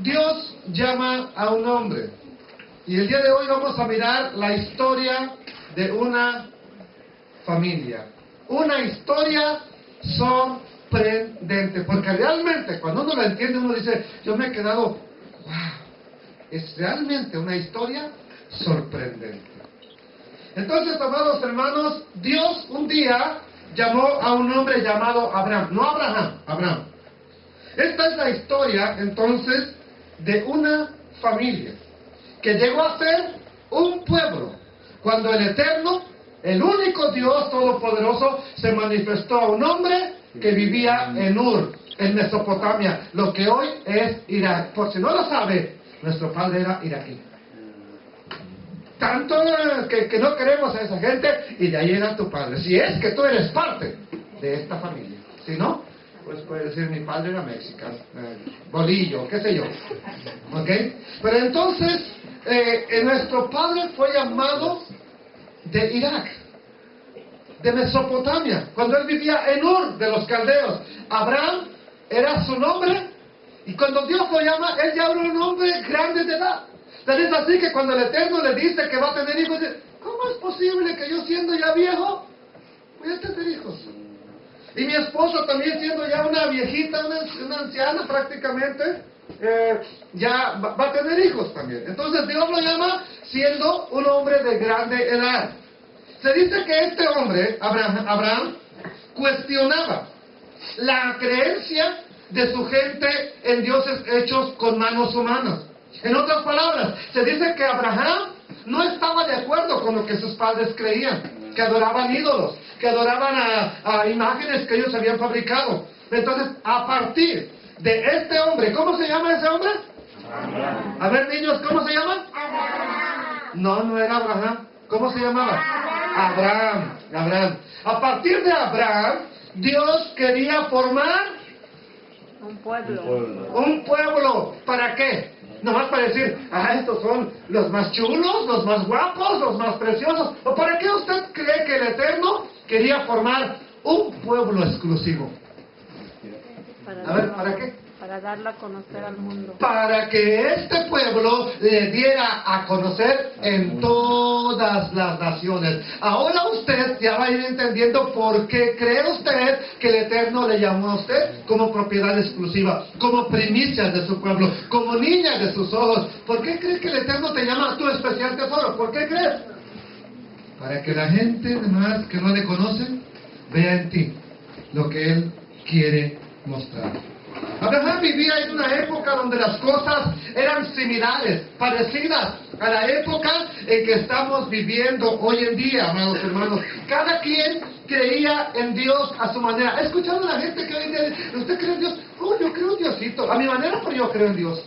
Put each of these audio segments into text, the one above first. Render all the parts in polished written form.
Dios llama a un hombre. Y el día de hoy vamos a mirar la historia de una familia. Una historia sorprendente. Porque realmente, cuando uno la entiende, uno dice, yo me he quedado, wow, es realmente una historia sorprendente. Entonces, amados hermanos, Dios un día llamó a un hombre llamado Abraham. No Abraham, Abraham. Esta es la historia, entonces, de una familia que llegó a ser un pueblo cuando el Eterno, el único Dios todopoderoso, se manifestó a un hombre que vivía en Ur, en Mesopotamia, lo que hoy es Irak. Por si no lo sabe, nuestro padre era iraquí. Tanto que no queremos a esa gente, y de ahí era tu padre. Si es que tú eres parte de esta familia. Si no, pues puede decir, mi padre era mexicano, bolillo, qué sé yo. ¿Ok? Pero entonces, nuestro padre fue llamado de Irak, de Mesopotamia, cuando él vivía en Ur de los caldeos. Abraham era su nombre, y cuando Dios lo llama, él ya era un hombre grande de edad. Es así que cuando el Eterno le dice que va a tener hijos, dice, ¿cómo es posible que yo siendo ya viejo voy a tener hijos? Y mi esposa también siendo ya una viejita, una anciana prácticamente, ya va a tener hijos también. Entonces Dios lo llama siendo un hombre de grande edad. Se dice que este hombre, Abraham, cuestionaba la creencia de su gente en dioses hechos con manos humanas. En otras palabras, se dice que Abraham no estaba de acuerdo con lo que sus padres creían, que adoraban ídolos, que adoraban a imágenes que ellos habían fabricado. Entonces, a partir de este hombre, ¿cómo se llama ese hombre? Abraham. A ver, niños, ¿cómo se llama? Abraham. No era Abraham. ¿Cómo se llamaba? Abraham. A partir de Abraham, Dios quería formar un pueblo. Un pueblo. ¿Para qué? Nomás para decir, estos son los más chulos, los más guapos, los más preciosos. ¿O para qué usted cree que el Eterno quería formar un pueblo exclusivo? A ver, ¿para qué? Para darlo a conocer al mundo. Para que este pueblo le diera a conocer en todas las naciones. Ahora usted ya va a ir entendiendo por qué cree usted que el Eterno le llamó a usted como propiedad exclusiva, como primicias de su pueblo, como niña de sus ojos. ¿Por qué cree que el Eterno te llama tu especial tesoro? ¿Por qué crees? Para que la gente demás que no le conocen vea en ti lo que Él quiere mostrar. Abraham vivía en una época donde las cosas eran similares, parecidas a la época en que estamos viviendo hoy en día, amados hermanos. Cada quien creía en Dios a su manera. ¿Ha escuchado a la gente que hoy en día dice, ¿usted cree en Dios? Oh, yo creo en Diosito, a mi manera, pero yo creo en Dios.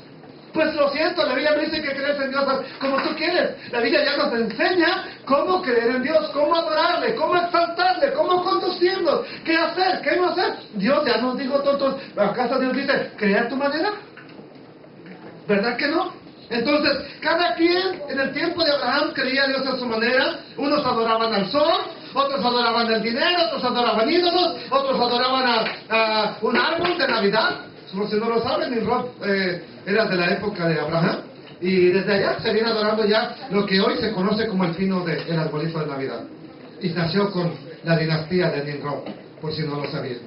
Pues lo siento, la Biblia me dice que crees en Dios como tú quieres. La Biblia ya nos enseña cómo creer en Dios, cómo adorarle, cómo exaltarle, cómo conducirnos, qué hacer, qué no hacer. Dios ya nos dijo tontos, ¿acaso Dios dice, crea a tu manera? ¿Verdad que no? Entonces, cada quien en el tiempo de Abraham creía a Dios a su manera. Unos adoraban al sol, otros adoraban el dinero, otros adoraban ídolos, otros adoraban a un árbol de Navidad. Por si no lo saben, Nimrod era de la época de Abraham, y desde allá se viene adorando ya lo que hoy se conoce como el pino del arbolito de Navidad, y nació con la dinastía de Nimrod, por si no lo sabían.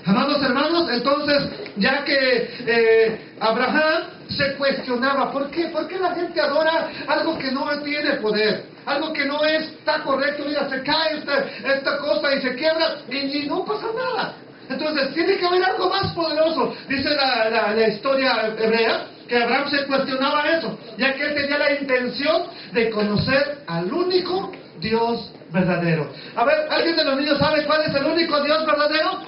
Amados hermanos, entonces, ya que Abraham se cuestionaba, ¿por qué? ¿Por qué la gente adora algo que no tiene poder? Algo que no está correcto, mira, se cae esta cosa y se quiebra y no pasa nada. Entonces, tiene que haber algo más poderoso. Dice la historia hebrea que Abraham se cuestionaba eso, ya que él tenía la intención de conocer al único Dios verdadero. A ver, ¿alguien de los niños sabe cuál es el único Dios verdadero?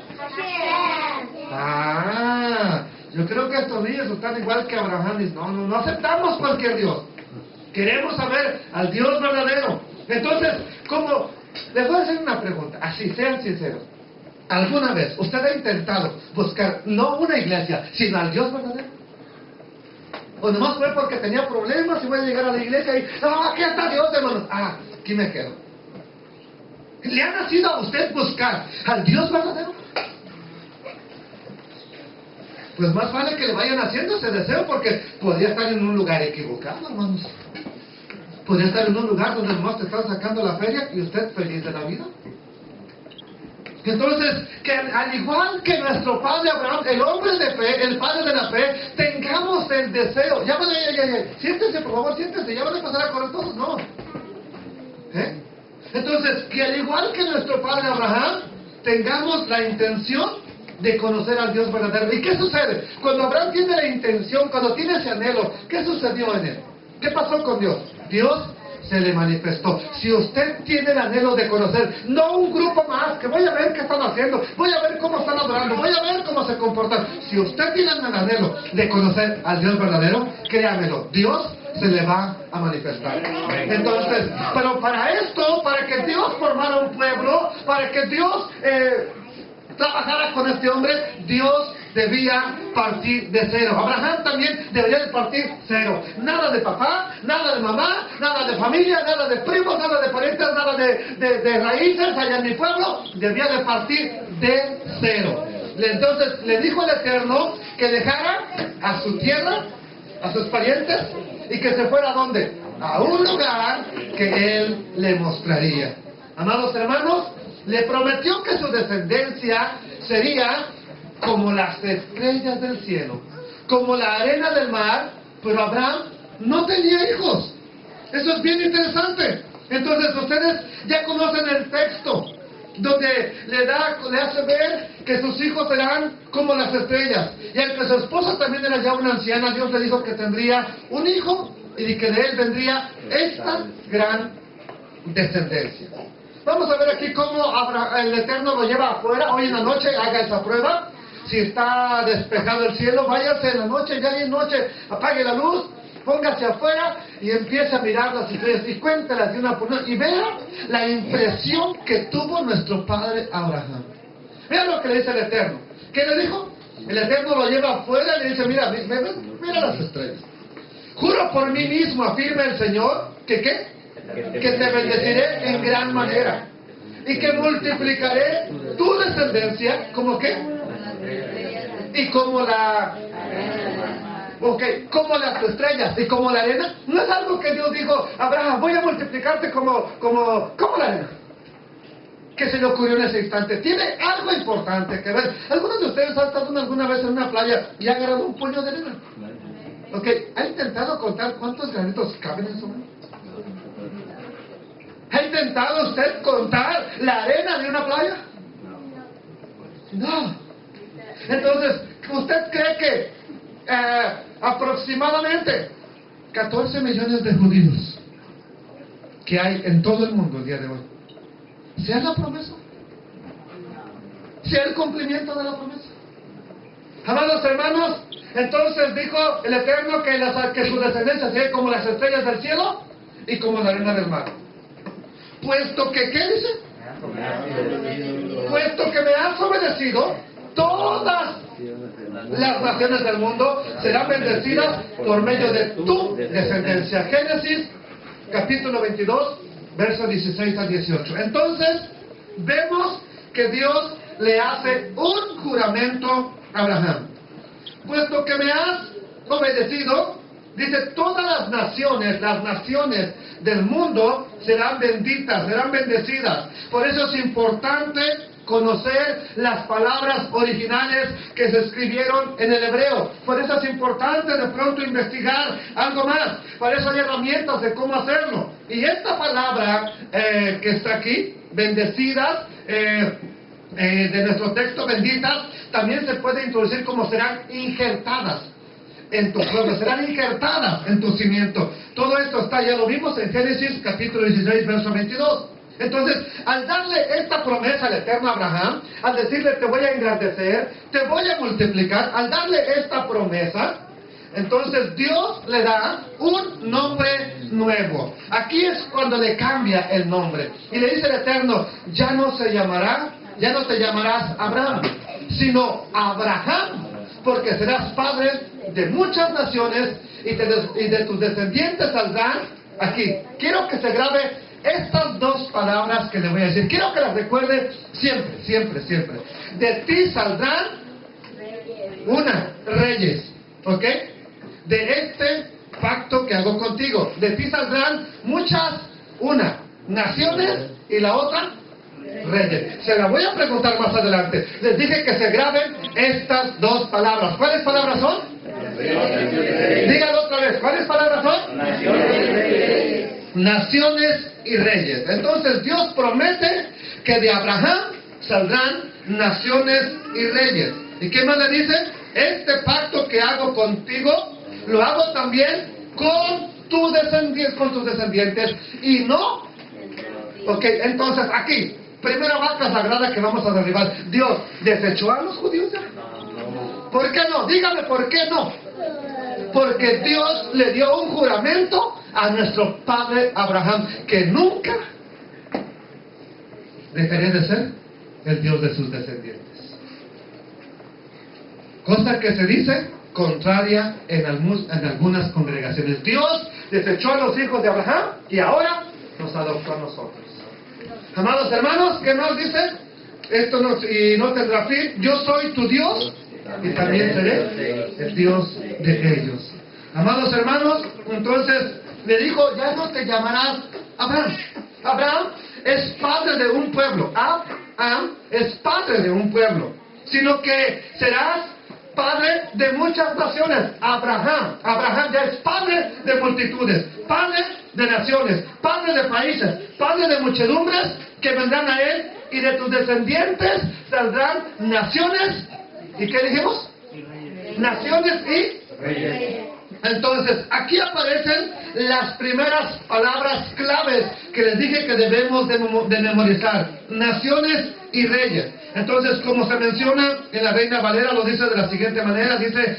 Yo creo que estos niños están igual que Abraham. Y no aceptamos cualquier Dios. Queremos saber al Dios verdadero. Entonces, ¿cómo? Les voy a hacer una pregunta, así, sean sinceros. ¿Alguna vez usted ha intentado buscar no una iglesia, sino al Dios verdadero? ¿O nomás fue porque tenía problemas y voy a llegar a la iglesia y aquí está Dios, hermanos? Aquí me quedo. ¿Le ha nacido a usted buscar al Dios verdadero? Pues más vale que le vayan haciendo ese deseo, porque podría estar en un lugar equivocado, hermanos. Podría estar en un lugar donde nomás te están sacando la feria y usted feliz de la vida. Entonces, que al igual que nuestro padre Abraham, el hombre de fe, el padre de la fe, tengamos el deseo. Ya. Siéntese, por favor, siéntese. Ya van a empezar a correr todos, no. Entonces, que al igual que nuestro padre Abraham, tengamos la intención de conocer al Dios verdadero. ¿Y qué sucede? Cuando Abraham tiene la intención, cuando tiene ese anhelo, ¿qué sucedió en él? ¿Qué pasó con Dios? Dios se le manifestó. Si usted tiene el anhelo de conocer, no un grupo más, que voy a ver qué están haciendo, voy a ver cómo están adorando, voy a ver cómo se comportan. Si usted tiene el anhelo de conocer al Dios verdadero, créamelo, Dios se le va a manifestar. Entonces, pero para esto, para que Dios formara un pueblo, para que Dios trabajara con este hombre, Dios debía partir de cero. Abraham también debería de partir cero. Nada de papá, nada de mamá, nada de familia, nada de primos, nada de parientes, nada de raíces allá en mi pueblo. Debía de partir de cero. Entonces le dijo al Eterno que dejara a su tierra, a sus parientes, y que se fuera ¿a dónde? A un lugar que él le mostraría. Amados hermanos, le prometió que su descendencia sería como las estrellas del cielo, como la arena del mar, pero Abraham no tenía hijos. Eso es bien interesante. Entonces ustedes ya conocen el texto, donde le hace ver que sus hijos serán como las estrellas. Y aunque su esposa también era ya una anciana, Dios le dijo que tendría un hijo y que de él vendría esta gran descendencia. Vamos a ver aquí cómo el Eterno lo lleva afuera. Hoy en la noche haga esa prueba. Si está despejado el cielo, váyase en la noche, ya en noche, apague la luz, póngase afuera y empiece a mirar las estrellas y cuéntelas de una por una y vea la impresión que tuvo nuestro padre Abraham. Vea lo que le dice el Eterno. ¿Qué le dijo? El Eterno lo lleva afuera y le dice, mira las estrellas. Juro por mí mismo, afirma el Señor, que ¿qué? Que te bendeciré en gran manera y que multiplicaré tu descendencia como qué y como como las estrellas y como la arena. No es algo que Dios dijo, Abraham, voy a multiplicarte como la arena, que se le ocurrió en ese instante. Tiene algo importante que ver. ¿Algunos de ustedes han estado alguna vez en una playa y han agarrado un puño de arena? ¿Ha intentado contar cuántos granitos caben en su mano? ¿Ha intentado usted contar la arena de una playa? No. Entonces, ¿usted cree que aproximadamente 14 millones de judíos que hay en todo el mundo el día de hoy sea la promesa? ¿Sea el cumplimiento de la promesa? Amados hermanos, entonces dijo el Eterno que su descendencia sea como las estrellas del cielo y como la arena del mar. Puesto que, ¿qué dice? Puesto que me has obedecido, todas las naciones del mundo serán bendecidas por medio de tu descendencia. Génesis, capítulo 22, versos 16 al 18. Entonces, vemos que Dios le hace un juramento a Abraham. Puesto que me has obedecido, dice, todas las naciones del mundo serán benditas, serán bendecidas. Por eso es importante conocer las palabras originales que se escribieron en el hebreo. Por eso es importante de pronto investigar algo más. Para eso hay herramientas de cómo hacerlo. Y esta palabra que está aquí, bendecidas, de nuestro texto, benditas, también se puede introducir como serán injertadas. en tu pueblo, serán injertadas en tu cimiento. Todo esto está, ya lo vimos en Génesis capítulo 16, verso 22. Entonces, al darle esta promesa al eterno Abraham, al decirle te voy a engrandecer, te voy a multiplicar, al darle esta promesa, entonces Dios le da un nombre nuevo. Aquí es cuando le cambia el nombre. Y le dice el Eterno, ya no te llamarás Abraham, sino Abraham, porque serás padre de muchas naciones y de tus descendientes saldrán. Aquí, quiero que se grabe estas dos palabras que le voy a decir. Quiero que las recuerde siempre, siempre, siempre. De ti saldrán reyes, ¿ok? De este pacto que hago contigo. De ti saldrán naciones y la otra, reyes. Se la voy a preguntar más adelante. Les dije que se graben estas dos palabras. ¿Cuáles palabras son? Díganlo otra vez. ¿Cuáles palabras son? Naciones y reyes. Entonces Dios promete que de Abraham saldrán naciones y reyes. ¿Y qué más le dice? Este pacto que hago contigo lo hago también con tus descendientes y no. Ok, entonces aquí, primera vaca sagrada que vamos a derribar. ¿Dios desechó a los judíos ya? ¿Por qué no? Dígame, ¿por qué no? Porque Dios le dio un juramento a nuestro padre Abraham que nunca dejaría de ser el Dios de sus descendientes. Cosa que se dice contraria en algunas congregaciones. Dios desechó a los hijos de Abraham y ahora nos adoptó a nosotros. Amados hermanos, ¿qué más dice? Esto no tendrá fin. Yo soy tu Dios y también seré el Dios de ellos. Amados hermanos, entonces le dijo, ya no te llamarás Abraham. Abraham es padre de un pueblo. Abraham es padre de un pueblo. Sino que serás padre de muchas naciones. Abraham ya es padre de multitudes, padre de naciones, padre de países, padre de muchedumbres que vendrán a él, y de tus descendientes saldrán naciones. ¿Y qué dijimos? Naciones y reyes. Entonces, aquí aparecen las primeras palabras claves que les dije que debemos de memorizar. Naciones y reyes. Entonces, como se menciona en la Reina Valera, lo dice de la siguiente manera, dice,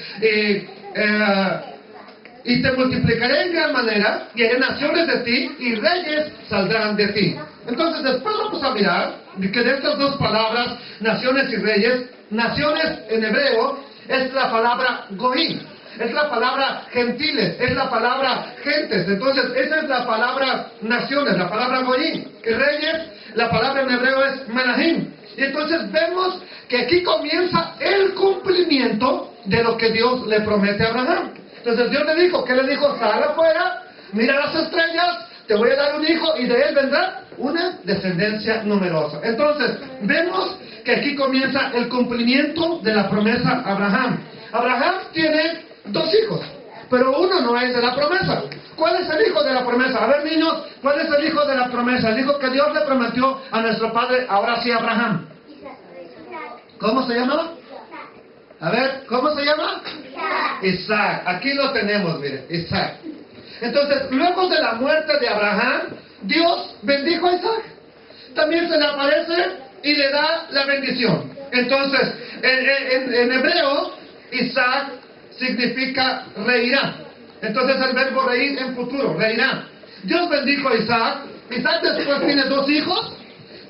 y te multiplicaré en gran manera, y haré naciones de ti, y reyes saldrán de ti. Entonces, después vamos a mirar que de estas dos palabras, naciones y reyes, naciones en hebreo, es la palabra goim. Es la palabra gentiles, es la palabra gentes. Entonces, esa es la palabra naciones, la palabra goyim. Y reyes, la palabra en hebreo es menahim. Y entonces vemos que aquí comienza el cumplimiento de lo que Dios le promete a Abraham. Entonces Dios le dijo, ¿qué le dijo? Sal afuera, mira las estrellas, te voy a dar un hijo y de él vendrá una descendencia numerosa. Entonces, vemos que aquí comienza el cumplimiento de la promesa a Abraham. Abraham tiene dos hijos, pero uno no es de la promesa. ¿Cuál es el hijo de la promesa? A ver, niños, ¿cuál es el hijo de la promesa? El hijo que Dios le prometió a nuestro padre, ahora sí, Abraham. ¿Cómo se llamaba? A ver, ¿cómo se llama? Isaac. Aquí lo tenemos, mire, Isaac. Entonces, luego de la muerte de Abraham, Dios bendijo a Isaac. También se le aparece y le da la bendición. Entonces, en hebreo, Isaac significa reirá. Entonces el verbo reír en futuro, reirá. Dios bendijo a Isaac. Isaac después tiene dos hijos,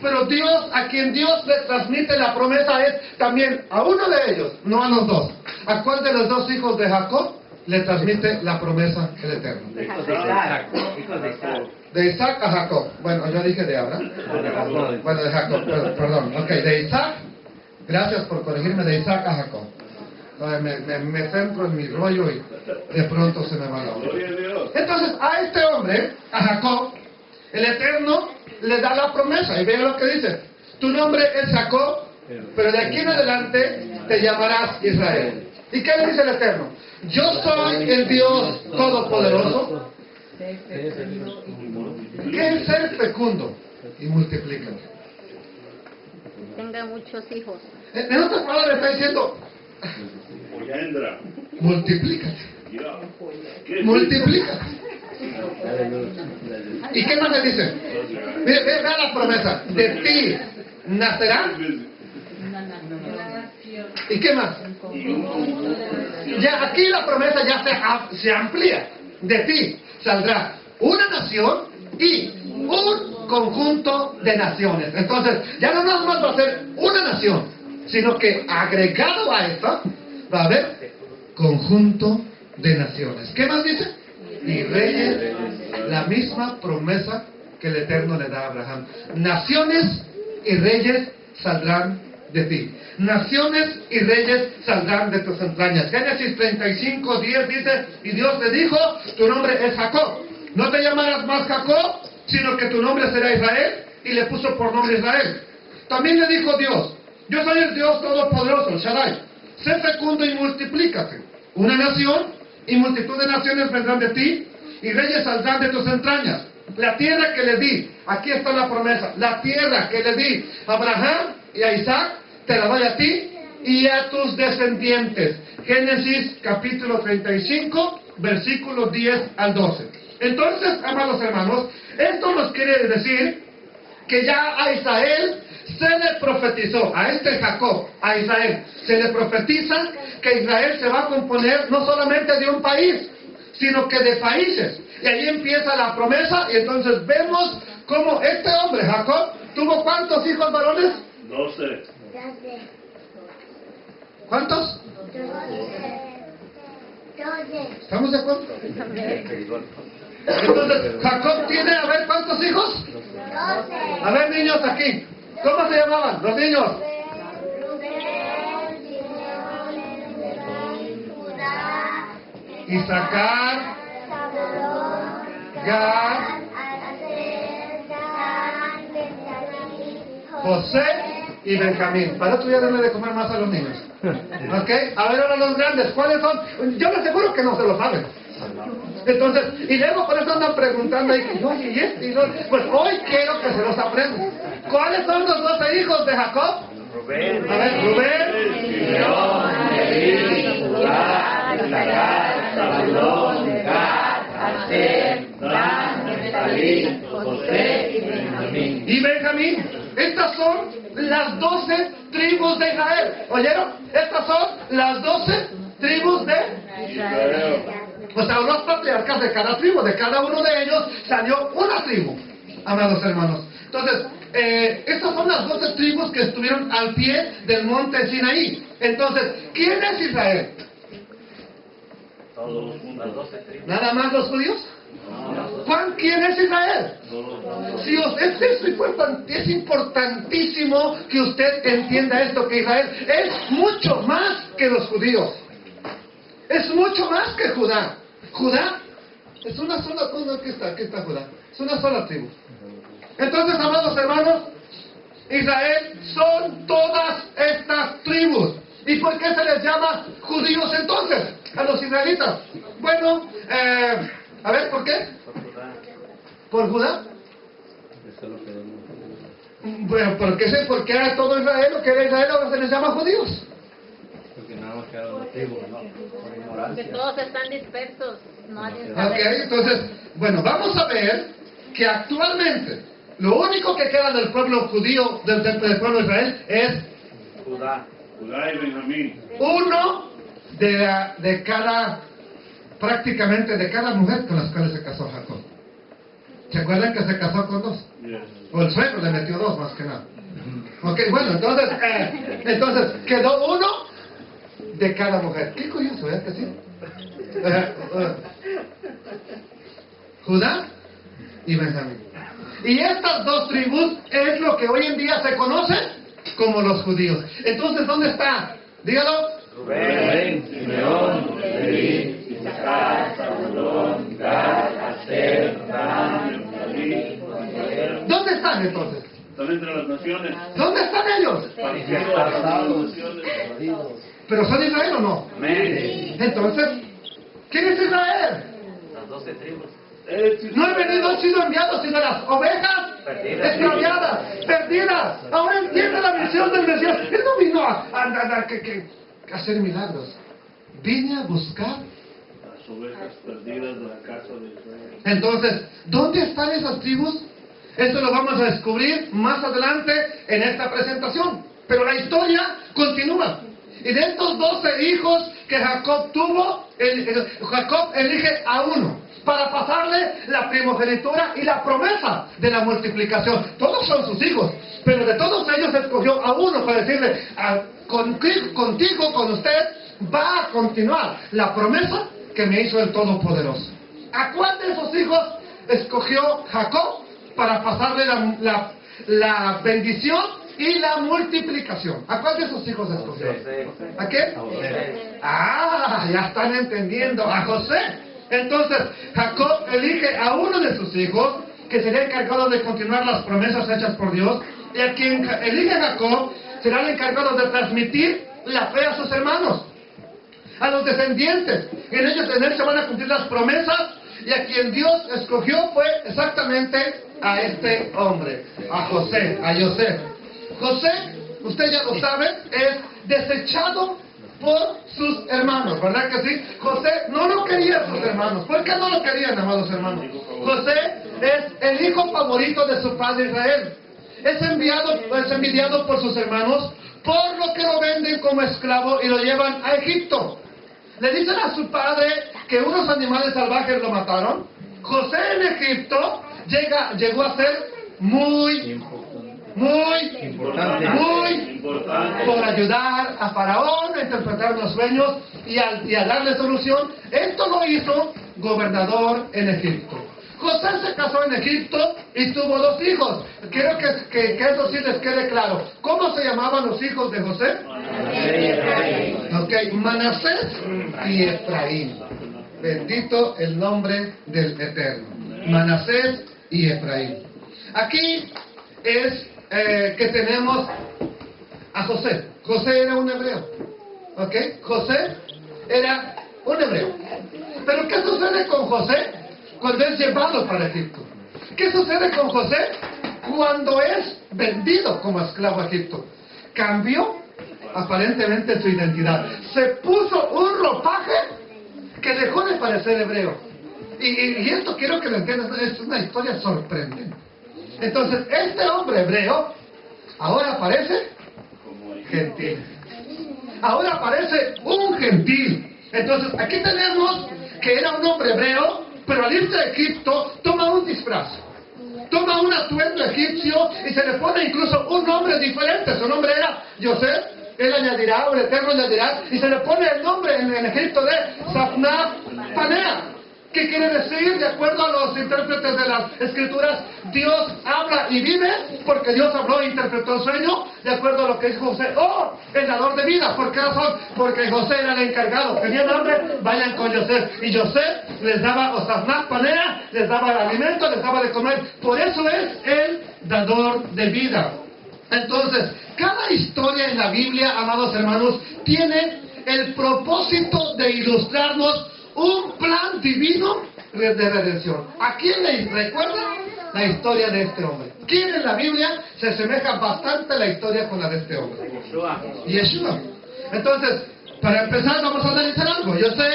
pero Dios, a quien Dios le transmite la promesa es también a uno de ellos, no a los dos. ¿A cuál de los dos hijos de Jacob le transmite la promesa el Eterno? De Isaac a Jacob. Bueno, yo dije de Abraham. Bueno, de Jacob, perdón. Ok, de Isaac, gracias por corregirme, de Isaac a Jacob. Me centro en mi rollo y de pronto se me va la onda. Entonces, a este hombre, a Jacob, el Eterno le da la promesa. Y vean lo que dice. Tu nombre es Jacob, pero de aquí en adelante te llamarás Israel. ¿Y qué le dice el Eterno? Yo soy el Dios Todopoderoso. ¿Qué es ser fecundo? Y multiplica. Tenga muchos hijos. En otras palabras está diciendo, multiplícate. Multiplícate. ¿Y qué más le dice? Vea la promesa. De ti nacerá. ¿Y qué más? Ya aquí la promesa ya se amplía. De ti saldrá una nación y un conjunto de naciones. Entonces, ya no nada más va a ser una nación, sino que agregado a esta va a haber conjunto de naciones. ¿Qué más dice? Y reyes, la misma promesa que el Eterno le da a Abraham. Naciones y reyes saldrán de ti. Naciones y reyes saldrán de tus entrañas. Génesis 35:10 dice, y Dios le dijo, tu nombre es Jacob. No te llamarás más Jacob, sino que tu nombre será Israel, y le puso por nombre Israel. También le dijo Dios, yo soy el Dios Todopoderoso, el Shaddai. Sé fecundo y multiplícate. Una nación y multitud de naciones vendrán de ti, y reyes saldrán de tus entrañas. La tierra que le di, aquí está la promesa, la tierra que le di a Abraham y a Isaac, te la doy a ti y a tus descendientes. Génesis capítulo 35, versículos 10 al 12. Entonces, amados hermanos, esto nos quiere decir que ya a Israel se le profetizó, a este Jacob, a Israel, se le profetiza que Israel se va a componer no solamente de un país, sino que de países. Y ahí empieza la promesa, y entonces vemos cómo este hombre, Jacob, tuvo ¿cuántos hijos varones? 12. ¿Cuántos? ¿Estamos de acuerdo? Entonces, Jacob tiene, a ver, ¿cuántos hijos? A ver, niños, aquí. ¿Cómo se llamaban los niños? Isaacar, Gad, José y Benjamín. Para otro día denle de comer más a los niños. ¿Ok? A ver ahora los grandes. ¿Cuáles son? Yo les aseguro que no se lo saben. Entonces, y luego por eso andan preguntando ahí, oye, ¿y este? Y pues hoy quiero que se los aprendan. ¿Cuáles son los 12 hijos de Jacob? Rubén. A ver, Rubén, Simeón, Leví, Judá, Isaacar, Zabulón, Gad, Aser, Dan, Neftalí, José y Benjamín. y Benjamín. Estas son las 12 tribus de Israel. ¿Oyeron? Estas son las 12 tribus de Israel. O sea, los patriarcas de cada tribu, de cada uno de ellos salió una tribu, amados hermanos. Entonces, estas son las 12 tribus que estuvieron al pie del monte Sinaí. Entonces, ¿quién es Israel? Todos, las 12 tribus. ¿Nada más los judíos? ¿Quién es Israel? Si es importantísimo que usted entienda esto, que Israel es mucho más que los judíos. Es mucho más que Judá. Judá es una sola cosa. Aquí está Judá. Es una sola tribu. Entonces, amados hermanos, Israel son todas estas tribus. ¿Y por qué se les llama judíos entonces a los israelitas? Bueno, a ver, ¿por qué? ¿Por Judá? Bueno, ¿por qué a todo Israel, lo que era Israel, ahora se les llama judíos? Porque nada más queda una tribu, ¿no? Por Porque ignorancia. todos están dispersos. Nadie Ok, sabe. entonces, bueno, vamos a ver que actualmente lo único que queda del pueblo judío, del pueblo de Israel, es Judá. Judá y Benjamín. uno de cada, prácticamente de cada mujer con las cuales se casó Jacob. ¿Se acuerdan que se casó con 2? Yes. O el suegro le metió 2 más que nada. Ok, bueno, entonces quedó uno de cada mujer. Qué curioso, ¿verdad que sí? Judá y Benjamín. Y estas 2 tribus es lo que hoy en día se conoce como los judíos. Entonces, ¿dónde está? Dígalo. Rubén, Simeón, Leví, Isaacar, Zabulón, Gad, Aser, Dan, Neftalí, José. ¿Dónde están entonces? Están entre las naciones. ¿Dónde están ellos? Partidos a las naciones. ¿Pero son Israel o no? Amén. Entonces, ¿quién es Israel? Las 12 tribus. No han sido enviados sino las ovejas Perdidas. extraviadas, perdidas. Ahora entiende la misión del Mesías. Él no vino a hacer milagros. vine a buscar. Las ovejas perdidas de la casa de Israel. Entonces, ¿dónde están esas tribus? Esto lo vamos a descubrir más adelante en esta presentación. Pero la historia continúa. Y de estos 12 hijos que Jacob tuvo, Jacob elige a uno para pasarle la primogenitura y la promesa de la multiplicación. Todos son sus hijos, pero de todos ellos escogió a uno para decirle, contigo, con usted, va a continuar la promesa que me hizo el Todopoderoso. ¿A cuál de esos hijos escogió Jacob para pasarle la bendición y la multiplicación? ¿A cuál de esos hijos escogió? ¿A qué? Ah, ya están entendiendo. A José. Entonces, Jacob elige a uno de sus hijos que sería encargado de continuar las promesas hechas por Dios, y a quien elige Jacob será el encargado de transmitir la fe a sus hermanos, a los descendientes. En él se van a cumplir las promesas, y a quien Dios escogió fue exactamente a este hombre, a José, a José. José, usted ya lo sabe, es desechado por sus hermanos, ¿verdad que sí? José no lo querían sus hermanos. ¿Por qué no lo querían, amados hermanos? José es el hijo favorito de su padre Israel. Es envidiado por sus hermanos, por lo que lo venden como esclavo y lo llevan a Egipto. Le dicen a su padre que unos animales salvajes lo mataron. José en Egipto llegó a ser muy importante por ayudar a Faraón a interpretar los sueños y a darle solución. Esto lo hizo gobernador en Egipto. José se casó en Egipto y tuvo 2 hijos. Quiero que eso sí les quede claro. ¿Cómo se llamaban los hijos de José? Manasés y Efraín. Bendito el nombre del Eterno. Manasés y Efraín. Aquí es que tenemos a José. José era un hebreo. José era un hebreo. Pero ¿qué sucede con José cuando es llevado para Egipto? ¿Qué sucede con José cuando es vendido como esclavo a Egipto? Cambió aparentemente su identidad. Se puso un ropaje que dejó de parecer hebreo. Y esto quiero que lo entiendan, es una historia sorprendente. Entonces, este hombre hebreo ahora parece gentil. Ahora parece un gentil. Entonces, aquí tenemos que era un hombre hebreo, pero al irse a Egipto toma un disfraz, toma un atuendo egipcio y se le pone incluso un nombre diferente. Su nombre era José. Él añadirá, o el Eterno añadirá, y se le pone el nombre en Egipto de Zaphnath Panea. ¿Qué quiere decir? De acuerdo a los intérpretes de las Escrituras, Dios habla y vive porque Dios habló e interpretó el sueño. De acuerdo a lo que dijo José, el dador de vida. ¿Por qué razón? Porque José era el encargado. ¿Tenían hambre? Vayan con José. Y José les daba, o Zaphnath Panea, les daba el alimento, les daba de comer. Por eso es el dador de vida. Entonces, cada historia en la Biblia, amados hermanos, tiene el propósito de ilustrarnos un plan divino de redención. ¿A quién le recuerda la historia de este hombre? ¿Quién en la Biblia se asemeja bastante a la historia con la de este hombre? Yeshua. Entonces, para empezar vamos a analizar algo. José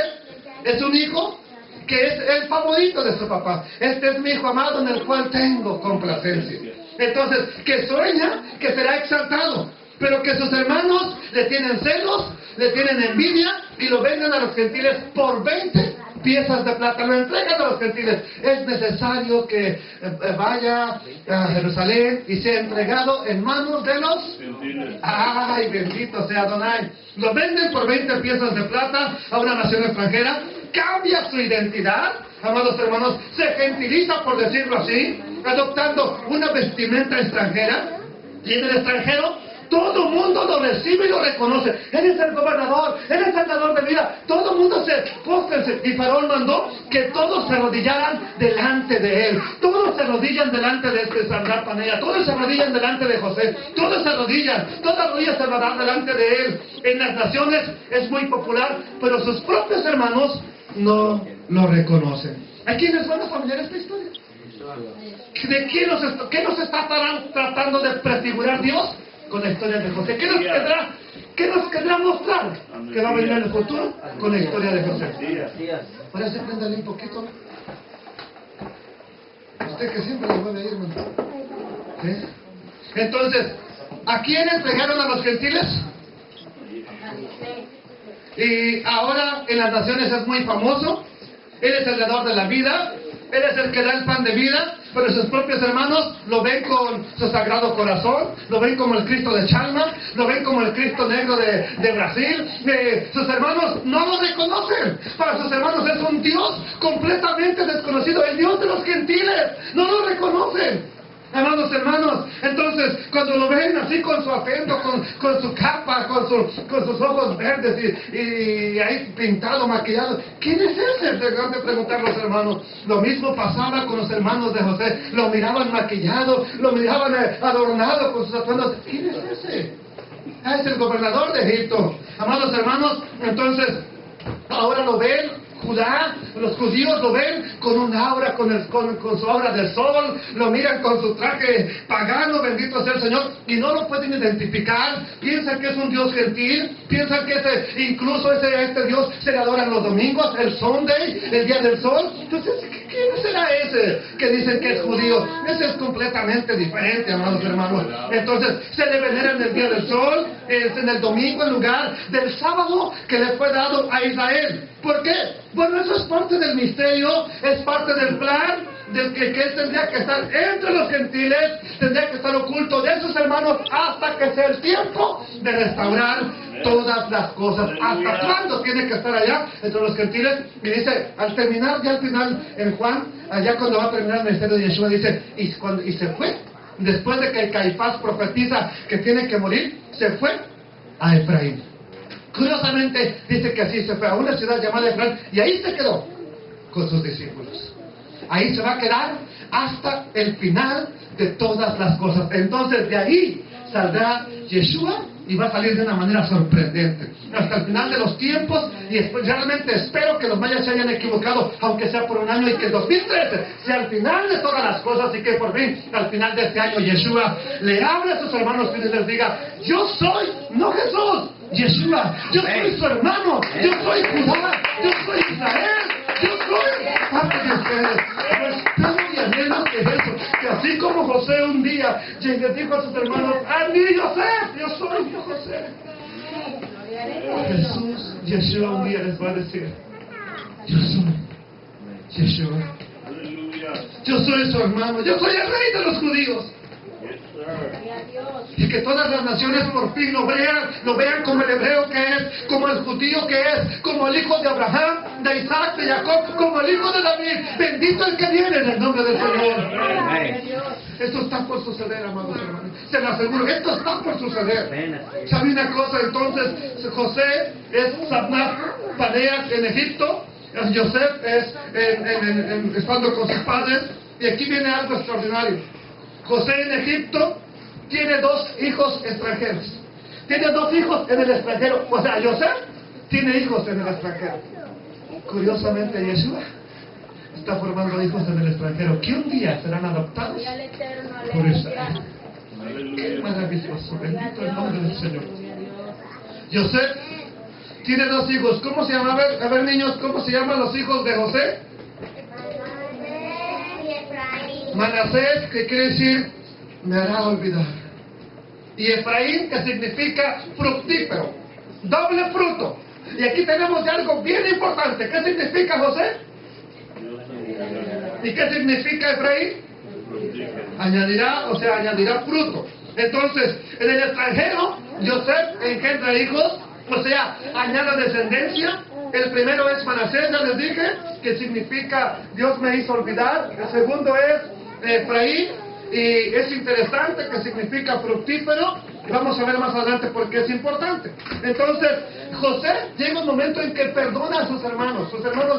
es un hijo que es el favorito de su papá. Este es mi hijo amado en el cual tengo complacencia. Entonces, que sueña que será exaltado, pero que sus hermanos le tienen celos, le tienen envidia y lo venden a los gentiles por 20 piezas de plata. Lo entregan a los gentiles. Es necesario que vaya a Jerusalén y sea entregado en manos de los gentiles. ¡Ay, bendito sea Adonai! Lo venden por 20 piezas de plata a una nación extranjera. Cambia su identidad, amados hermanos, se gentiliza, por decirlo así, adoptando una vestimenta extranjera. Y en el extranjero todo el mundo lo recibe y lo reconoce. Él es el gobernador, él es el dador de vida. Todo el mundo se postra. Y Faraón mandó que todos se arrodillaran delante de él. Todos se arrodillan delante de este Zaphnath Panea. Todos se arrodillan delante de José. Todos se arrodillan. Todas rodillas se darán delante de él. En las naciones es muy popular, pero sus propios hermanos no lo reconocen. ¿A quiénes van a familiar esta historia? ¿De qué nos está tratando de prefigurar Dios? Con la historia de José. ¿Qué nos tendrá ¿Qué nos querrá mostrar? ¿Qué va a venir en el futuro? Con la historia de José. Parece, préndale un poquito. Usted que siempre lo mueve ahí, hermano. ¿Sí? Entonces, ¿a quién entregaron a los gentiles? Y ahora en las naciones es muy famoso. Él es el dador de la vida. Él es el que da el pan de vida. Pero sus propios hermanos lo ven con su sagrado corazón. Lo ven como el Cristo de Chalma. Lo ven como el Cristo negro de Brasil. Sus hermanos no lo reconocen. Para sus hermanos es un Dios completamente desconocido. El Dios de los gentiles. No lo reconocen. Amados hermanos, entonces cuando lo ven así con su acento, con su capa, con sus ojos verdes y ahí pintado, maquillado, ¿quién es ese? Tendrán de preguntar los hermanos. Lo mismo pasaba con los hermanos de José. Lo miraban maquillado, lo miraban adornado con sus atuendos. ¿Quién es ese? Ah, es el gobernador de Egipto. Amados hermanos, entonces ahora lo ven. Judá, los judíos lo ven con un aura, con su aura del sol, lo miran con su traje pagano, bendito sea el Señor, y no lo pueden identificar. Piensan que es un Dios gentil, piensan que incluso este Dios se le adora los domingos, el Sunday, el día del sol. Entonces, ¿quién será ese que dicen que es judío? Ese es completamente diferente, amados hermanos. Entonces, se le venera en el día del sol, en el domingo, en lugar del sábado que le fue dado a Israel. ¿Por qué? Bueno, eso es parte del misterio, es parte del plan del que él tendría que estar entre los gentiles, tendría que estar oculto de sus hermanos hasta que sea el tiempo de restaurar todas las cosas. ¿Hasta cuándo tiene que estar allá entre los gentiles? Y dice, al terminar, ya al final en Juan, allá cuando va a terminar el ministerio de Yeshua, dice, y se fue, después de que Caifás profetiza que tiene que morir, se fue a Efraín. Curiosamente dice que así se fue a una ciudad llamada Efraín y ahí se quedó con sus discípulos. Ahí se va a quedar hasta el final de todas las cosas. Entonces de ahí saldrá Yeshua y va a salir de una manera sorprendente hasta el final de los tiempos. Y realmente espero que los mayas se hayan equivocado, aunque sea por un año, y que el 2013 sea el final de todas las cosas, y que por fin al final de este año Yeshua le hable a sus hermanos y les diga: yo soy, no Jesús, Yeshua, yo soy su hermano, yo soy Judá, yo soy Israel, yo soy parte de ustedes. Yo espero y anhelo que eso, que así como José un día dijo a sus hermanos: a mí José, yo soy yo José. Jesús, Yeshua, un día les va a decir: yo soy Yeshua, yo soy su hermano, yo soy el rey de los judíos. Y que todas las naciones por fin lo vean como el hebreo que es, como el judío que es, como el hijo de Abraham, de Isaac, de Jacob, como el hijo de David. Bendito el que viene en el nombre del Señor. Esto está por suceder, amados hermanos. Se lo aseguro, esto está por suceder. ¿Sabe una cosa? Entonces, José es Sabnat Paneas en Egipto. Joseph es estando con sus padres. Y aquí viene algo extraordinario. José en Egipto tiene 2 hijos extranjeros. Tiene 2 hijos en el extranjero. O sea, José tiene hijos en el extranjero. Curiosamente, Yeshua está formando hijos en el extranjero que un día serán adoptados por Israel. Qué maravilloso, bendito el nombre del Señor. José tiene 2 hijos. ¿Cómo se llama? A ver niños, ¿cómo se llaman los hijos de José? Manasés, que quiere decir me hará olvidar. Y Efraín, que significa fructífero, doble fruto. Y aquí tenemos algo bien importante. ¿Qué significa José? ¿Y qué significa Efraín? Añadirá, o sea, añadirá fruto. Entonces, en el extranjero, José engendra hijos, o sea, añade descendencia. El primero es Manasés, ya les dije, que significa Dios me hizo olvidar. El segundo es Efraín, y es interesante, que significa fructífero, y vamos a ver más adelante por qué es importante. Entonces, José llega un momento en que perdona a sus hermanos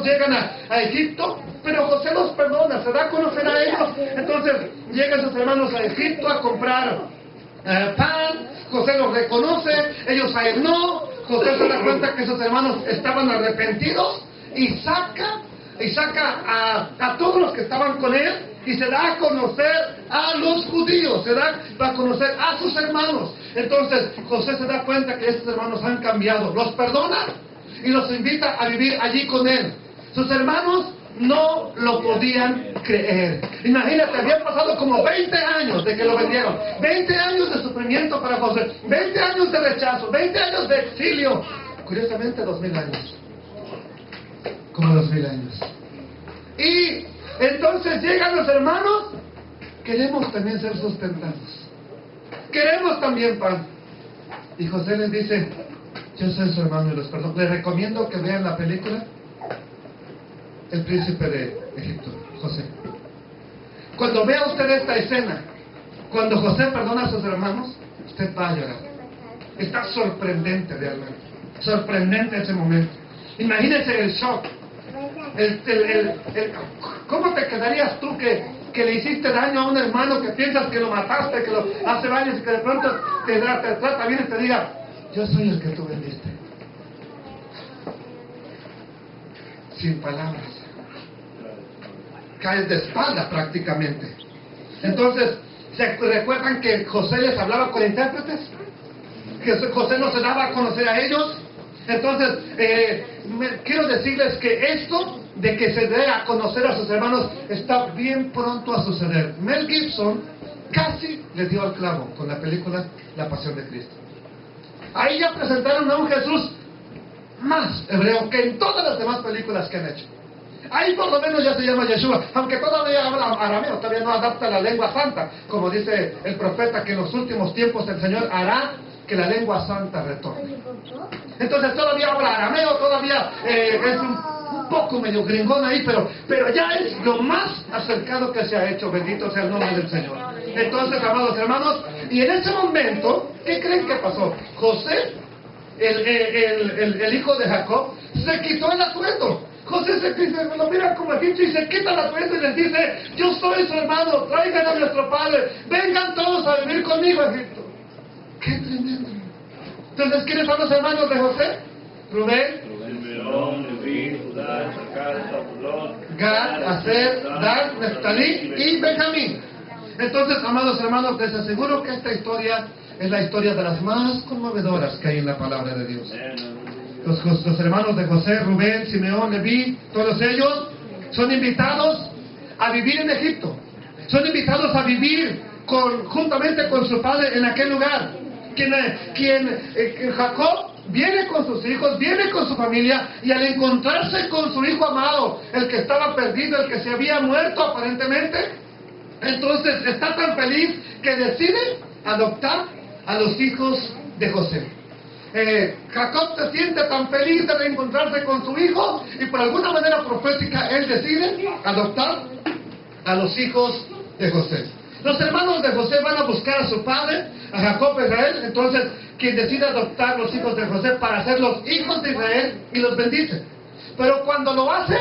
llegan a Egipto, pero José los perdona, se da a conocer a ellos. Entonces, llegan sus hermanos a Egipto a comprar pan. José los reconoce, ellos a él no. José se da cuenta que sus hermanos estaban arrepentidos y saca a todos los que estaban con él, y se da a conocer a los judíos, se da a conocer a sus hermanos. Entonces José se da cuenta que estos hermanos han cambiado, los perdona y los invita a vivir allí con él. Sus hermanos no lo podían creer. Imagínate, habían pasado como 20 años de que lo vendieron, 20 años de sufrimiento para José, 20 años de rechazo, 20 años de exilio. Curiosamente 2000 años, como 2000 años. Y entonces llegan los hermanos. Queremos también ser sustentados, queremos también pan. Y José les dice: yo soy su hermano y los perdono. Les recomiendo que vean la película El Príncipe de Egipto, José. Cuando vea usted esta escena, cuando José perdona a sus hermanos, usted va a llorar. Está sorprendente realmente, sorprendente ese momento. Imagínese el shock. ¿Cómo te quedarías tú que le hiciste daño a un hermano, que piensas que lo mataste, que lo hace años, y que de pronto te trata bien y te diga: yo soy el que tú vendiste? Sin palabras, caes de espalda prácticamente. Entonces, ¿se recuerdan que José les hablaba con intérpretes? Que José no se daba a conocer a ellos. Entonces, quiero decirles que esto de que se dé a conocer a sus hermanos está bien pronto a suceder. Mel Gibson casi le dio al clavo con la película La Pasión de Cristo. Ahí ya presentaron a un Jesús más hebreo que en todas las demás películas que han hecho. Ahí por lo menos ya se llama Yeshua, aunque todavía habla arameo, todavía no adapta la lengua santa, como dice el profeta, que en los últimos tiempos el Señor hará que la lengua santa retorne. Entonces todavía habla arameo, todavía es un poco medio gringón ahí, pero ya es lo más acercado que se ha hecho. Bendito sea el nombre del Señor. Entonces, amados hermanos, y en ese momento, ¿qué creen que pasó? José, el hijo de Jacob, se quitó el atuendo. José lo mira como egipcio y se quita el atuendo y les dice: yo soy su hermano, traigan a nuestro padre, vengan todos a vivir conmigo a Egipto. ¡Qué tremendo! Entonces, ¿quiénes son los hermanos de José? Rubén, Simeón, Leví, Judá, Isaacar, Zabulón, Gad, Aser, Dan, Neftalí y Benjamín. Entonces, amados hermanos, les aseguro que esta historia es la historia de las más conmovedoras que hay en la palabra de Dios. Los hermanos de José, Rubén, Simeón, Leví, todos ellos son invitados a vivir en Egipto. Son invitados a vivir juntamente con su padre en aquel lugar. Jacob viene con sus hijos, viene con su familia, y al encontrarse con su hijo amado, el que estaba perdido, el que se había muerto aparentemente, entonces está tan feliz que decide adoptar a los hijos de José. Jacob se siente tan feliz de reencontrarse con su hijo, y por alguna manera profética él decide adoptar a los hijos de José. Los hermanos de José van a buscar a su padre, a Jacob Israel. Entonces, quien decide adoptar los hijos de José para ser los hijos de Israel, y los bendice. Pero cuando lo hace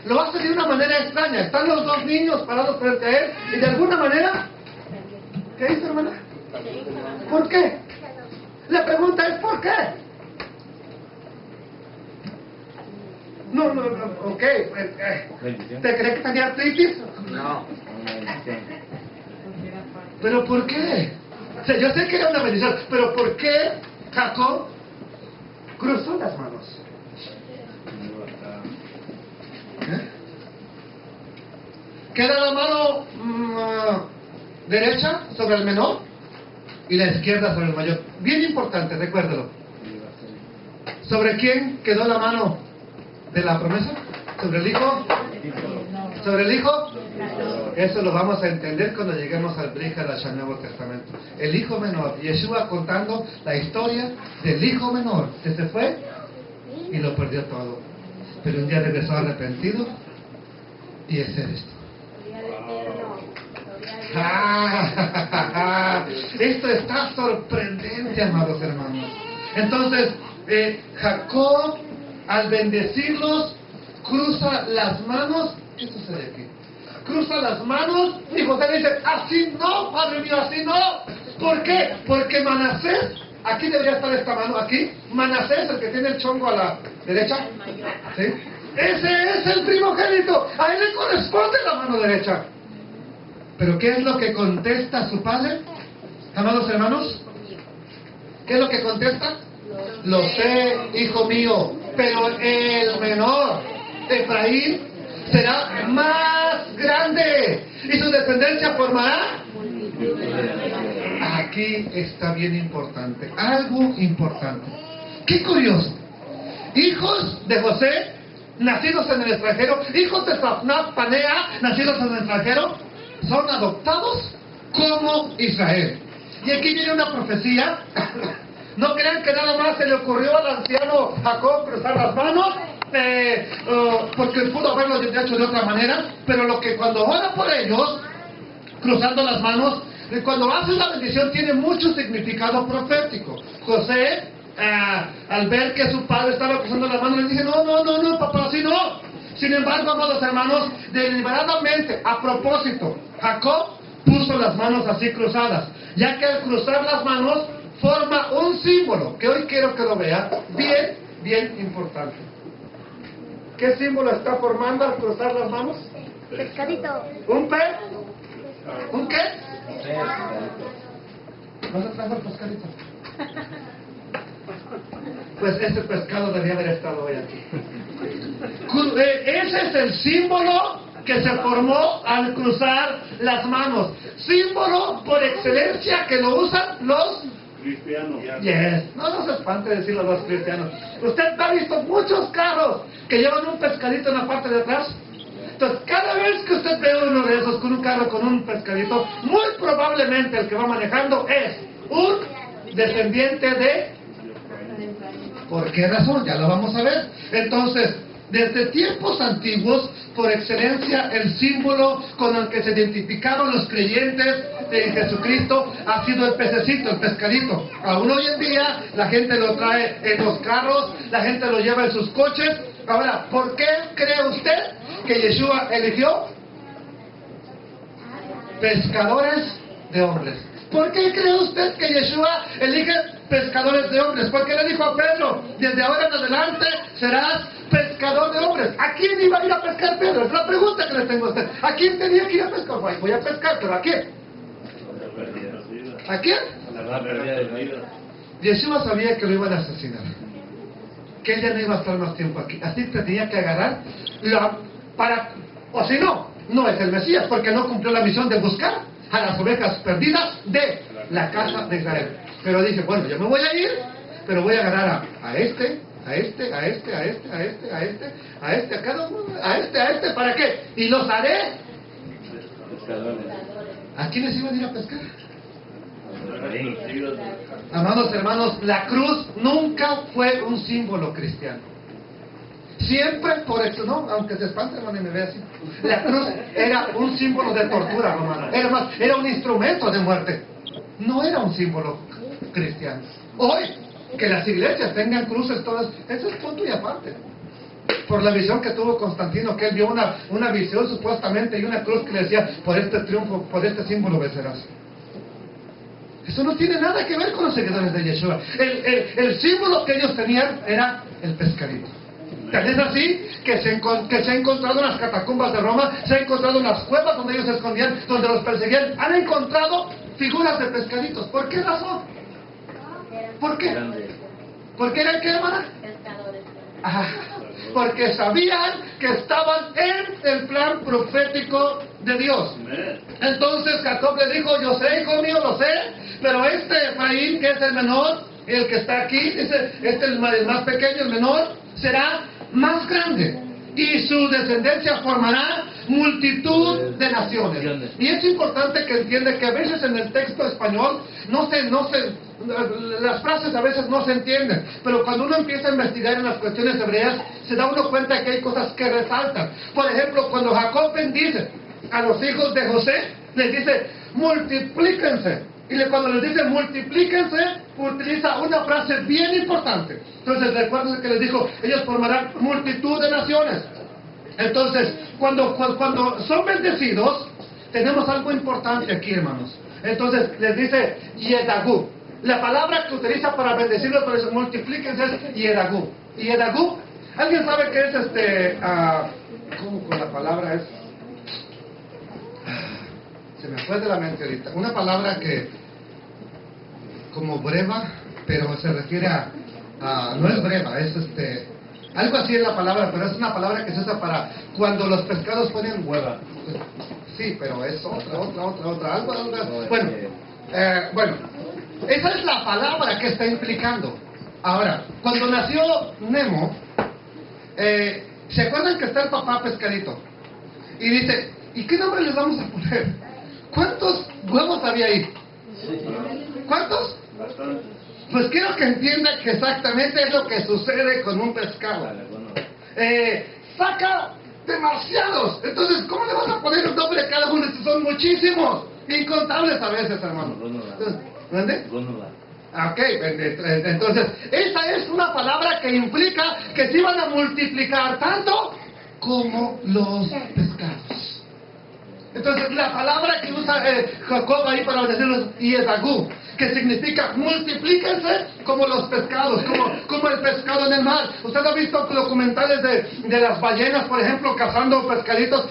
de una manera extraña. Están los dos niños parados frente a él, y de alguna manera, ¿qué dice, hermana? ¿Por qué? La pregunta es: ¿por qué? No, ok. ¿Te crees que tenía artritis? No. ¿Pero por qué? O sea, yo sé que era una bendición, pero ¿por qué Jacob cruzó las manos? Queda la mano derecha sobre el menor y la izquierda sobre el mayor. Bien importante, recuérdelo. ¿Sobre quién quedó la mano de la promesa? ¿Sobre el hijo? ¿Sobre el hijo? Eso lo vamos a entender cuando lleguemos al Bríjadas al Nuevo Testamento. El hijo menor, Yeshua contando la historia del hijo menor que se fue y lo perdió todo, pero un día regresó arrepentido, y ese eres tú. Esto está sorprendente, amados hermanos. Entonces, Jacob, al bendecirlos, cruza las manos. ¿Qué sucede aquí? Cruza las manos, y José le dice: así no, padre mío, así no. ¿Por qué? Porque Manasés, aquí debería estar esta mano, aquí. Manasés, el que tiene el chongo a la derecha, ¿sí? Ese es el primogénito, a él le corresponde la mano derecha. Pero ¿qué es lo que contesta su padre? Amados hermanos, ¿qué es lo que contesta? Lo sé, hijo mío, pero el menor, Efraín, será más grande y su descendencia formará. Aquí está bien importante, algo importante. Qué curioso. Hijos de José, nacidos en el extranjero, hijos de Safnat Panea, nacidos en el extranjero, son adoptados como Israel. Y aquí viene una profecía. No crean que nada más se le ocurrió al anciano Jacob cruzar las manos, porque pudo haberlo hecho de otra manera, pero lo que cuando ora por ellos, cruzando las manos, cuando hace la bendición tiene mucho significado profético. José, al ver que su padre estaba cruzando las manos, le dice, no, papá, así no. Sin embargo, amados hermanos, deliberadamente, a propósito, Jacob puso las manos así cruzadas, ya que al cruzar las manos forma un símbolo, que hoy quiero que lo vea, bien importante. ¿Qué símbolo está formando al cruzar las manos? Pescadito. ¿Un pez? ¿Un qué? ¿No se trajo el pescadito? Pues ese pescado debía haber estado hoy aquí. Ese es el símbolo que se formó al cruzar las manos. Símbolo por excelencia que lo usan los cristianos. Yes. No se espante decirlo los cristianos. Usted ha visto muchos carros que llevan un pescadito en la parte de atrás. Entonces, cada vez que usted ve uno de esos con un carro con un pescadito, muy probablemente el que va manejando es un descendiente de... ¿Por qué razón? Ya lo vamos a ver. Entonces, desde tiempos antiguos, por excelencia, el símbolo con el que se identificaron los creyentes en Jesucristo ha sido el pececito, el pescadito. Aún hoy en día, la gente lo trae en los carros, la gente lo lleva en sus coches. Ahora, ¿por qué cree usted que Yeshua eligió pescadores de hombres? ¿Por qué cree usted que Yeshua elige pescadores de hombres? Porque le dijo a Pedro, desde ahora en adelante serás pescador de hombres. ¿A quién iba a ir a pescar Pedro? Es la pregunta que le tengo a usted. ¿A quién tenía que ir a pescar? Voy a pescar, pero ¿a quién? ¿A quién? Yeshua sabía que lo iban a asesinar, que él ya no iba a estar más tiempo aquí. Así que tenía que agarrar o si no, no es el Mesías, porque no cumplió la misión de buscar a las ovejas perdidas de la casa de Israel. Pero dice, bueno, yo me voy a ir, pero voy a agarrar a este, ¿para qué? Y los haré. ¿A quiénes iban a ir a pescar? Amados hermanos, la cruz nunca fue un símbolo cristiano. Siempre por eso, no, aunque se espante, hermano, y me ve así. La cruz era un símbolo de tortura romana. Era un instrumento de muerte. No era un símbolo cristiano. Hoy, que las iglesias tengan cruces todas, eso es punto y aparte. Por la visión que tuvo Constantino, que él vio una visión supuestamente y una cruz que le decía, por este triunfo, por este símbolo vencerás. Eso no tiene nada que ver con los seguidores de Yeshua. El símbolo que ellos tenían era el pescadito. Tal es así que se ha encontrado en las catacumbas de Roma, se ha encontrado en las cuevas donde ellos se escondían, donde los perseguían, han encontrado figuras de pescaditos. ¿Por qué razón? ¿Por qué? ¿Por qué eran qué, hermana? Pescadores. Porque sabían que estaban en el plan profético de Dios. Entonces Jacob le dijo, yo sé, hijo mío, lo sé, pero este Efraín, que es el menor, el que está aquí, dice, el más pequeño, el menor, será más grande, y su descendencia formará multitud de naciones. Y es importante que entienda que a veces en el texto español las frases a veces no se entienden, pero cuando uno empieza a investigar en las cuestiones hebreas, se da uno cuenta que hay cosas que resaltan. Por ejemplo, cuando Jacob bendice a los hijos de José, les dice, multiplíquense. Y cuando les dice multiplíquense, utiliza una frase bien importante. Entonces, recuerden que les dijo, ellos formarán multitud de naciones. Entonces, cuando son bendecidos, tenemos algo importante aquí, hermanos. Entonces, les dice Yedagú. La palabra que utiliza para bendecirlos, por eso multiplíquense, es Yedagú. Y Yedagú, ¿alguien sabe qué es ¿cómo con la palabra es? Se me fue de la mente ahorita. Una palabra que, como breva, pero se refiere no es breva, es algo así es la palabra, pero es una palabra que se usa para cuando los pescados ponen hueva. Sí, pero es otra, algo. Bueno, esa es la palabra que está implicando. Ahora, cuando nació Nemo, ¿se acuerdan que está el papá pescadito? Y dice, ¿y qué nombre les vamos a poner? ¿Cuántos huevos había ahí? ¿Cuántos? Bastante. Pues quiero que entiendan que exactamente es lo que sucede con un pescado. Saca demasiados. Entonces, ¿cómo le vas a poner un nombre a cada uno? Estos son muchísimos. Incontables a veces, hermano. ¿Dónde? Ok, entonces, esa es una palabra que implica que se iban a multiplicar tanto como los pescados. Entonces, la palabra que usa Jacob ahí para decirlo es Yedagú, que significa multiplíquense como los pescados, como el pescado en el mar. ¿Usted ha visto documentales de las ballenas, por ejemplo, cazando pescaditos?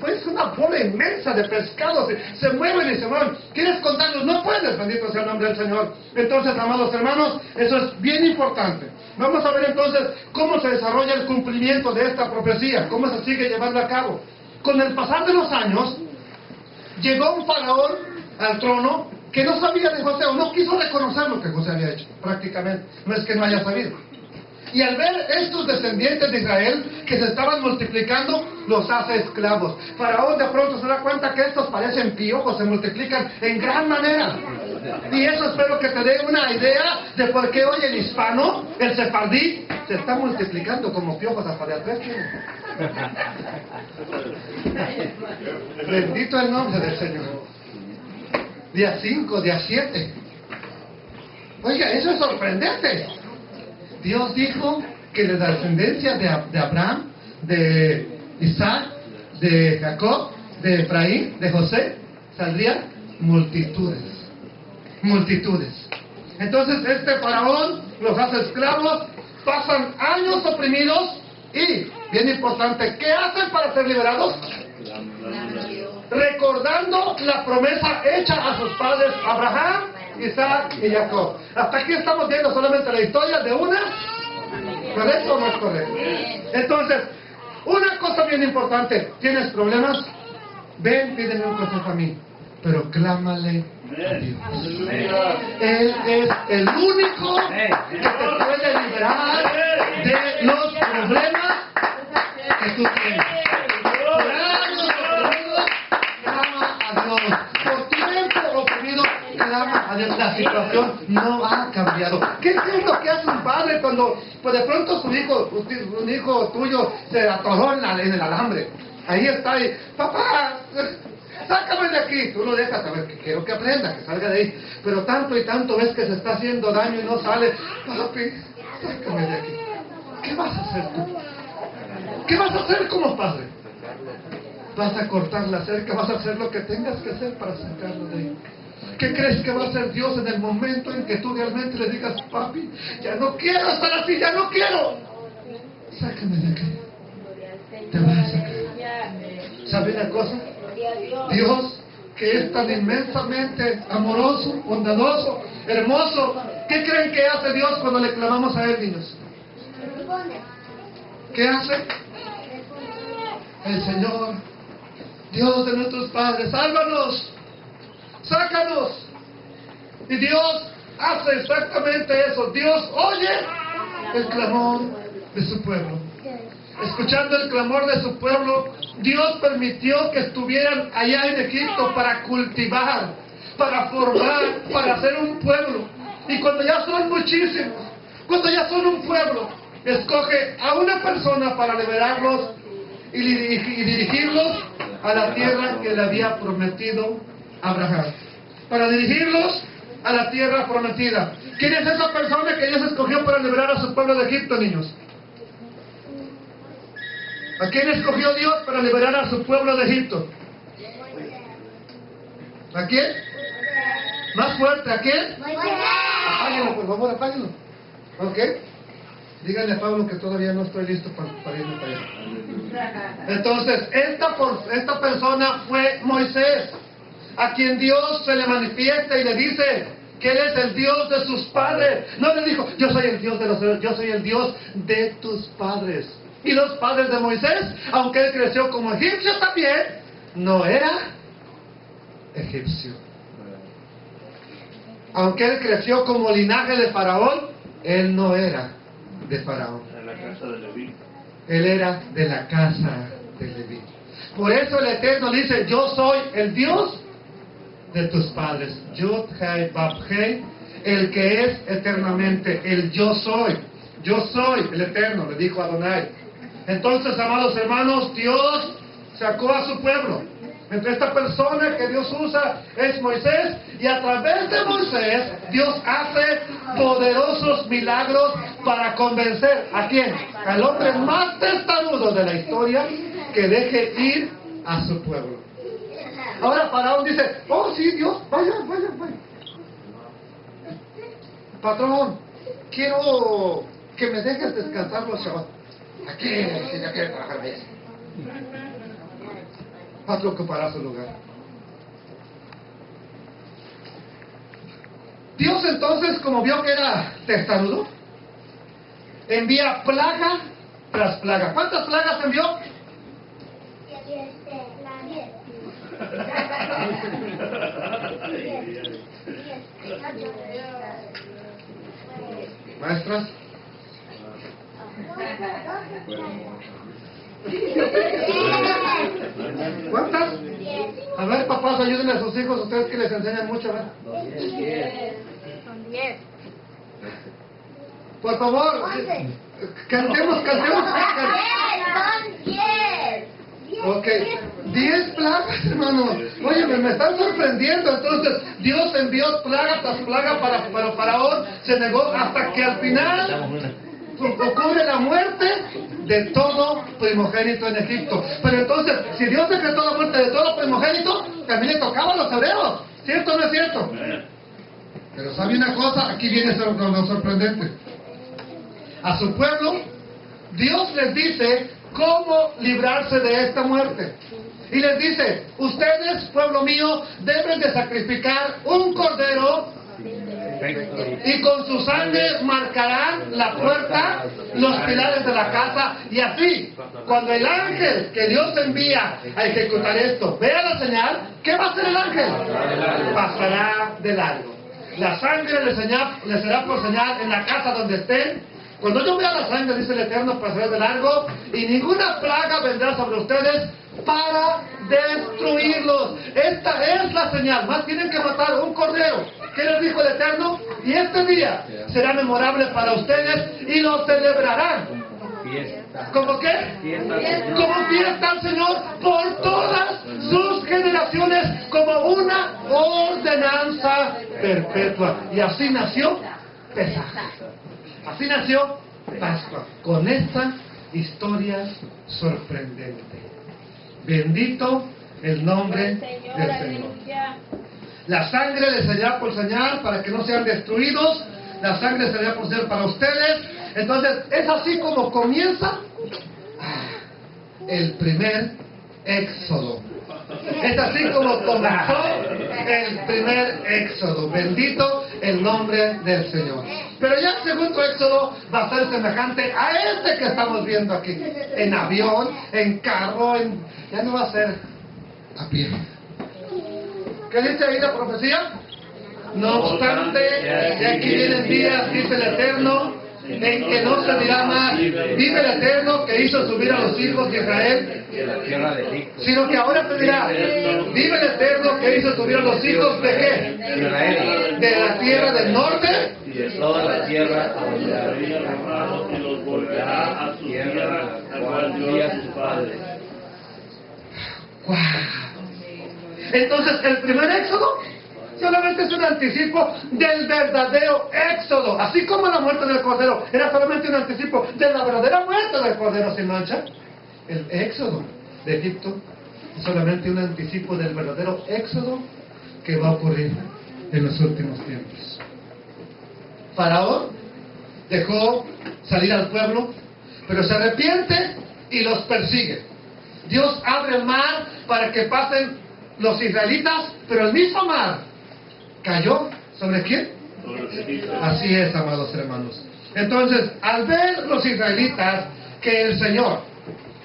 Pues una bola inmensa de pescados, se mueven y se mueven. ¿Quieres contarlos? No puedes, bendito sea el nombre del Señor. Entonces, amados hermanos, eso es bien importante. Vamos a ver entonces cómo se desarrolla el cumplimiento de esta profecía, cómo se sigue llevando a cabo. Con el pasar de los años, llegó un faraón al trono que no sabía de José, o no quiso reconocer lo que José había hecho, prácticamente. No es que no haya sabido. Y al ver estos descendientes de Israel que se estaban multiplicando, los hace esclavos. Faraón de pronto se da cuenta que estos parecen piojos, se multiplican en gran manera. Y eso espero que te dé una idea de por qué hoy el hispano, el sefardí, se está multiplicando como piojos hasta de a 3 kilos. Bendito el nombre del Señor. Día 5, día 7. Oiga, eso es sorprendente. Dios dijo que de la descendencia de Abraham, de Isaac, de Jacob, de Efraín, de José, saldrían multitudes. Multitudes. Entonces este faraón los hace esclavos, pasan años oprimidos y, bien importante, ¿qué hacen para ser liberados? Recordando la promesa hecha a sus padres Abraham, Isaac y Jacob. Hasta aquí estamos viendo solamente la historia de una. ¿Correcto o no es correcto? Entonces, una cosa bien importante. ¿Tienes problemas? Ven, pídeme un consejo a mí. Pero clámale a Dios. Él es el único que te puede liberar de los problemas que tú tienes. Por años oprimidos, clama a Dios. Por tiempo oprimido, clama a Dios. La situación no ha cambiado. ¿Qué es lo que hace un padre cuando pues de pronto un hijo tuyo se atoró en el alambre? Ahí está, y papá, sácame de aquí. Tú lo dejas, a ver, que quiero que aprenda, que salga de ahí. Pero tanto y tanto ves que se está haciendo daño y no sale. Papi, sácame de aquí. ¿Qué vas a hacer tú? ¿Qué vas a hacer como padre? Vas a cortar la cerca, vas a hacer lo que tengas que hacer para sacarlo de ahí. ¿Qué crees que va a hacer Dios en el momento en que tú realmente le digas, papi, ya no quiero estar así, ya no quiero? Sácame de aquí. Te vas a sacar. ¿Sabe una cosa? Dios, que es tan inmensamente amoroso, bondadoso, hermoso, ¿qué creen que hace Dios cuando le clamamos a Él, niños? ¿Qué hace? El Señor, Dios de nuestros padres, sálvanos, sácanos. Y Dios hace exactamente eso. Dios oye el clamor de su pueblo. Escuchando el clamor de su pueblo, Dios permitió que estuvieran allá en Egipto para cultivar, para formar, para hacer un pueblo. Y cuando ya son muchísimos, cuando ya son un pueblo, escoge a una persona para liberarlos y dirigirlos a la tierra que le había prometido Abraham. Para dirigirlos a la tierra prometida. ¿Quién es esa persona que Dios escogió para liberar a su pueblo de Egipto, niños? ¿A quién escogió Dios para liberar a su pueblo de Egipto? ¿A quién? Más fuerte, ¿a quién? Apáguenlo, por favor, apáguenlo. ¿Ok? Díganle a Pablo que todavía no estoy listo para irme para allá. Entonces, esta persona fue Moisés. a quien Dios se le manifiesta y le dice que Él es el Dios de sus padres. No le dijo, yo soy el Dios de los cielos, yo soy el Dios de tus padres. Y los padres de Moisés, aunque él creció como egipcio también, no era egipcio. Aunque él creció como linaje de Faraón, él no era de Faraón. En la casa de Leví. Él era de la casa de Leví. Por eso el Eterno dice, yo soy el Dios de tus padres. Yud, Hei, Vav, Hei, el que es eternamente, el yo soy. Yo soy el Eterno, le dijo Adonai. Entonces, amados hermanos, Dios sacó a su pueblo. Entre esta persona que Dios usa es Moisés, y a través de Moisés Dios hace poderosos milagros para convencer ¿a quién? Al hombre más testarudo de la historia que deje ir a su pueblo. Ahora Faraón dice, oh sí Dios, vaya. Patrón, quiero que me dejes descansar los Shabbat. Aquí, si ya quiere trabajar bien. Patrón ocupará su lugar. Dios entonces, como vio que era testarudo, envía plaga tras plaga. ¿Cuántas plagas envió? Maestras. ¿Cuántas? A ver, papás, ayúdenle a sus hijos, ustedes que les enseñan mucho, ¿verdad? Son 10. Por favor, cantemos. Ok, 10 plagas, hermanos. Oye, me están sorprendiendo. Entonces, Dios envió plaga tras plaga para Faraón. Se negó hasta que al final ocurre la muerte de todo primogénito en Egipto. Pero entonces, si Dios decretó la muerte de todo primogénito, también le tocaba a los hebreos. ¿Cierto o no es cierto? Pero ¿sabe una cosa? Aquí viene lo sorprendente. A su pueblo, Dios les dice cómo librarse de esta muerte. Y les dice, ustedes, pueblo mío, deben de sacrificar un cordero y con su sangre marcarán la puerta, los pilares de la casa, y así, cuando el ángel que Dios envía a ejecutar esto vea la señal, ¿qué va a hacer el ángel? Pasará de largo. La sangre les será por señal en la casa donde estén. Cuando yo vea la sangre, dice el Eterno, pasará de largo, y ninguna plaga vendrá sobre ustedes para destruirlos. Esta es la señal. Más tienen que matar un cordero. ¿Qué les dijo el Eterno? Y este día será memorable para ustedes y lo celebrarán. ¿Cómo qué? Como fiesta al Señor por todas sus generaciones, como una ordenanza perpetua. Y así nació Pesaj. Así nació Pascua, con esta historia sorprendente. Bendito el nombre del Señor. La sangre les será por señal para que no sean destruidos. La sangre será por señal para ustedes. Entonces, es así como comienza el primer éxodo. Es así como comenzó el primer éxodo. Bendito el nombre del Señor. Pero ya el segundo éxodo va a ser semejante a este que estamos viendo aquí. En avión, en carro, ya no va a ser a pie. ¿Qué dice ahí la profecía? No obstante, de aquí vienen días, dice el Eterno, en que no se dirá más, vive el Eterno que hizo subir a los hijos de Israel, sino que ahora se dirá, vive el Eterno que hizo subir a los hijos de qué? De la tierra del norte y de toda la tierra donde había llamado y los volverá a su tierra, a cual dio a sus padres. ¡Wow! Entonces, el primer éxodo solamente es un anticipo del verdadero éxodo. Así como la muerte del Cordero era solamente un anticipo de la verdadera muerte del Cordero sin mancha, el éxodo de Egipto es solamente un anticipo del verdadero éxodo que va a ocurrir en los últimos tiempos. Faraón dejó salir al pueblo, pero se arrepiente y los persigue. Dios abre el mar para que pasen los israelitas, pero el mismo mar cayó ¿sobre quién? Sobre los egipcios. Así es, amados hermanos. Entonces, al ver los israelitas que el Señor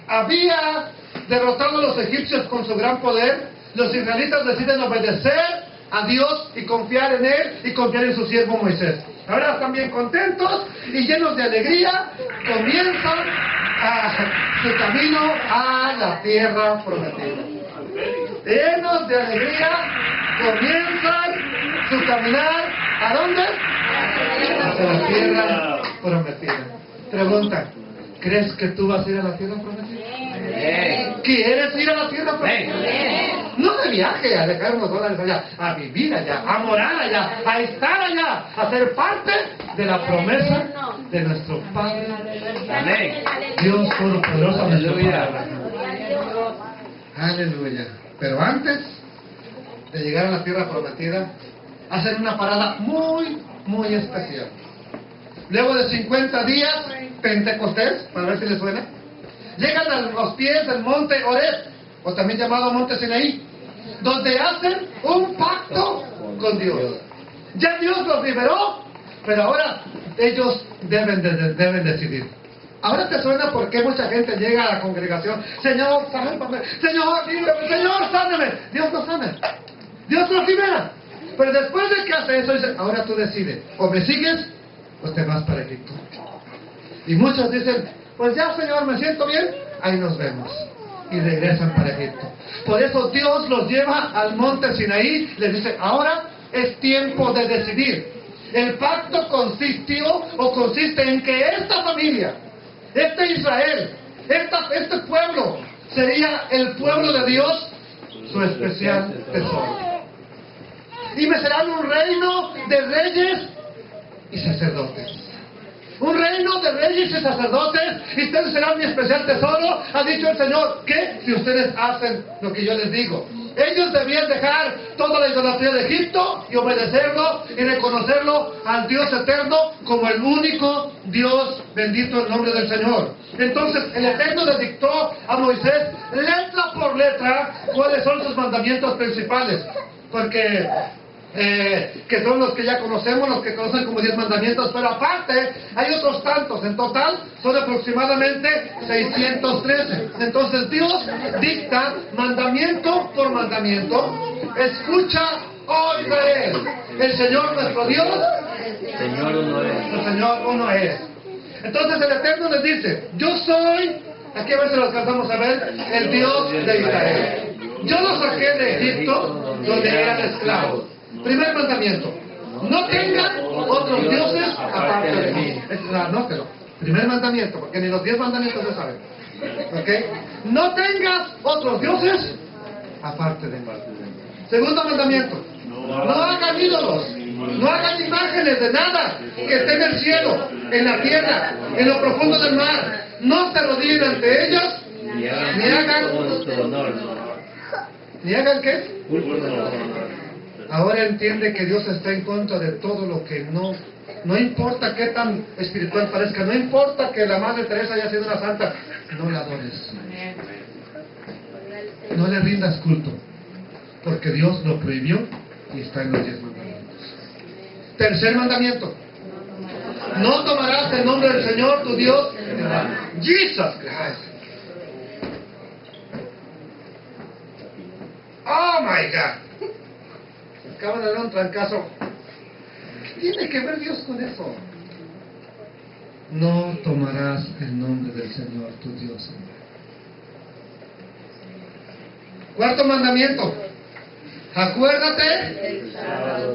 había derrotado a los egipcios con su gran poder, los israelitas deciden obedecer a Dios y confiar en Él y confiar en su siervo Moisés. Ahora están bien contentos y llenos de alegría, comienzan su camino a la tierra prometida. Llenos de alegría, comienzan su caminar, ¿a dónde? Hacia la tierra prometida. Pregunta, ¿crees que tú vas a ir a la tierra prometida? ¿Quieres ir a la tierra prometida? No de viaje, a dejar unos dólares allá, a vivir allá, a morar allá, a estar allá, a ser parte de la promesa de nuestro Padre. Amén. Dios Todopoderoso, nuestro Aleluya. Padre. Aleluya. Pero antes de llegar a la tierra prometida, hacen una parada muy, muy especial. Luego de 50 días, Pentecostés, para ver si les suena, llegan a los pies del monte Horeb, o también llamado monte Sinaí, donde hacen un pacto con Dios. Ya Dios los liberó, pero ahora ellos deben decidir. Ahora te suena por qué mucha gente llega a la congregación: Señor, sálvame, Señor, líbrame, Señor, sáname. Dios no sana, Dios los libera. Pero después de que hace eso, dice: ahora tú decides, o me sigues o te vas para Egipto. Y muchos dicen: pues ya, Señor, me siento bien, ahí nos vemos. Y regresan para Egipto. Por eso Dios los lleva al monte Sinaí, les dice: ahora es tiempo de decidir. El pacto consiste en que esta familia, este Israel, este pueblo, sería el pueblo de Dios, su especial tesoro. Y me serán un reino de reyes y sacerdotes. Un reino de reyes y sacerdotes, y ustedes serán mi especial tesoro, ha dicho el Señor. ¿Qué? Si ustedes hacen lo que yo les digo. Ellos debían dejar toda la idolatría de Egipto y obedecerlo y reconocerlo al Dios eterno como el único Dios, bendito el nombre del Señor. Entonces el Eterno le dictó a Moisés letra por letra cuáles son sus mandamientos principales, porque que son los que ya conocemos, los que conocen como 10 mandamientos, pero aparte hay otros tantos. En total son aproximadamente 613. Entonces Dios dicta mandamiento por mandamiento. Escucha, oh Israel, el Señor nuestro Dios, Señor uno es. el Señor uno es. Entonces el Eterno les dice: yo soy, aquí a ver si lo alcanzamos a ver, el Dios de Israel. Yo los saqué de Egipto, donde eran esclavos. Primer mandamiento: no tengan otros dioses aparte de mí. Anótelo. Primer mandamiento, porque ni los 10 mandamientos se saben. ¿Ok? No tengas otros dioses aparte de mí. Segundo mandamiento: no hagan ídolos, no hagan imágenes de nada que esté en el cielo, en la tierra, en lo profundo del mar. No se arrodillen ante ellos, ni hagan ¿qué? Ahora entiende que Dios está en contra de todo lo que no importa qué tan espiritual parezca, no importa que la Madre Teresa haya sido una santa, no la adores. No le rindas culto, porque Dios lo prohibió y está en los 10 mandamientos. Tercer mandamiento: no tomarás el nombre del Señor tu Dios en vano. Jesus Christ. Oh my God. Acaban de dar un trancazo. ¿Qué tiene que ver Dios con eso? No tomarás el nombre del Señor tu Dios en vano. Cuarto mandamiento: acuérdate.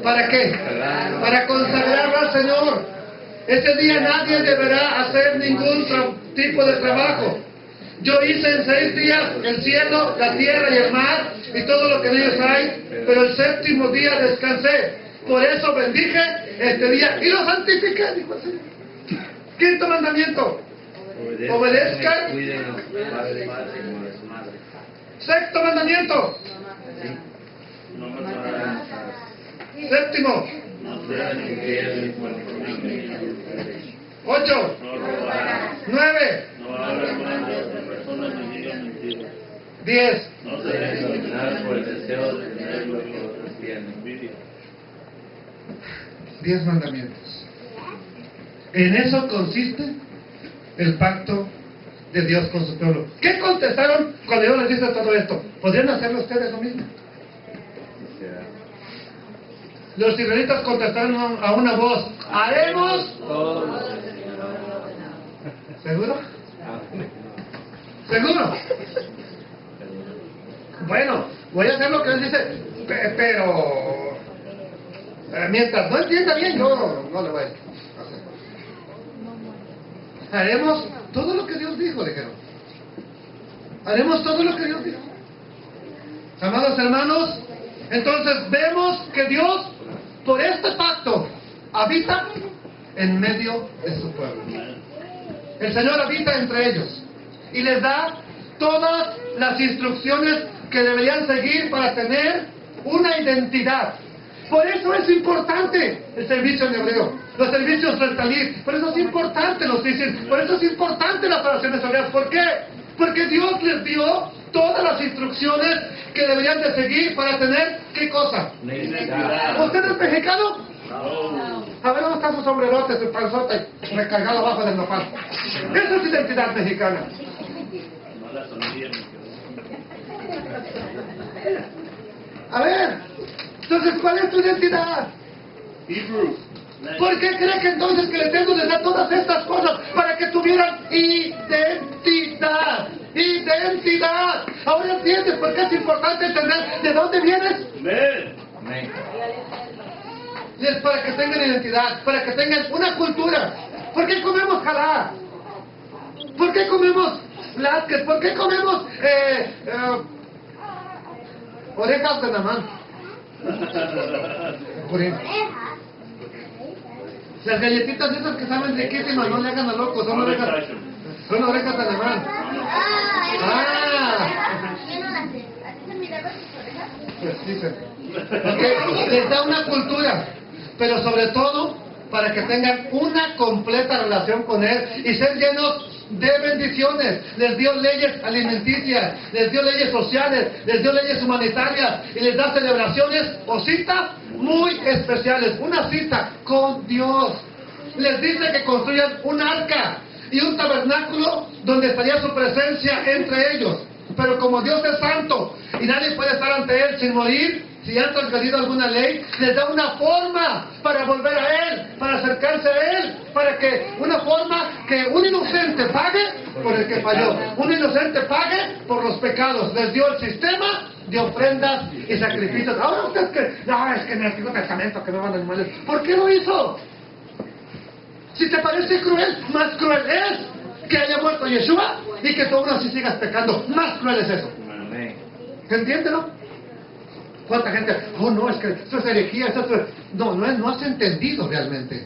¿Para qué? Para consagrarlo al Señor. Ese día nadie deberá hacer ningún tipo de trabajo. Yo hice en 6 días el cielo, la tierra y el mar y todo lo que en ellos hay, pero el séptimo día descansé. Por eso bendije este día y lo santifiqué, dijo el Señor. Quinto mandamiento: obedezcan. Sexto mandamiento. No matarás. Séptimo. No serás infiel. 8. No robarás. 9. No hablarás mal de otra persona ni digas mentiras. 10. No serás ganar por el deseo de tener lo que otros tienen. 10 mandamientos. En eso consiste el pacto de Dios con su pueblo. ¿Qué contestaron cuando Dios les dice todo esto? ¿Podrían hacerlo ustedes lo mismo? Los israelitas contestaron a una voz: haremos. ¿Seguro? ¿Seguro? Bueno, voy a hacer lo que él dice, pero mientras no entienda bien, yo no le voy a hacer. Haremos todo lo que Dios dijo, dijeron. Haremos todo lo que Dios dijo. Amados hermanos, entonces vemos que Dios, por este pacto, habita en medio de su pueblo. El Señor habita entre ellos y les da todas las instrucciones que deberían seguir para tener una identidad. Por eso es importante el servicio en hebreo, los servicios retalir, por eso es importante los dicen, por eso es importante las oraciones hebreas. ¿Por qué? Porque Dios les dio todas las instrucciones que deberían de seguir para tener, ¿qué cosa? Identidad. ¿Usted es mexicano? No. A ver, ¿dónde está su sombrerote, su panzota recargado abajo del nopal? Esa es identidad mexicana. Mala sonrisa. A ver, entonces, ¿cuál es tu identidad? Hebrew. ¿Por qué cree que entonces que el Eterno les da todas estas cosas? Para que tuvieran identidad. Identidad. Ahora entiendes por qué es importante entender de dónde vienes. Amén. Amén. Es para que tengan identidad, para que tengan una cultura. ¿Por qué comemos jalá? ¿Por qué comemos lasques? ¿Por qué comemos orejas de namán? Las galletitas esas que saben riquísimas, no le hagan a loco, son orejas de namán. Pues dicen. Porque les da una cultura, pero sobre todo para que tengan una completa relación con Él y ser llenos de bendiciones. Les dio leyes alimenticias, les dio leyes sociales, les dio leyes humanitarias y les da celebraciones o citas muy especiales. Una cita con Dios. Les dice que construyan un arca y un tabernáculo donde estaría su presencia entre ellos. Pero como Dios es santo y nadie puede estar ante Él sin morir, si han transgredido alguna ley, les da una forma para volver a Él, para acercarse a Él, para que una forma que un inocente pague por el que falló, un inocente pague por los pecados. Les dio el sistema de ofrendas y sacrificios. Ahora usted es que en el Antiguo Testamento que no van animales. ¿Por qué lo hizo? Si te parece cruel, más cruel es que haya muerto Yeshua y que tú aún así sigas pecando. Más cruel es eso. Amén. ¿Entiéndelo? ¿Cuánta gente? Oh, no, es que esto es herejía, esto es... No has entendido realmente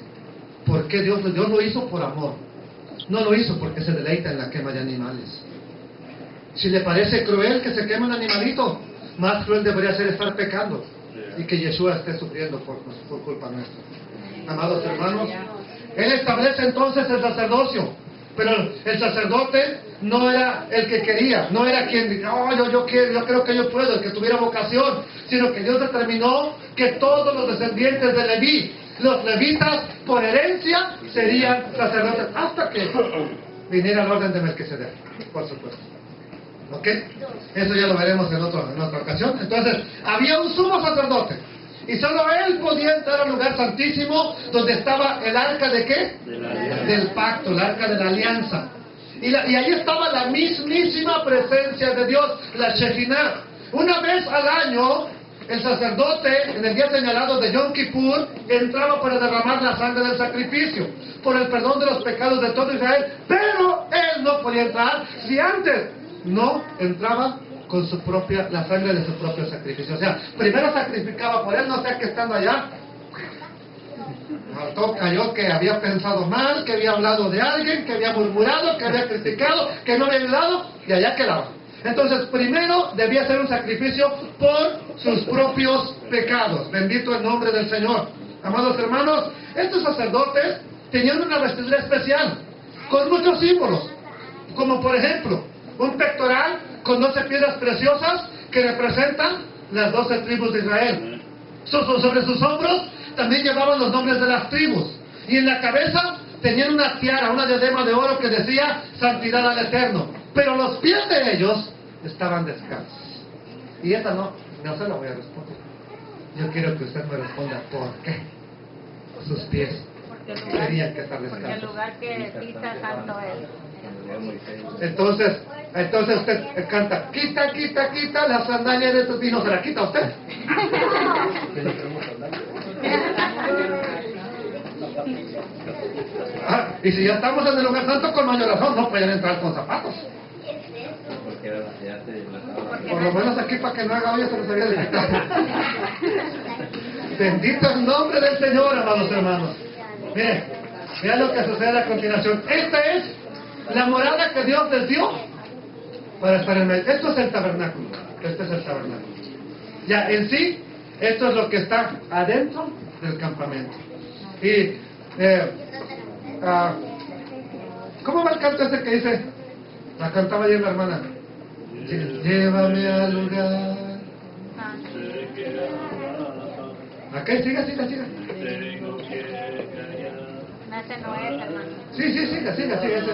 por qué Dios lo hizo por amor. No lo hizo porque se deleita en la quema de animales. Si le parece cruel que se queme un animalito, más cruel debería ser estar pecando y que Yeshua esté sufriendo por culpa nuestra. Amados hermanos, Él establece entonces el sacerdocio. Pero el sacerdote no era el que quería, no era quien dijo, oh, yo creo que yo puedo, el que tuviera vocación, sino que Dios determinó que todos los descendientes de Leví, los levitas, por herencia, serían sacerdotes, hasta que viniera el orden de Melquisedec, por supuesto. ¿Ok? Eso ya lo veremos en otra ocasión. Entonces, había un sumo sacerdote. Y solo él podía entrar al lugar santísimo donde estaba el arca de ¿qué? Del pacto, el arca de la alianza. Y ahí estaba la mismísima presencia de Dios, la Shekinah. Una vez al año, el sacerdote, en el día señalado de Yom Kippur, entraba para derramar la sangre del sacrificio, por el perdón de los pecados de todo Israel. Pero él no podía entrar si antes no entraba con la sangre de su propio sacrificio. O sea, primero sacrificaba por él, no sea que estando allá, cayó que había pensado mal, que había hablado de alguien, que había murmurado, que había criticado, que no había ayudado, y allá quedaba. Entonces, primero debía hacer un sacrificio por sus propios pecados. Bendito el nombre del Señor. Amados hermanos, estos sacerdotes tenían una vestidura especial, con muchos símbolos, como por ejemplo, un pectoral con 12 piedras preciosas que representan las 12 tribus de Israel. Sobre sus hombros también llevaban los nombres de las tribus. Y en la cabeza tenían una tiara, una diadema de oro que decía santidad al Eterno. Pero los pies de ellos estaban descalzos. Y esta no se la voy a responder. Yo quiero que usted me responda por qué sus pies tenían que estar Porque el descalzos. lugar que pisa santo es. Entonces usted canta, quita la sandalia de tus pies. ¿No se la quita usted? Y si ya estamos en el lugar santo, con mayor razón, no pueden entrar con zapatos. Por lo menos aquí para que no haga olla se los había desquitado. Bendito el nombre del Señor, amados hermanos. Miren lo que sucede a continuación. Esta es la morada que Dios les dio para estar en medio. Esto es el tabernáculo. Este es el tabernáculo. Ya, en sí, esto es lo que está adentro del campamento. Y, ¿cómo va el canto ese que dice? La cantaba ayer la hermana. Llévame al lugar. ¿A qué? Siga. No, ese no es, hermano. Sí, siga. Ese.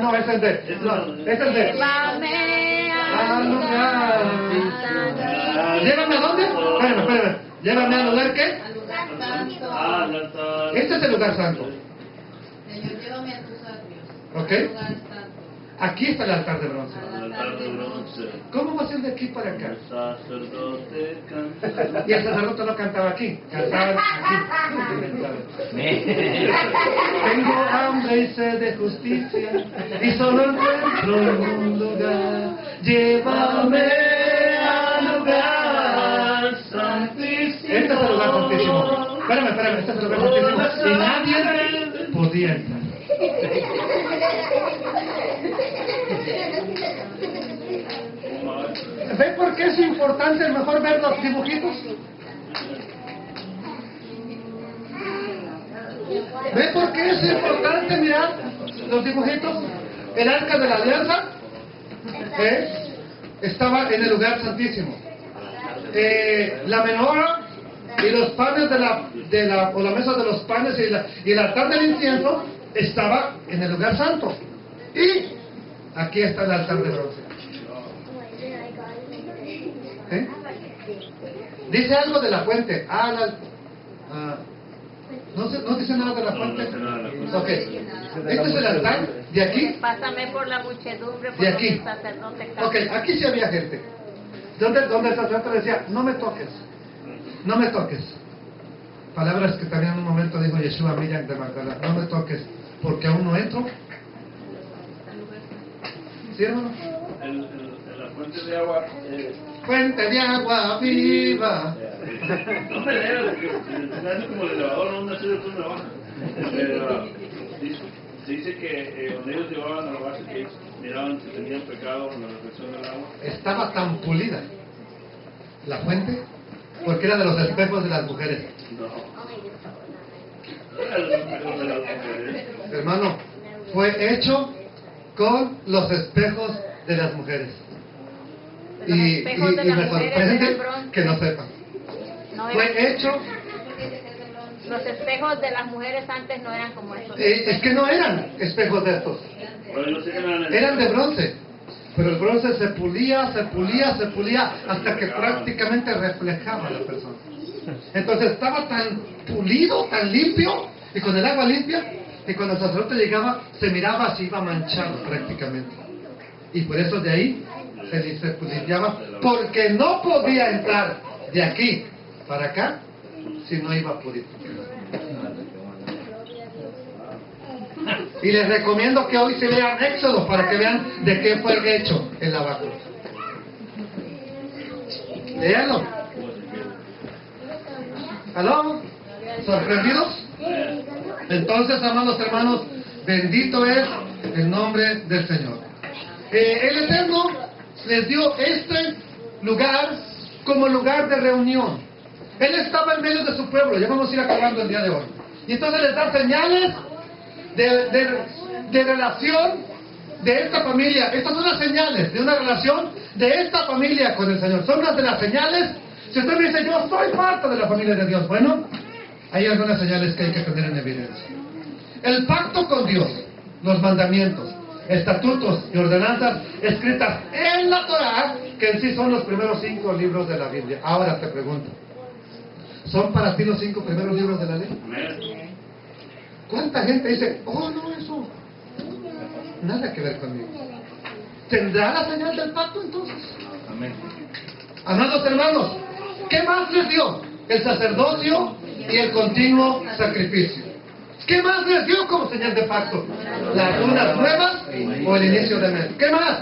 No, ese es de. No, ese es de. Llévame Al lugar. ¿Llévame a dónde? Espérame. ¿Llévame al lugar qué? Este es el lugar santo. Señor, llévame a tus atrios. ¿Ok? Lugar santo. Aquí está el altar de bronce. ¿Cómo va a ser de aquí para acá? Sacerdote canta. Y el sacerdote no cantaba aquí, cantaba aquí. Tengo hambre y sed de justicia y solo encuentro un lugar. Llévame al lugar santísimo. Este es el lugar santísimo. Espérame, este es el lugar santísimo. Y nadie podía entrar. ¿Ve por qué es importante mejor ver los dibujitos? ¿Ve por qué es importante mirar los dibujitos? El arca de la alianza estaba en el lugar santísimo. La menorá y los panes o la mesa de los panes y el altar del incienso estaba en el lugar santo. Y aquí está el altar de bronce. Dice algo de la fuente. No dice nada de la fuente. Ok. Este es el altar de aquí. Pásame por la muchedumbre, por De aquí. donde el sacerdote canta. Ok, aquí sí había gente. Donde el sacerdote decía, no me toques. No me toques. Palabras que también en un momento dijo Yeshua a Miriam de Magdala. No me toques, porque aún no entro. ¿Sí, hermano? La fuente de agua. Fuente de agua viva. No me leas, porque se hace como el elevador, no me hace después me baja. Pero se dice que cuando ellos llevaban a la base que miraban si tenían pecado en la reflexión del agua. Estaba tan pulida la fuente, porque era de los espejos de las mujeres. No. Era el espejo de las mujeres. Hermano, fue hecho con los espejos de las mujeres. Los Y espejos de me las mujeres sorprende eran bronce. que no sepan. No Fue eran- hecho, Los espejos de las mujeres antes no eran como estos. es que no eran espejos de estos, Pero ellos eran eran de bronce. Pero el bronce se pulía hasta que prácticamente reflejaba a la persona. Entonces estaba tan pulido, tan limpio, y con el agua limpia, que cuando el sacerdote llegaba, se miraba así, iba manchado prácticamente. Y por eso de ahí se limpiaba, porque no podía entrar de aquí para acá si no iba purito. Y les recomiendo que hoy se lean Éxodo para que vean de qué fue hecho el lavacro. Léanlo. ¿Aló? ¿Sorprendidos? Entonces, amados hermanos, bendito es el nombre del Señor. El Eterno les dio este lugar como lugar de reunión. Él estaba en medio de su pueblo. Ya vamos a ir acabando el día de hoy. Y entonces les da señales de relación, de esta familia. Estas son las señales de una relación de esta familia con el Señor. Son unas de las señales. Si usted me dice, yo soy parte de la familia de Dios, bueno, hay algunas señales que hay que tener en evidencia. El pacto con Dios, los mandamientos, estatutos y ordenanzas escritas en la Torá, que en sí son los primeros 5 libros de la Biblia. Ahora te pregunto, ¿son para ti los 5 primeros libros de la ley? ¿Cuánta gente dice, oh no, eso nada que ver conmigo? ¿Tendrá la señal del pacto entonces? Amén. Amados hermanos, ¿qué más les dio? El sacerdocio y el continuo sacrificio. ¿Qué más les dio como señal de pacto? Las lunas nuevas o el inicio de mes. ¿Qué más?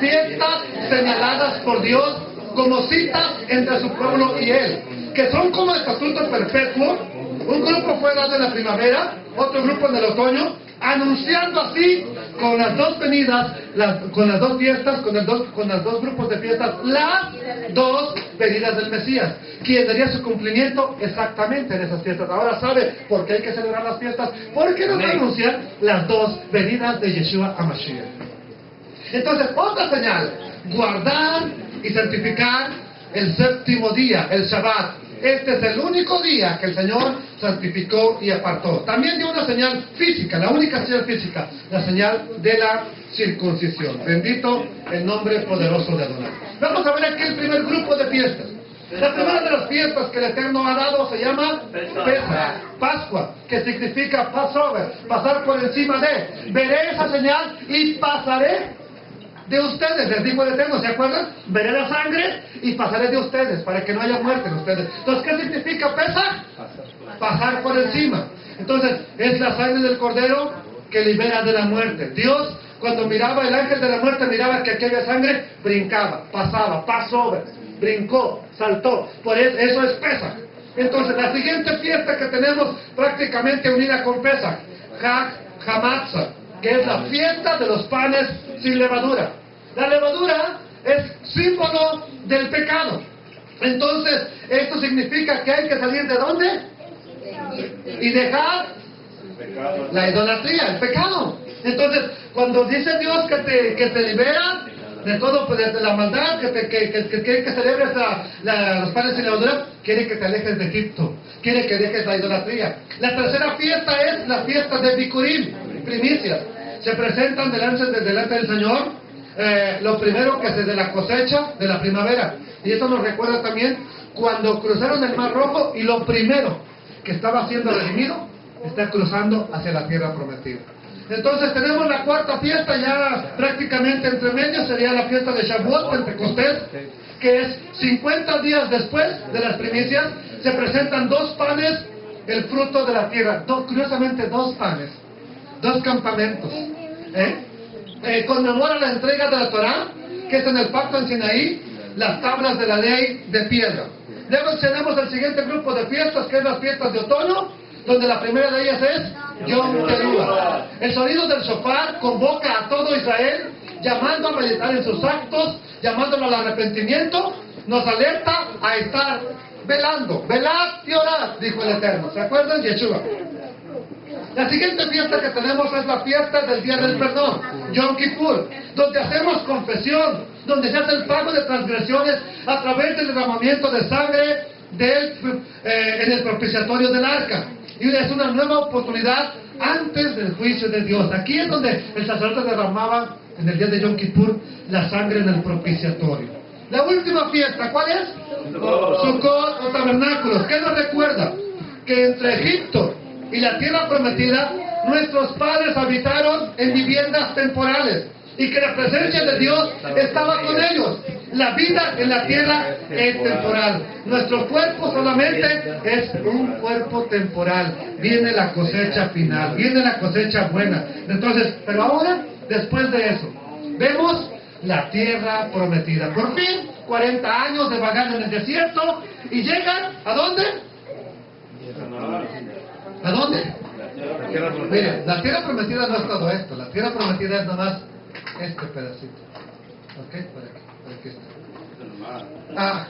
Fiestas señaladas por Dios como citas entre su pueblo y Él, que son como estatuto perpetuo. Un grupo fue dado en la primavera, otro grupo en el otoño, anunciando así con las dos venidas, con las dos fiestas, con los dos grupos de fiestas, las dos venidas del Mesías, quien daría su cumplimiento exactamente en esas fiestas. Ahora sabe por qué hay que celebrar las fiestas, porque nos anuncian las dos venidas de Yeshua a Mashiach. Entonces, otra señal, guardar y santificar el séptimo día, el Shabbat. Este es el único día que el Señor santificó y apartó. También dio una señal física, la única señal física, la señal de la circuncisión. Bendito el nombre poderoso de Adonai. Vamos a ver aquí el primer grupo de fiestas. La primera de las fiestas que el Eterno ha dado se llama Pesach, Pascua, que significa Passover, pasar por encima de. Veré esa señal y pasaré de ustedes, les dijo el Eterno, ¿se acuerdan? Veré la sangre y pasaré de ustedes, para que no haya muerte en ustedes. Entonces, ¿qué significa Pesach? Pasar por encima. Entonces, es la sangre del Cordero que libera de la muerte. Dios, cuando miraba el ángel de la muerte, miraba que aquí había sangre, brincaba, pasaba, Passover, brincó, saltó. Por eso es Pesach. Entonces, la siguiente fiesta que tenemos prácticamente unida con Pesach, Hag Hamatzah, que es la fiesta de los panes sin levadura. La levadura es símbolo del pecado. Entonces, esto significa que hay que salir ¿de dónde? Y dejar la idolatría, el pecado. Entonces, cuando dice Dios que te libera de todo, pues, de la maldad, que celebres los panes sin levadura, quiere que te alejes de Egipto, quiere que dejes la idolatría. La tercera fiesta es la fiesta de Bikurim, primicias. Se presentan delante del Señor, lo primero que es de la cosecha de la primavera. Y eso nos recuerda también cuando cruzaron el Mar Rojo y lo primero que estaba siendo redimido está cruzando hacia la tierra prometida. Entonces tenemos la cuarta fiesta ya prácticamente entre medio, sería la fiesta de Shavuot, Pentecostés, que es 50 días después de las primicias. Se presentan 2 panes, el fruto de la tierra, curiosamente 2 panes, 2 campamentos. Conmemora la entrega de la Torá, que es en el pacto en Sinaí, las tablas de la ley de piedra. Luego tenemos el siguiente grupo de fiestas, que es las fiestas de otoño, donde la primera de ellas es Yom Teruah. El sonido del shofar convoca a todo Israel, llamando a meditar en sus actos, llamándolo al arrepentimiento, nos alerta a estar velando. Velad y orad, dijo el Eterno. ¿Se acuerdan? Yeshua. La siguiente fiesta que tenemos es la fiesta del Día del Perdón, Yom Kippur, donde hacemos confesión, donde se hace el pago de transgresiones a través del derramamiento de sangre en el propiciatorio del arca. Y es una nueva oportunidad antes del juicio de Dios. Aquí es donde el sacerdote derramaba en el día de Yom Kippur la sangre en el propiciatorio. La última fiesta, ¿cuál es? Sukkot o tabernáculos. ¿Qué nos recuerda? Que entre Egipto y la tierra prometida, nuestros padres habitaron en viviendas temporales y que la presencia de Dios estaba con ellos. La vida en la tierra es temporal. Nuestro cuerpo solamente es un cuerpo temporal. Viene la cosecha final, viene la cosecha buena. Entonces, pero ahora, después de eso, vemos la tierra prometida. Por fin, 40 años de vagar en el desierto y llegan, ¿a dónde? ¿A dónde? Mira, la tierra prometida no es todo esto. La tierra prometida es nada más este pedacito. ¿Ok? Por aquí está. Ah.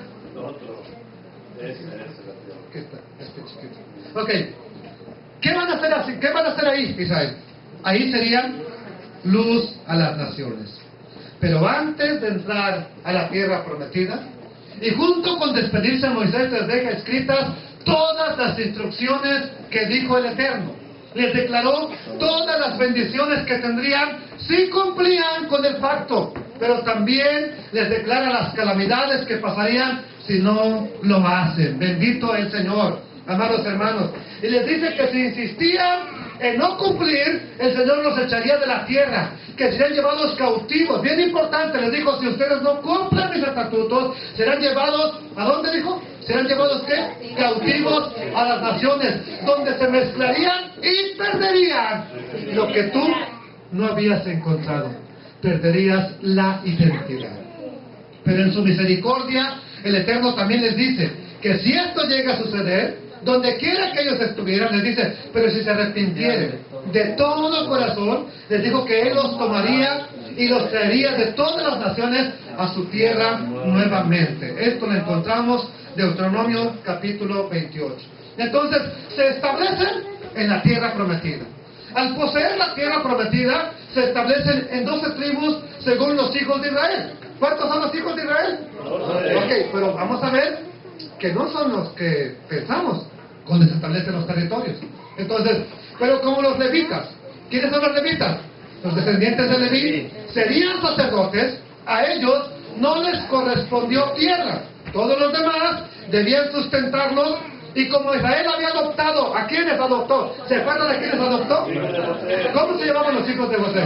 Aquí está, este chiquito. Ok. ¿Qué van a hacer así? ¿Qué van a hacer ahí, Israel? Ahí serían luz a las naciones. Pero antes de entrar a la tierra prometida, y junto con despedirse Moisés les deja escritas todas las instrucciones que dijo el Eterno. Les declaró todas las bendiciones que tendrían si cumplían con el pacto, pero también les declara las calamidades que pasarían si no lo hacen. Bendito el Señor, amados hermanos. Y les dice que si insistían en no cumplir, el Señor los echaría de la tierra, que serían llevados cautivos. Bien importante, les dijo, si ustedes no cumplen mis estatutos, serán llevados, ¿a dónde dijo? Serán llevados, ¿qué? Cautivos a las naciones, donde se mezclarían y perderían lo que tú no habías encontrado. Perderías la identidad. Pero en su misericordia, el Eterno también les dice que si esto llega a suceder, donde quiera que ellos estuvieran, les dice, pero si se arrepintieren de todo corazón, les dijo que Él los tomaría y los traería de todas las naciones a su tierra nuevamente. Esto lo encontramos en Deuteronomio capítulo 28. Entonces, se establecen en la tierra prometida. Al poseer la tierra prometida, se establecen en 12 tribus según los hijos de Israel. ¿Cuántos son los hijos de Israel? Ok, pero vamos a ver que no son los que pensamos cuando se establecen los territorios. Entonces, pero como los levitas, ¿quiénes son los levitas? Los descendientes de Leví serían sacerdotes, a ellos no les correspondió tierra. Todos los demás debían sustentarlos, y como Israel había adoptado, ¿a quiénes adoptó? ¿Se acuerdan de quiénes adoptó? ¿Cómo se llamaban los hijos de José?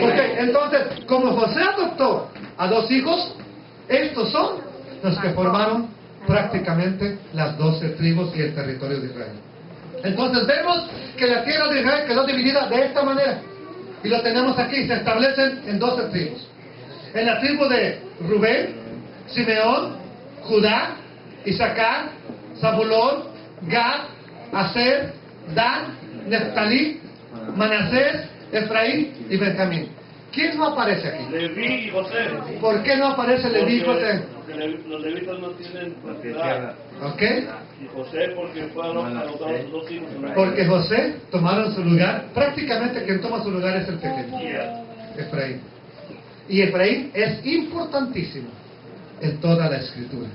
Ok, entonces, como José adoptó a 2 hijos, estos son los que formaron prácticamente las 12 tribus y el territorio de Israel. Entonces vemos que la tierra de Israel quedó dividida de esta manera, y lo tenemos aquí, se establecen en 12 tribus. En la tribu de Rubén, Simeón, Judá, Isaacar, Zabulón, Gad, Aser, Dan, Neftalí, Manasés, Efraín y Benjamín. ¿Quién no aparece aquí? Leví y José. ¿Por qué no aparece Leví y José? Porque los levitas no tienen propiedad. ¿Ok? Y José porque fue adoptado sus 2 hijos. Porque José tomaron su lugar. Prácticamente quien toma su lugar es el pequeño, Efraín. Y Efraín es importantísimo en toda la escritura.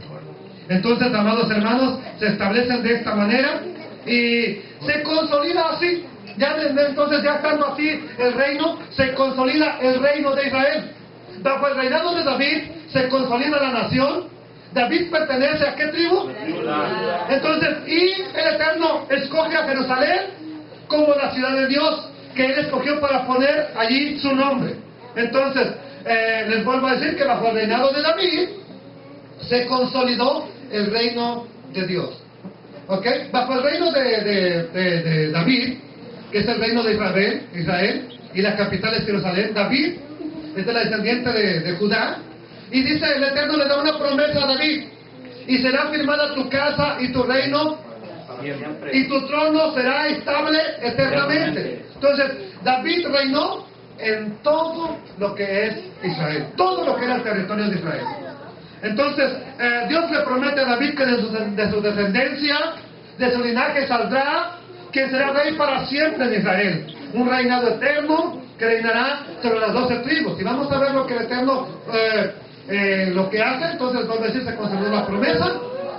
Entonces, amados hermanos, se establecen de esta manera y se consolida así. Ya desde entonces, ya estando así el reino, se consolida el reino de Israel. Bajo el reinado de David se consolida la nación. David pertenece a ¿qué tribu? Entonces, y el Eterno escoge a Jerusalén como la ciudad de Dios, que Él escogió para poner allí su nombre. Entonces, les vuelvo a decir que bajo el reinado de David se consolidó el reino de Dios. ¿Ok? Bajo el reino de David, que es el reino de Israel, y la capital es Jerusalén, David es de la descendiente de Judá, y dice, el Eterno le da una promesa a David, y será firmada tu casa y tu reino, y tu trono será estable eternamente. Entonces, David reinó en todo lo que es Israel, todo lo que era el territorio de Israel. Entonces, Dios le promete a David que de su descendencia, de su linaje saldrá quien será rey para siempre en Israel. Un reinado eterno que reinará sobre las 12 tribus. Y vamos a ver lo que el Eterno lo que hace. Entonces, vamos a decir, se consolidó la promesa.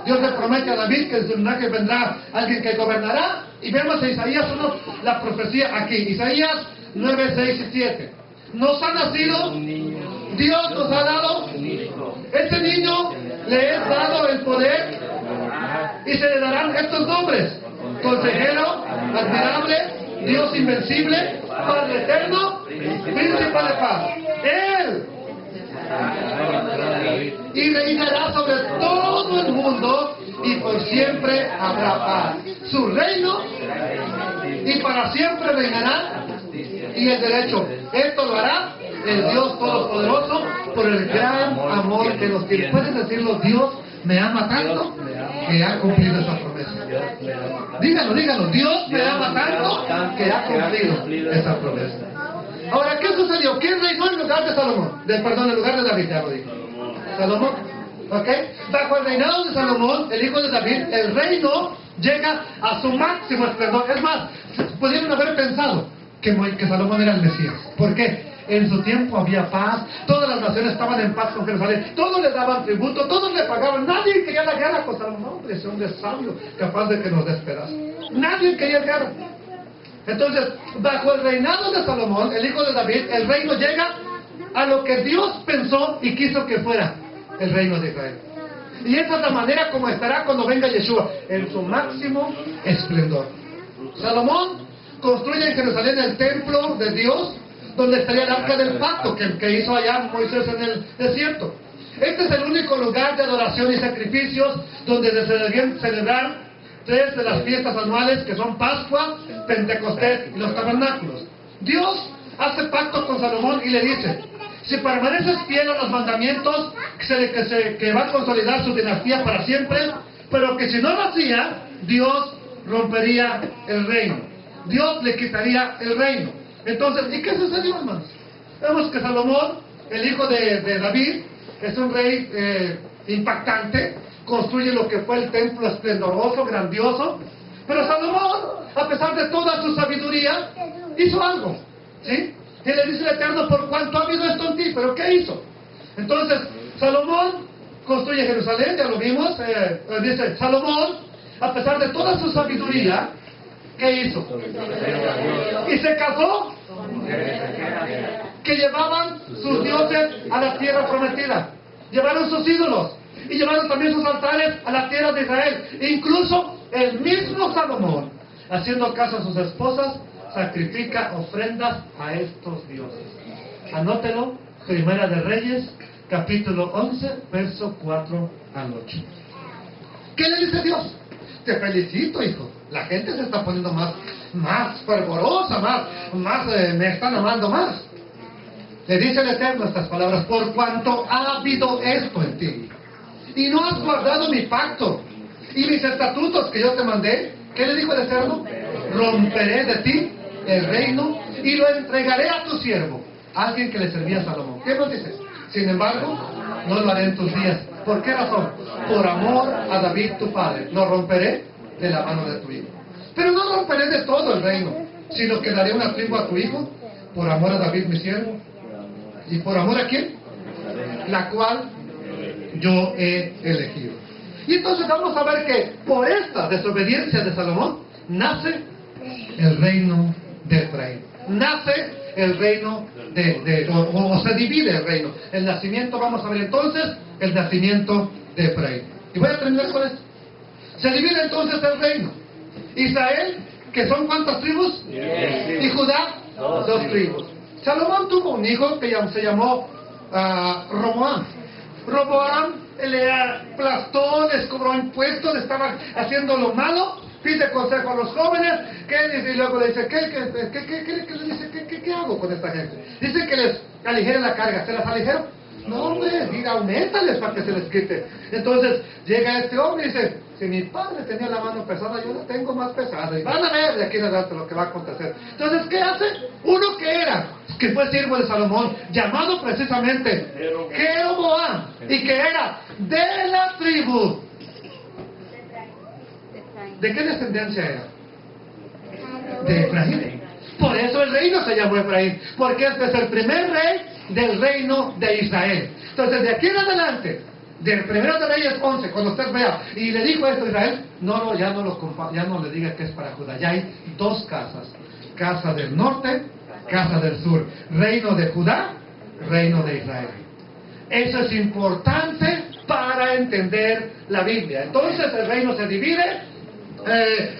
Dios le promete a David que en su linaje vendrá alguien que gobernará. Y vemos en Isaías 1 la profecía aquí. Isaías 9, 6 y 7. Nos ha nacido, Dios nos ha dado, este niño le es dado el poder y se le darán estos nombres: Consejero, Admirable, Dios Invencible, Padre Eterno, Príncipe de Paz. Él y reinará sobre todo el mundo, y por siempre habrá paz. Su reino y para siempre reinará, y el derecho. Esto lo hará el Dios Todopoderoso por el gran amor que nos tiene. ¿Puedes decirlo? Dios me ama tanto que ha cumplido esa promesa. Díganlo, díganlo. Dios me ama tanto que ha cumplido esa promesa. Ahora, ¿qué sucedió? ¿Quién reinó en lugar de Salomón? Perdón, en lugar de David, ya lo dije. Salomón. ¿Ok? Bajo el reinado de Salomón, el hijo de David, el reino llega a su máximo esplendor. Es más, pudieron haber pensado que Salomón era el Mesías. ¿Por qué? En su tiempo había paz, todas las naciones estaban en paz con Jerusalén, todos le daban tributo, todos le pagaban, nadie quería la guerra con Salomón. Hombre, ese hombre es sabio, capaz de que nos despedace. Nadie quería guerra. Entonces, bajo el reinado de Salomón, el hijo de David, el reino llega a lo que Dios pensó y quiso que fuera el reino de Israel. Y esa es la manera como estará cuando venga Yeshua, en su máximo esplendor. Salomón construye en Jerusalén el templo de Dios, donde estaría el arca del pacto que hizo allá Moisés en el desierto. Este es el único lugar de adoración y sacrificios donde se debían celebrar 3 de las fiestas anuales, que son Pascua, Pentecostés y los tabernáculos. Dios hace pacto con Salomón y le dice: si permaneces fiel a los mandamientos, que va a consolidar su dinastía para siempre, pero que si no lo hacía, Dios rompería el reino. Dios le quitaría el reino. Entonces, ¿y qué sucedió, hermanos? Vemos que Salomón, el hijo de David, es un rey impactante, construye lo que fue el templo esplendoroso, grandioso, pero Salomón, a pesar de toda su sabiduría, hizo algo, ¿sí? Y le dice el Eterno: por cuanto ha habido esto en ti. ¿Pero qué hizo? Entonces, Salomón construye Jerusalén, ya lo vimos, dice Salomón, a pesar de toda su sabiduría, ¿qué hizo? Y se casó, que llevaban sus dioses a la tierra prometida, llevaron sus ídolos y llevaron también sus altares a la tierra de Israel. Incluso el mismo Salomón, haciendo caso a sus esposas, sacrifica ofrendas a estos dioses. Anótelo, Primera de Reyes, capítulo 11, verso 4 al 8. ¿Qué le dice Dios? Te felicito, hijo. La gente se está poniendo más fervorosa, me están amando más. Le dice el Eterno estas palabras: por cuanto ha habido esto en ti, y no has guardado mi pacto y mis estatutos que yo te mandé. ¿Qué le dijo el Eterno? Romperé de ti el reino y lo entregaré a tu siervo, alguien que le servía a Salomón. ¿Qué nos dice? Sin embargo, no lo haré en tus días. ¿Por qué razón? Por amor a David tu padre, lo romperé de la mano de tu hijo. Pero no romperé de todo el reino, sino que daré una tribu a tu hijo, por amor a David mi siervo. ¿Y por amor a quién? La cual yo he elegido. Y entonces vamos a ver que por esta desobediencia de Salomón nace el reino de Efraín. Nace el reino o se divide el reino. El nacimiento, vamos a ver entonces, el nacimiento de Efraín. Y voy a terminar con esto. Se divide entonces el reino. Israel, que son ¿cuántas tribus? Y Judá, 2 tribus. Salomón tuvo un hijo que se llamó Roboam. Roboam le aplastó, les cobró impuestos, estaba haciendo lo malo, pide consejo a los jóvenes, ¿qué dice? Y luego le dice, ¿qué hago con esta gente? Dice que les aligere la carga. ¿Se las aligeró? No, hombre, diga, auméntales para que se les quite. Entonces llega este hombre y dice: si mi padre tenía la mano pesada, yo la tengo más pesada. Y van a ver de aquí en adelante lo que va a acontecer. Entonces, ¿qué hace? Uno que fue siervo de Salomón, llamado precisamente Jeroboam, y que era de la tribu. ¿De qué descendencia era? De Efraín. Por eso el reino se llamó Efraín, porque este es el primer rey del reino de Israel. Entonces, de aquí en adelante, del primero de Reyes 11, cuando usted vea, y le dijo esto a Israel, ya no le diga que es para Judá. Ya hay 2 casas: casa del norte, casa del sur. Reino de Judá, reino de Israel. Eso es importante para entender la Biblia. Entonces el reino se divide.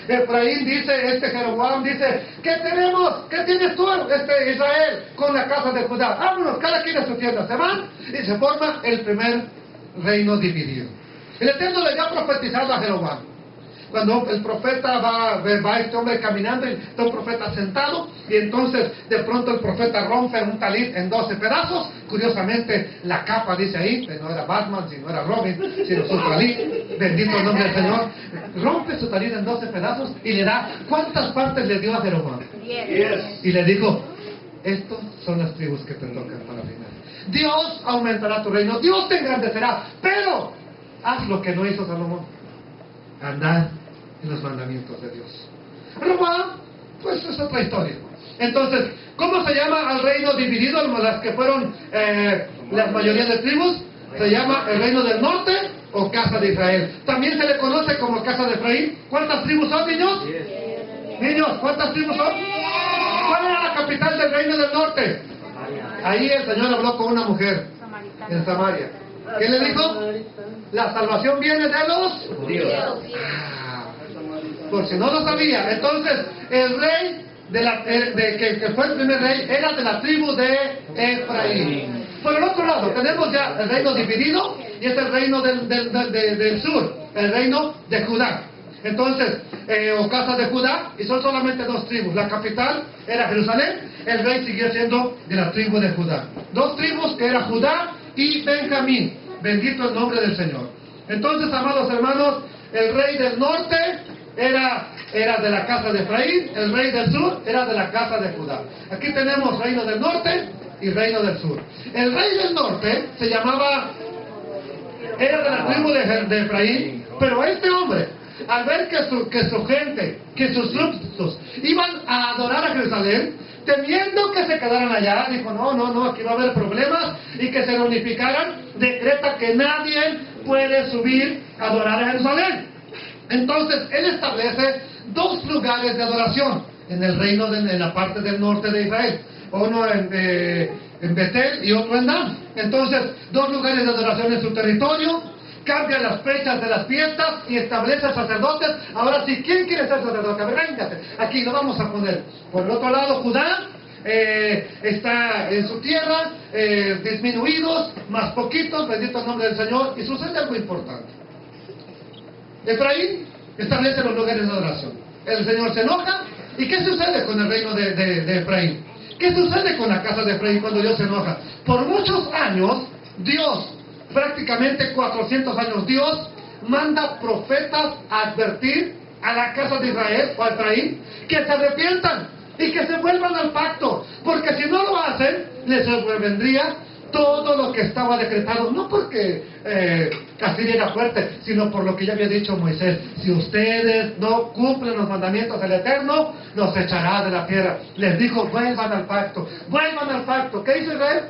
Efraín dice, Jeroboam dice: ¿qué tenemos? ¿Qué tienes tú, Israel, con la casa de Judá? Vámonos, cada quien a su tienda. Se van y se forma el primer reino dividido. El Eterno le había profetizado a Jeroboam. Cuando el profeta va este hombre caminando, y está un profeta sentado, y entonces de pronto el profeta rompe un talit en 12 pedazos. Curiosamente, la capa dice ahí, que no era Batman, sino era Robin, sino su talit, bendito el nombre del Señor. Rompe su talit en 12 pedazos y le da, ¿cuántas partes le dio a Jeroboam? 10. Y le dijo: estas son las tribus que te tocan para final. Dios aumentará tu reino, Dios te engrandecerá, pero haz lo que no hizo Salomón: andar en los mandamientos de Dios. Roboam pues es otra historia. Entonces, ¿cómo se llama al reino dividido, las que fueron la mayoría de tribus? Se llama el reino del norte o casa de Israel. También se le conoce como casa de Efraín. ¿Cuántas tribus son, niños? Niños, ¿cuántas tribus son? ¿Cuál era la capital del reino del norte? Ahí el Señor habló con una mujer en Samaria. ¿Qué le dijo? La salvación viene de los Judíos. Por si no lo sabía. Entonces, el rey que fue el primer rey era de la tribu de Efraín. Por el otro lado, tenemos ya el reino dividido y es el reino del sur, el reino de Judá. Entonces, o casa de Judá, y son solamente dos tribus. La capital era Jerusalén, el rey siguió siendo de la tribu de Judá. Dos tribus que era Judá y Benjamín. Bendito el nombre del Señor. Entonces, amados hermanos, el rey del norte era de la casa de Efraín, el rey del sur era de la casa de Judá. Aquí tenemos reino del norte y reino del sur. El rey del norte se llamaba, era de la tribu de Efraín, pero este hombre, al ver que su gente, que sus súbditos iban a adorar a Jerusalén, temiendo que se quedaran allá, dijo, no, aquí va a haber problemas, y que se reunificaran, decreta que nadie puede subir a adorar a Jerusalén. Entonces, él establece dos lugares de adoración en el reino, en la parte del norte de Israel. Uno en Betel y otro en Dan. Entonces, dos lugares de adoración en su territorio. Cambia las fechas de las fiestas y establece sacerdotes. Ahora sí, ¿quién quiere ser sacerdote? A ver, véngase. Aquí lo vamos a poner. Por el otro lado, Judá está en su tierra, disminuidos, más poquitos, bendito el nombre del Señor. Y sucede algo importante. Efraín establece los lugares de adoración. El Señor se enoja. ¿Y qué sucede con el reino de Efraín? ¿Qué sucede con la casa de Efraín cuando Dios se enoja? Por muchos años, Dios, prácticamente 400 años, Dios manda profetas a advertir a la casa de Israel o a Efraín que se arrepientan y que se vuelvan al pacto, porque si no lo hacen, les sobrevendría todo lo que estaba decretado, no porque Castilla era fuerte, sino por lo que ya había dicho Moisés: si ustedes no cumplen los mandamientos del Eterno, los echará de la tierra. Les dijo, vuelvan al pacto, vuelvan al pacto. ¿Qué hizo Israel?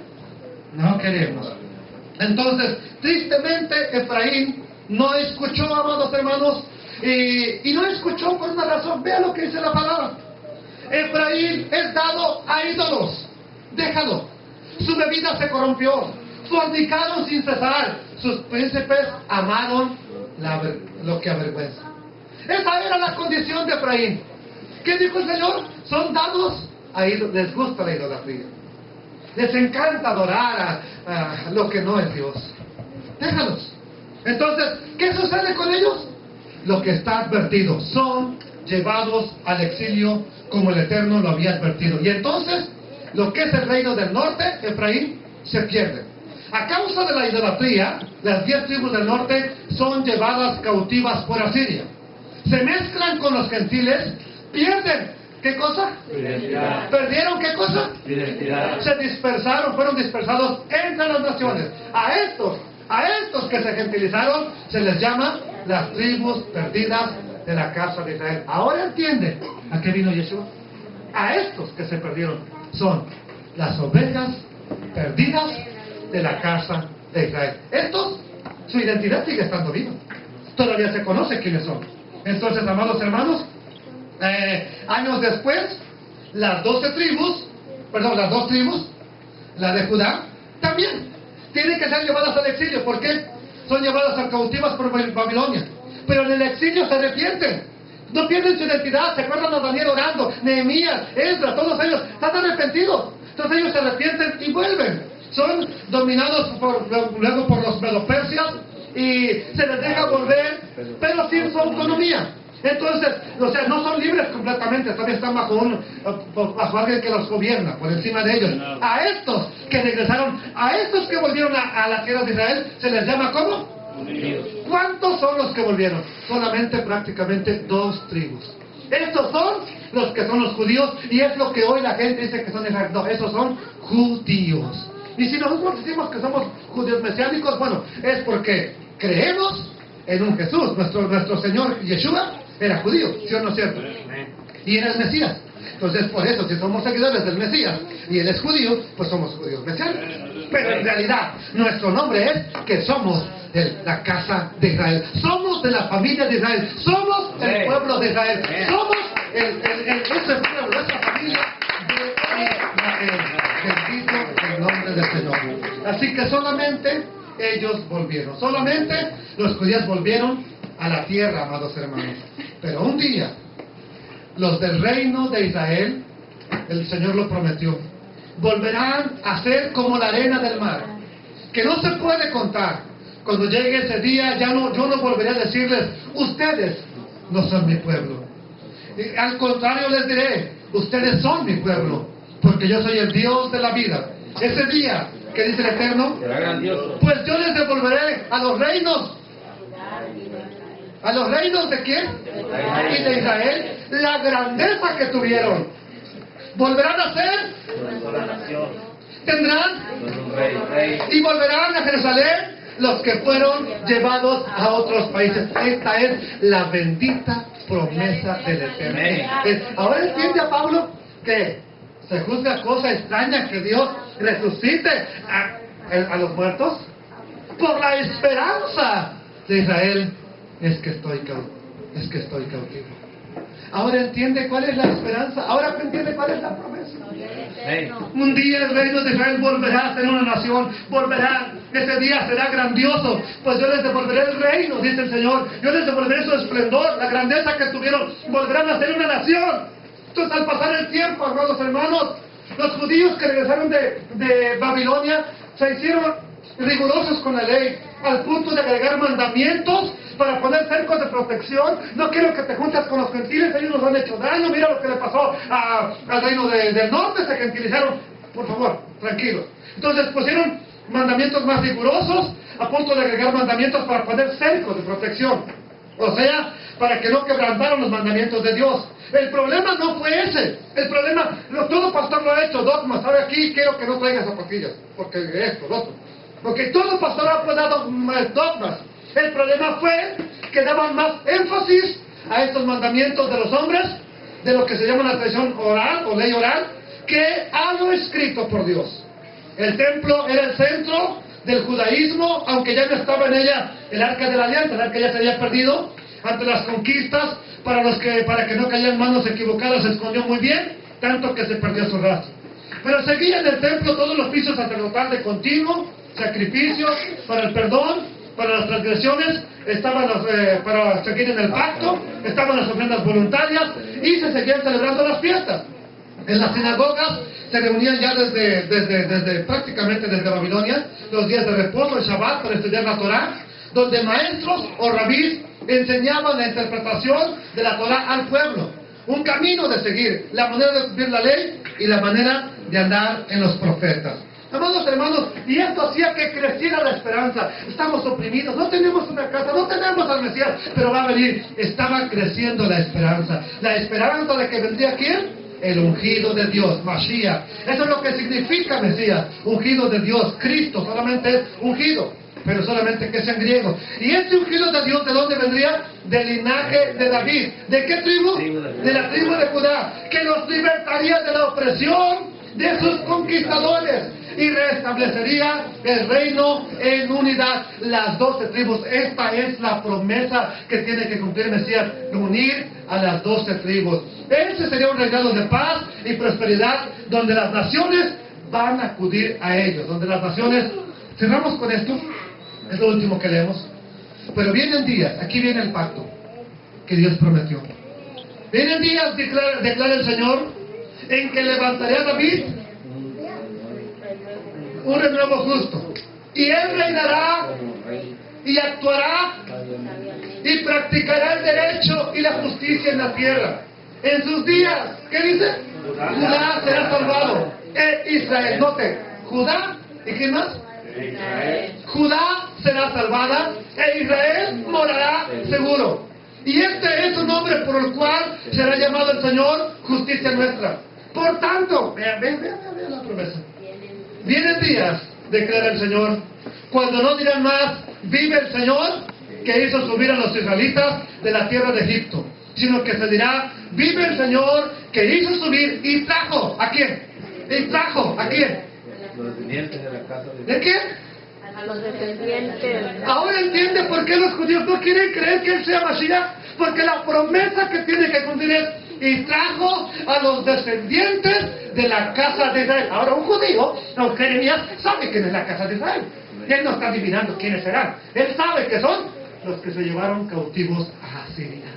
No queremos. Entonces, tristemente, Efraín no escuchó, amados hermanos, y no escuchó por una razón. Vea lo que dice la palabra. Efraín es dado a ídolos. Déjalo. Su bebida se corrompió, fornicaron sin cesar, sus príncipes amaron lo que avergüenza. Esa era la condición de Efraín. ¿Qué dijo el Señor? Son dados a ídolos, les gusta la idolatría. Les encanta adorar a lo que no es Dios. Déjalos. Entonces, ¿qué sucede con ellos? Lo que está advertido, son llevados al exilio como el Eterno lo había advertido. Y entonces, lo que es el reino del norte, Efraín, se pierde. A causa de la idolatría, las 10 tribus del norte son llevadas cautivas por Asiria. Se mezclan con los gentiles, pierden. ¿Qué cosa? Identidad. ¿Perdieron qué cosa? Identidad. Se dispersaron, fueron dispersados entre las naciones. A estos que se gentilizaron, se les llama las tribus perdidas de la casa de Israel. Ahora entienden a qué vino Yeshua. A estos que se perdieron son las ovejas perdidas de la casa de Israel. Estos, su identidad sigue estando viva. Todavía se conoce quiénes son. Entonces, amados hermanos, años después, las 2 tribus, la de Judá, también tienen que ser llevadas al exilio. ¿Por qué? Son llevadas a cautivas por Babilonia. Pero en el exilio se arrepienten. No pierden su identidad. Se acuerdan a Daniel orando, Nehemías, Esdras, todos ellos están arrepentidos. Entonces ellos se arrepienten y vuelven. Son dominados luego por los medo-persias y se les deja volver, pero sin su autonomía. Entonces, o sea, no son libres completamente, todavía están bajo alguien que los gobierna, por encima de ellos. A estos que regresaron, a estos que volvieron a la tierra de Israel, se les llama ¿cómo? ¿Cuántos son los que volvieron? Solamente prácticamente 2 tribus. Estos son los que son los judíos, y es lo que hoy la gente dice que son Israel. No, esos son judíos. Y si nosotros decimos que somos judíos mesiánicos, bueno, es porque creemos en un Jesús. Nuestro Señor Yeshua era judío, ¿sí o no es cierto? Y era el Mesías. Entonces, por eso, si somos seguidores del Mesías y Él es judío, pues somos judíos mesiánicos. Pero en realidad, nuestro nombre es que somos la casa de Israel. Somos de la familia de Israel. Somos el pueblo de Israel. Somos ese pueblo, esa familia de Israel. Bendito el nombre del Señor. Así que solamente ellos volvieron. Solamente los judíos volvieron a la tierra, amados hermanos. Pero un día, los del reino de Israel, el Señor lo prometió, volverán a ser como la arena del mar, que no se puede contar. Cuando llegue ese día, yo no volveré a decirles, ustedes no son mi pueblo. Y al contrario les diré, ustedes son mi pueblo, porque yo soy el Dios de la vida. Ese día, que dice el Eterno, pues yo les devolveré a los reinos. ¿A los reinos de quién? Y de Israel, la grandeza que tuvieron. Volverán a ser, tendrán, y volverán a Jerusalén los que fueron llevados a otros países. Esta es la bendita promesa del Eterno. Ahora entiende a Pablo que se juzga cosa extraña que Dios resucite a los muertos. Por la esperanza de Israel es que estoy cautivo. Ahora entiende cuál es la esperanza. Ahora entiende cuál es la promesa. Un día el reino de Israel volverá a ser una nación. Volverá. Ese día será grandioso. Pues yo les devolveré el reino, dice el Señor. Yo les devolveré su esplendor, la grandeza que tuvieron. Volverán a ser una nación. Entonces, al pasar el tiempo, amados hermanos, los judíos que regresaron de Babilonia se hicieron rigurosos con la ley, al punto de agregar mandamientos para poner cercos de protección. No quiero que te juntes con los gentiles, ellos nos han hecho daño. Mira lo que le pasó al reino del norte, se gentilizaron. Por favor, tranquilos. Entonces pusieron mandamientos más rigurosos, a punto de agregar mandamientos para poner cercos de protección. O sea, para que no quebrantaran los mandamientos de Dios. El problema no fue ese. El problema, todo pastor lo ha hecho, dogmas. Ahora aquí quiero que no traigas zapatillas, porque esto, lo otro. Porque todo pastor ha dado dogmas. El problema fue que daban más énfasis a estos mandamientos de los hombres, de lo que se llama la tradición oral o ley oral, que a lo escrito por Dios. El templo era el centro del judaísmo, aunque ya no estaba en ella el arca de la alianza. El arca ya se había perdido ante las conquistas. Para que no cayeran manos equivocadas, se escondió muy bien, tanto que se perdió su rastro. Pero seguía en el templo todos los pisos sacerdotales de continuo, sacrificios para el perdón, para las transgresiones, estaban para seguir en el pacto, estaban las ofrendas voluntarias y se seguían celebrando las fiestas. En las sinagogas se reunían ya prácticamente desde Babilonia, los días de reposo, el Shabbat, para estudiar la Torah, donde maestros o rabís enseñaban la interpretación de la Torah al pueblo. Un camino de seguir, la manera de cumplir la ley y la manera de andar en los profetas. Amados hermanos, y esto hacía que creciera la esperanza. Estamos oprimidos, no tenemos una casa, no tenemos al Mesías, pero va a venir. Estaba creciendo la esperanza. La esperanza de que vendría ¿quién? El ungido de Dios, Mashiach. Eso es lo que significa Mesías, ungido de Dios. Cristo solamente es ungido, pero solamente que es en griego. Y este ungido de Dios, ¿de dónde vendría? Del linaje de David. ¿De qué tribu? De la tribu de Judá, que los libertaría de la opresión de sus conquistadores y restablecería el reino en unidad. Las 12 tribus. Esta es la promesa que tiene que cumplir Mesías, unir a las 12 tribus. Ese sería un regalo de paz y prosperidad, donde las naciones van a acudir a ellos, donde las naciones... Cerramos con esto, es lo último que leemos. Pero vienen días, aquí viene el pacto que Dios prometió. Vienen días, declara el Señor, en que levantaré a David un renuevo justo, y él reinará y actuará y practicará el derecho y la justicia en la tierra. En sus días, ¿qué dice? Judá será salvado. Israel, note, Judá, ¿y quién más? Judá será salvada e Israel morará seguro. Y este es un nombre por el cual será llamado el Señor justicia nuestra. Por tanto, vean la promesa. Vienen días, declara el Señor, cuando no dirán más, vive el Señor que hizo subir a los israelitas de la tierra de Egipto. sino que se dirá, vive el Señor que hizo subir y trajo. ¿A quién? ¿Y trajo? ¿A quién? Los descendientes de la casa ¿De quién? A los descendientes. Ahora entiende por qué los judíos no quieren creer que Él sea Mashiach, porque la promesa que tiene que cumplir es, y trajo a los descendientes de la casa de Israel. Ahora un judío, no, Jeremías, sabe quién es la casa de Israel. Él no está adivinando quiénes serán. Él sabe que son los que se llevaron cautivos a Asiria.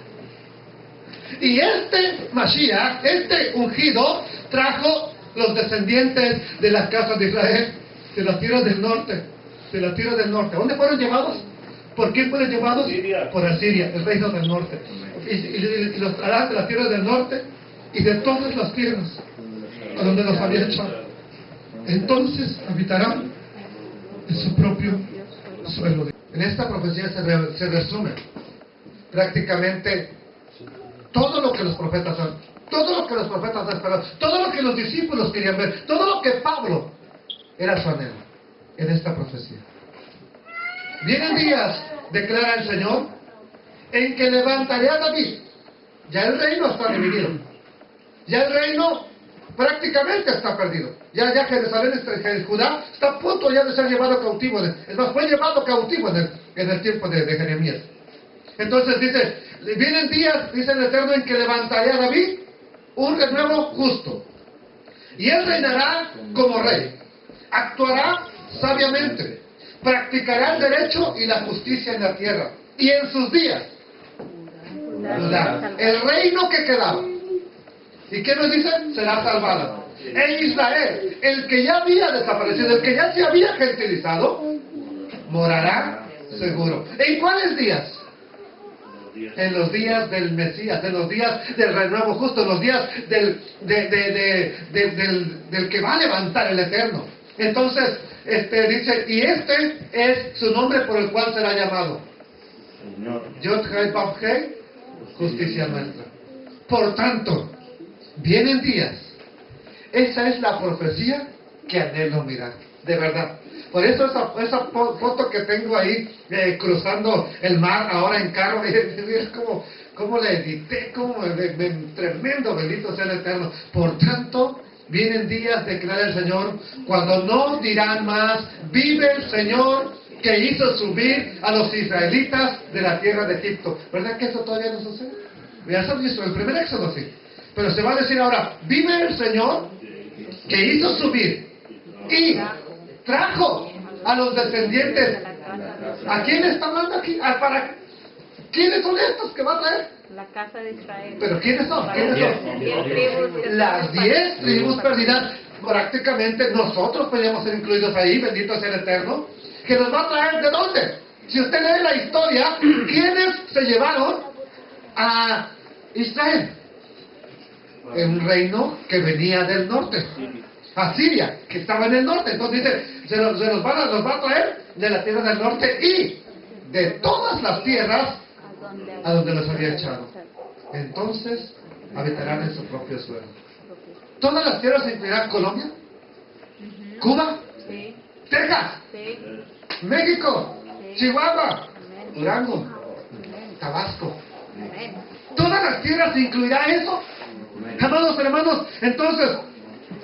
Y este Mashiach, este ungido, trajo los descendientes de las casas de Israel, de las tierras del norte, de las tierras del norte. ¿Dónde fueron llevados? ¿Por quién fueron llevados? Siria. Por Asiria, el reino del norte. Y los traerán de las tierras del norte y de todas las tierras a donde los había echado. Entonces habitarán en su propio suelo. En esta profecía se resume prácticamente todo lo que los profetas son, todo lo que los profetas esperaban, todo lo que los discípulos querían ver, todo lo que Pablo era su anhelo en esta profecía. Vienen días, declara el Señor, en que levantaré a David. Ya el reino está dividido. Ya el reino prácticamente está perdido. Ya Jerusalén, Judá, está a punto ya de ser llevado cautivo. Es más, fue llevado cautivo en el tiempo de Jeremías. Entonces dice, vienen días, dice el Eterno, en que levantaré a David, un renuevo justo. Y él reinará como rey. Actuará sabiamente. Practicará el derecho y la justicia en la tierra. Y en sus días, Judá, el reino que quedaba. ¿Y qué nos dice? Será salvada. En Israel, el que ya había desaparecido, el que ya se había gentilizado, morará seguro. ¿En cuáles días? En los días del Mesías, en los días del renuevo justo, en los días del que va a levantar el Eterno. Entonces, dice, y este es su nombre por el cual será llamado Yod-Hei Vav-Hei, justicia nuestra. Por tanto, vienen días. Esa es la profecía que anhelo mirar, de verdad. Por eso esa foto que tengo ahí, cruzando el mar ahora en carro, es como la edité, tremendo, bendito sea el Eterno. Por tanto, vienen días, declara el Señor, cuando no dirán más, vive el Señor que hizo subir a los israelitas de la tierra de Egipto. ¿Verdad que eso todavía no sucede? Ya se visto el primer éxodo, sí. Pero se va a decir ahora, vive el Señor que hizo subir y trajo a los descendientes. ¿A quién está hablando aquí? ¿Quiénes son estos que va a traer? La casa de Israel. ¿Pero quiénes son? ¿Quiénes son? 10 tribus que Las están 10 tribus perdidas. Prácticamente nosotros podríamos ser incluidos ahí, bendito sea el Eterno, que nos va a traer ¿de dónde? Si usted lee la historia, ¿quiénes se llevaron a Israel? Un reino que venía del norte, Asiria, que estaba en el norte. Entonces dice, nos va a traer de la tierra del norte y de todas las tierras a donde los había echado. Entonces habitarán en su propio suelo. ¿Todas las tierras se incluirán? ¿Colombia? ¿Cuba? Sí, ¿Texas? sí, ¿México? sí. ¿Chihuahua? Amén. ¿Durango? Amén. ¿Tabasco? Amén. ¿Todas las tierras se incluirá eso? Amados hermanos, entonces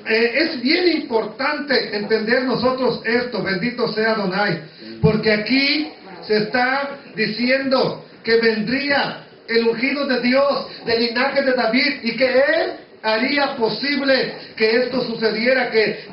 es bien importante entender nosotros esto, bendito sea Adonai, porque aquí se está diciendo que vendría el ungido de Dios del linaje de David y que Él haría posible que esto sucediera, que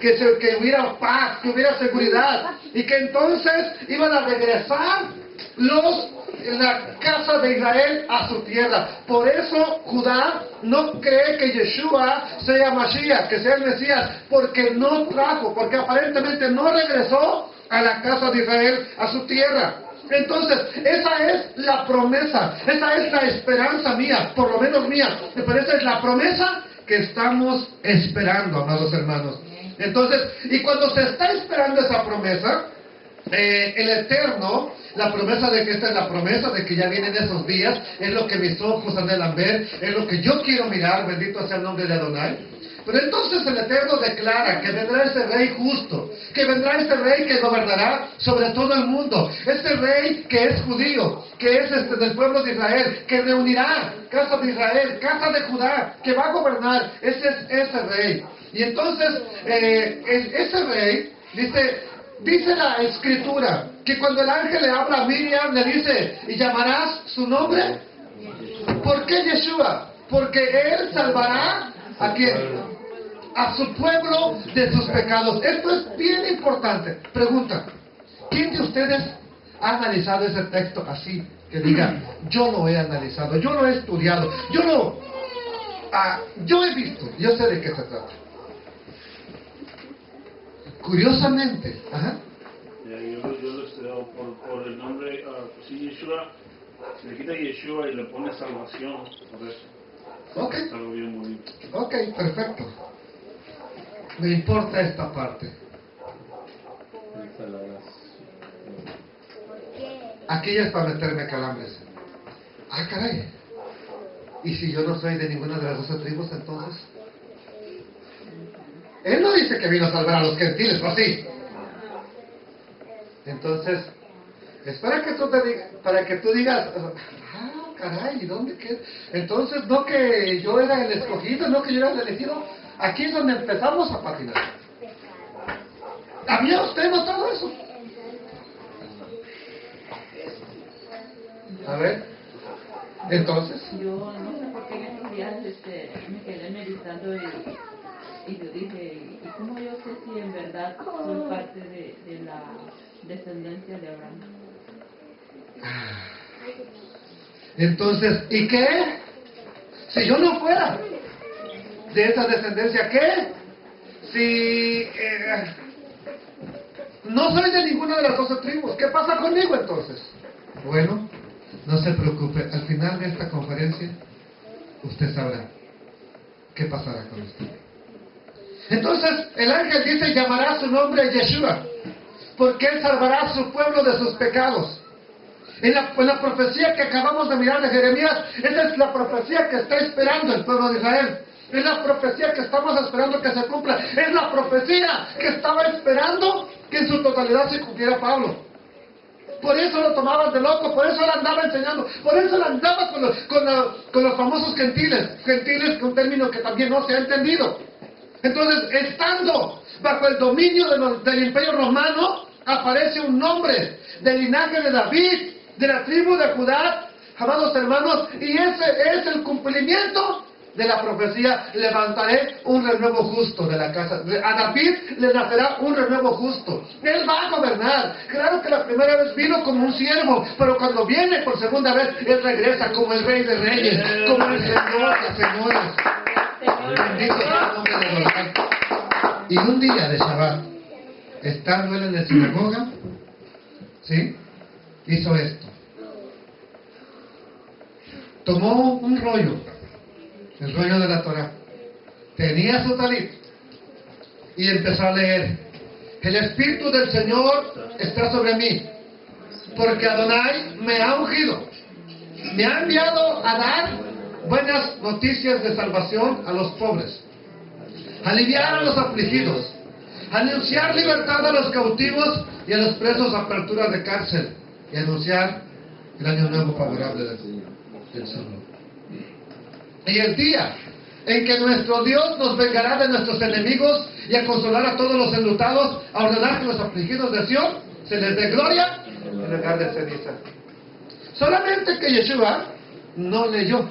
hubiera paz, que hubiera seguridad y que entonces iban a regresar la casa de Israel a su tierra. Por eso Judá no cree que Yeshua sea Mashiach, que sea el Mesías, porque no trajo, porque aparentemente no regresó a la casa de Israel, a su tierra. Entonces, esa es la promesa, esa es la esperanza mía, por lo menos mía, pero esa es la promesa que estamos esperando, amados hermanos. Entonces, y cuando se está esperando esa promesa, el Eterno, la promesa de que esta es la promesa de que ya vienen esos días, es lo que mis ojos anhelan ver, es lo que yo quiero mirar, bendito sea el nombre de Adonai. Pero entonces el Eterno declara que vendrá ese rey justo, que vendrá ese rey que gobernará sobre todo el mundo, ese rey que es judío, que es del pueblo de Israel, que reunirá casa de Israel, casa de Judá, que va a gobernar. Ese es ese rey. Y entonces ese rey dice la Escritura que cuando el ángel le habla a Miriam le dice: ¿y llamarás su nombre? ¿Por qué Yeshua? Porque él salvará ¿a quién? A su pueblo de sus pecados. Esto es bien importante. Pregunta: ¿quién de ustedes ha analizado ese texto así? Que diga: yo lo he analizado, yo lo he estudiado, yo he visto, yo sé de qué se trata. Curiosamente, yo lo estudio por el nombre, si Yeshua, le quita Yeshua y le pone salvación, por eso. Ok. Es algo bien bonito. Ok, perfecto. Me importa esta parte. Aquí ya es para meterme calambres. Ah, caray. ¿Y si yo no soy de ninguna de las 12 tribus, entonces? Él no dice que vino a salvar a los gentiles, ¿o sí? Entonces, es para que tú digas: ah, caray, ¿y dónde queda? Entonces, no que yo era el escogido, no que yo era el elegido. Aquí es donde empezamos a patinar. ¿Había usted notado eso? A ver, entonces. Yo no sé por qué en estos días me quedé meditando y yo dije: ¿y cómo yo sé si en verdad soy parte de la descendencia de Abraham? Entonces, ¿y qué? Si yo no fuera de esa descendencia, ¿qué? Si no soy de ninguna de las 12 tribus, ¿qué pasa conmigo entonces? Bueno, no se preocupe, al final de esta conferencia usted sabrá qué pasará con usted. Entonces el ángel dice: llamará su nombre Yeshua, porque él salvará a su pueblo de sus pecados. En la profecía que acabamos de mirar de Jeremías, esa es la profecía que está esperando el pueblo de Israel. Es la profecía que estamos esperando que se cumpla. Es la profecía que estaba esperando que en su totalidad se cumpliera Pablo. Por eso lo tomaban de loco, por eso él andaba enseñando, por eso él andaba con los famosos gentiles. Gentiles, que un término que también no se ha entendido. Entonces, estando bajo el dominio del Imperio Romano, aparece un nombre del linaje de David, de la tribu de Judá, amados hermanos, y ese es el cumplimiento de la profecía: levantaré un renuevo justo de la casa. A David le nacerá un renuevo justo. Él va a gobernar. Claro que la primera vez vino como un siervo, pero cuando viene por segunda vez, él regresa como el Rey de Reyes, como el Señor de Señores. Bendito sea el nombre de Dios. Y un día de Shabbat, estando él en la sinagoga, ¿sí?, hizo esto. Tomó un rollo, el rollo de la Torah, tenía su talit y empezó a leer: el Espíritu del Señor está sobre mí, porque Adonai me ha ungido, me ha enviado a dar buenas noticias de salvación a los pobres, a aliviar a los afligidos, a anunciar libertad a los cautivos y a los presos, apertura de cárcel, y anunciar el año nuevo favorable del Señor. Y el día en que nuestro Dios nos vengará de nuestros enemigos y a consolar a todos los enlutados, a ordenar que los afligidos de Sion se les dé gloria en lugar de ceniza. Solamente que Yeshua no leyó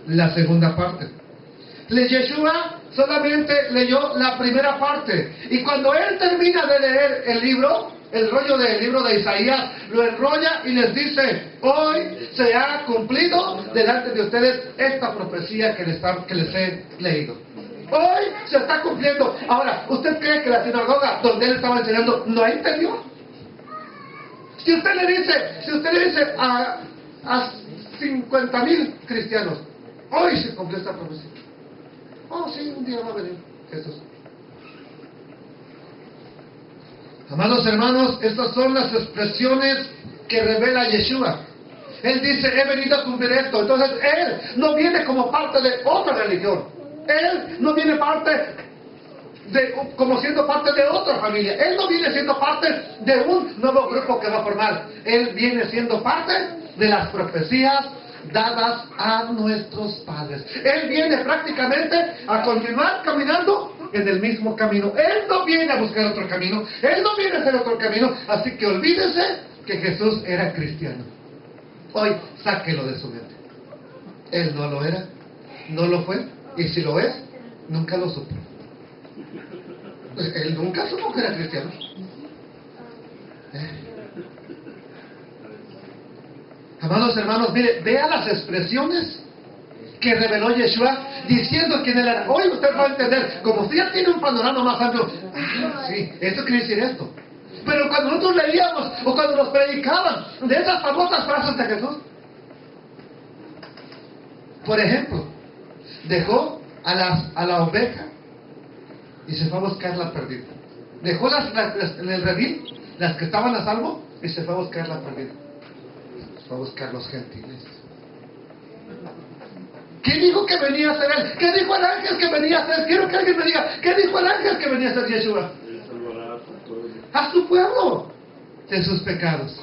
la segunda parte. Yeshua solamente leyó la primera parte. Y cuando él termina de leer el libro, el rollo del libro de Isaías, lo enrolla y les dice: hoy se ha cumplido delante de ustedes esta profecía que les he leído. Hoy se está cumpliendo. Ahora, ¿usted cree que la sinagoga donde él estaba enseñando no entendió? Si usted le dice a 50,000 cristianos: hoy se cumplió esta profecía. Oh, sí, un día va a venir Jesús. Amados hermanos, estas son las expresiones que revela Yeshua. Él dice: he venido a cumplir esto. Entonces él no viene como parte de otra religión. Él no viene como siendo parte de otra familia. Él no viene siendo parte de un nuevo grupo que va a formar. Él viene siendo parte de las profecías dadas a nuestros padres. Él viene prácticamente a continuar caminando en el mismo camino. Él no viene a buscar otro camino. Él no viene a hacer otro camino. Así que olvídese que Jesús era cristiano. Hoy sáquelo de su mente. Él no lo era, no lo fue, y si lo es, nunca lo supo. Él nunca supo que era cristiano. Amados hermanos, mire, vea las expresiones que reveló Yeshua diciendo quién él era. Hoy usted va a entender, como usted ya tiene un panorama más amplio, sí, esto quiere decir esto. Pero cuando nosotros leíamos o cuando nos predicaban de esas famosas frases de Jesús, por ejemplo, dejó a la oveja y se fue a buscar la perdida. Dejó en el redil, las que estaban a salvo, y se fue a buscar la perdida. Se fue a buscar los gentiles. ¿Qué dijo que venía a hacer él? ¿Qué dijo el ángel que venía a hacer? Quiero que alguien me diga, ¿qué dijo el ángel que venía a hacer Yeshua? A su pueblo de sus pecados.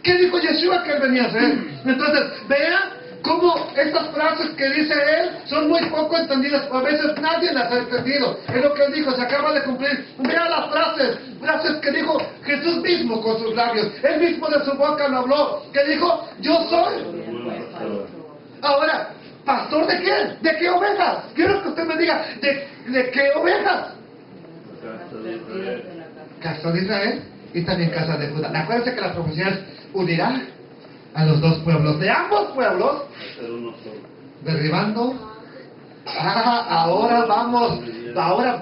¿Qué dijo Yeshua que él venía a hacer? Entonces, vea cómo estas frases que dice él son muy poco entendidas. A veces nadie las ha entendido. Es lo que él dijo, se acaba de cumplir. Vea las frases que dijo Jesús mismo con sus labios. Él mismo de su boca lo habló. Que dijo, yo soy. Ahora, ¿pastor de qué? ¿De qué ovejas? Quiero que usted me diga, ¿de qué ovejas? Casa de Israel y también casa de Judá. Acuérdense que las profecías unirán a los dos pueblos, de ambos pueblos, derribando. Ahora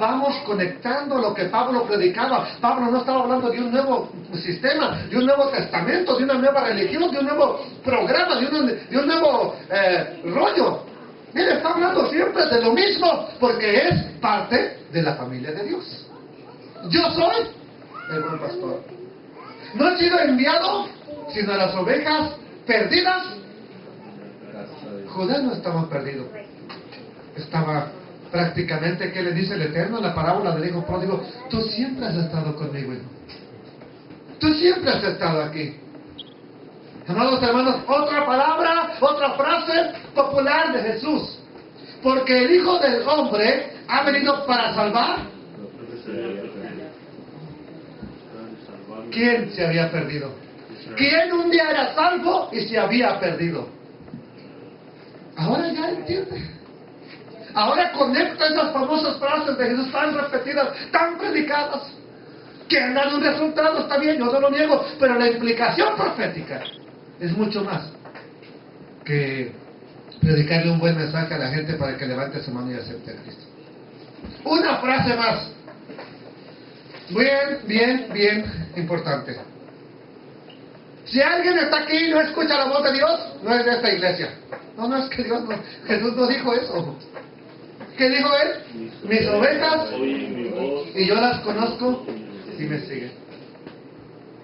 vamos conectando lo que Pablo predicaba. Pablo no estaba hablando de un nuevo sistema, de un nuevo testamento, de una nueva religión, de un nuevo programa, de un nuevo rollo. Él está hablando siempre de lo mismo, porque es parte de la familia de Dios. Yo soy el buen pastor. No he sido enviado sino a las ovejas perdidas. Judá no estaba perdido. Estaba prácticamente, ¿qué le dice el Eterno en la parábola del hijo pródigo? Tú siempre has estado conmigo, hijo. Tú siempre has estado aquí. Amados hermanos, otra palabra, otra frase popular de Jesús. Porque el Hijo del Hombre ha venido para salvar. ¿Quién se había perdido? ¿Quién un día era salvo y se había perdido? Ahora ya entiende. Ahora conecta esas famosas frases de Jesús tan repetidas, tan predicadas, que han dado un resultado, está bien, yo no lo niego, pero la implicación profética es mucho más que predicarle un buen mensaje a la gente para que levante su mano y acepte a Cristo. Una frase más. Bien importante. Si alguien está aquí y no escucha la voz de Dios, no es de esta iglesia. No, es que Dios no, Jesús no dijo eso. ¿Qué dijo él? Mis ovejas, y yo las conozco y me siguen.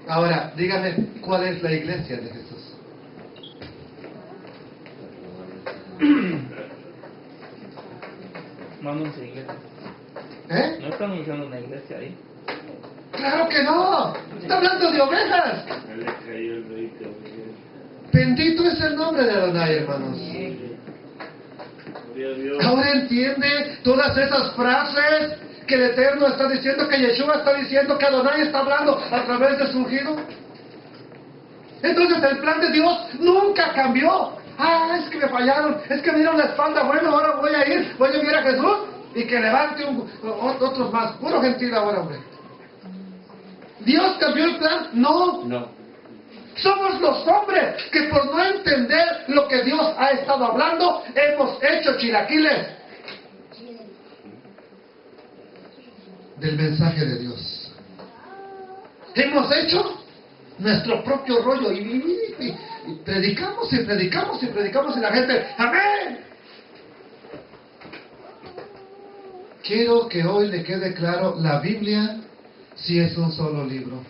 Ahora, dígame, ¿cuál es la iglesia de Jesús? No anuncia iglesia. No está anunciando una iglesia ahí. ¡Claro que no! ¡Está hablando de ovejas! Bendito es el nombre de Adonai, hermanos. Ahora entiende todas esas frases que el Eterno está diciendo, que Yeshua está diciendo, que Adonai está hablando a través de su ungido. Entonces el plan de Dios nunca cambió. Es que me fallaron, es que me dieron la espalda. Bueno, ahora voy a enviar a Jesús y que levante otros más. Puro gentil ahora, hombre. ¿Dios cambió el plan? No. Somos los hombres que por no entender lo que Dios ha estado hablando, hemos hecho chilaquiles del mensaje de Dios. Hemos hecho nuestro propio rollo y predicamos y la gente, ¡amén! Quiero que hoy le quede claro, la Biblia sí es un solo libro.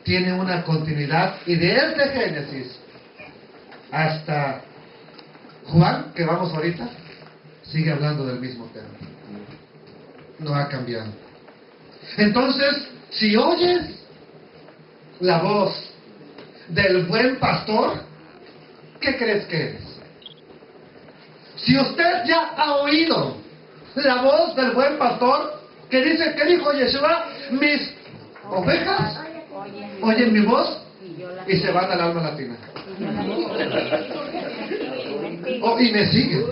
Tiene una continuidad, y desde Génesis hasta Juan, que vamos ahorita, sigue hablando del mismo tema. No ha cambiado. Entonces, si oyes la voz del buen pastor, ¿qué crees que eres? Si usted ya ha oído la voz del buen pastor, que dice, ¿qué dijo Yeshua? Mis ovejas oyen mi voz y se van al alma latina. Y me siguen.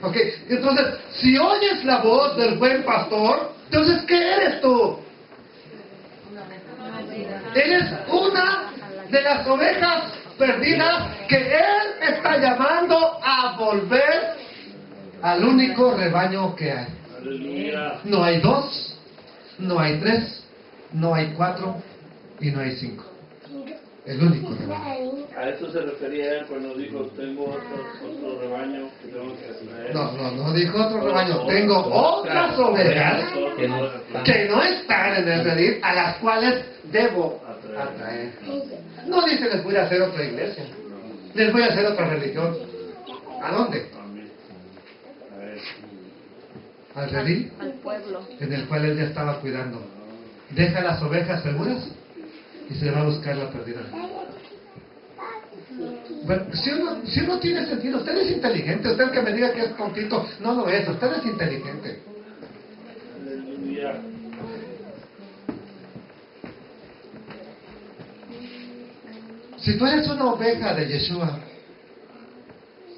Ok, entonces, si oyes la voz del buen pastor, entonces, ¿qué eres tú? Eres una de las ovejas perdidas que Él está llamando a volver al único rebaño que hay. Aleluya. No hay 2, no hay 3, no hay 4 y no hay 5. El único rebaño. A eso se refería él cuando dijo, tengo otro rebaño que tengo que traer. No dijo otro rebaño. Tengo otras ovejas que no están en el redil, a las cuales debo atraer. No dice les voy a hacer otra iglesia, les voy a hacer otra religión. ¿A dónde? Al redil, Al pueblo. en el cual él ya estaba cuidando. Deja las ovejas seguras y se va a buscar la perdida. Bueno, si uno tiene sentido, usted es inteligente. Usted que me diga que es tontito, no lo es. Usted es inteligente. Aleluya. Si tú eres una oveja de Yeshua,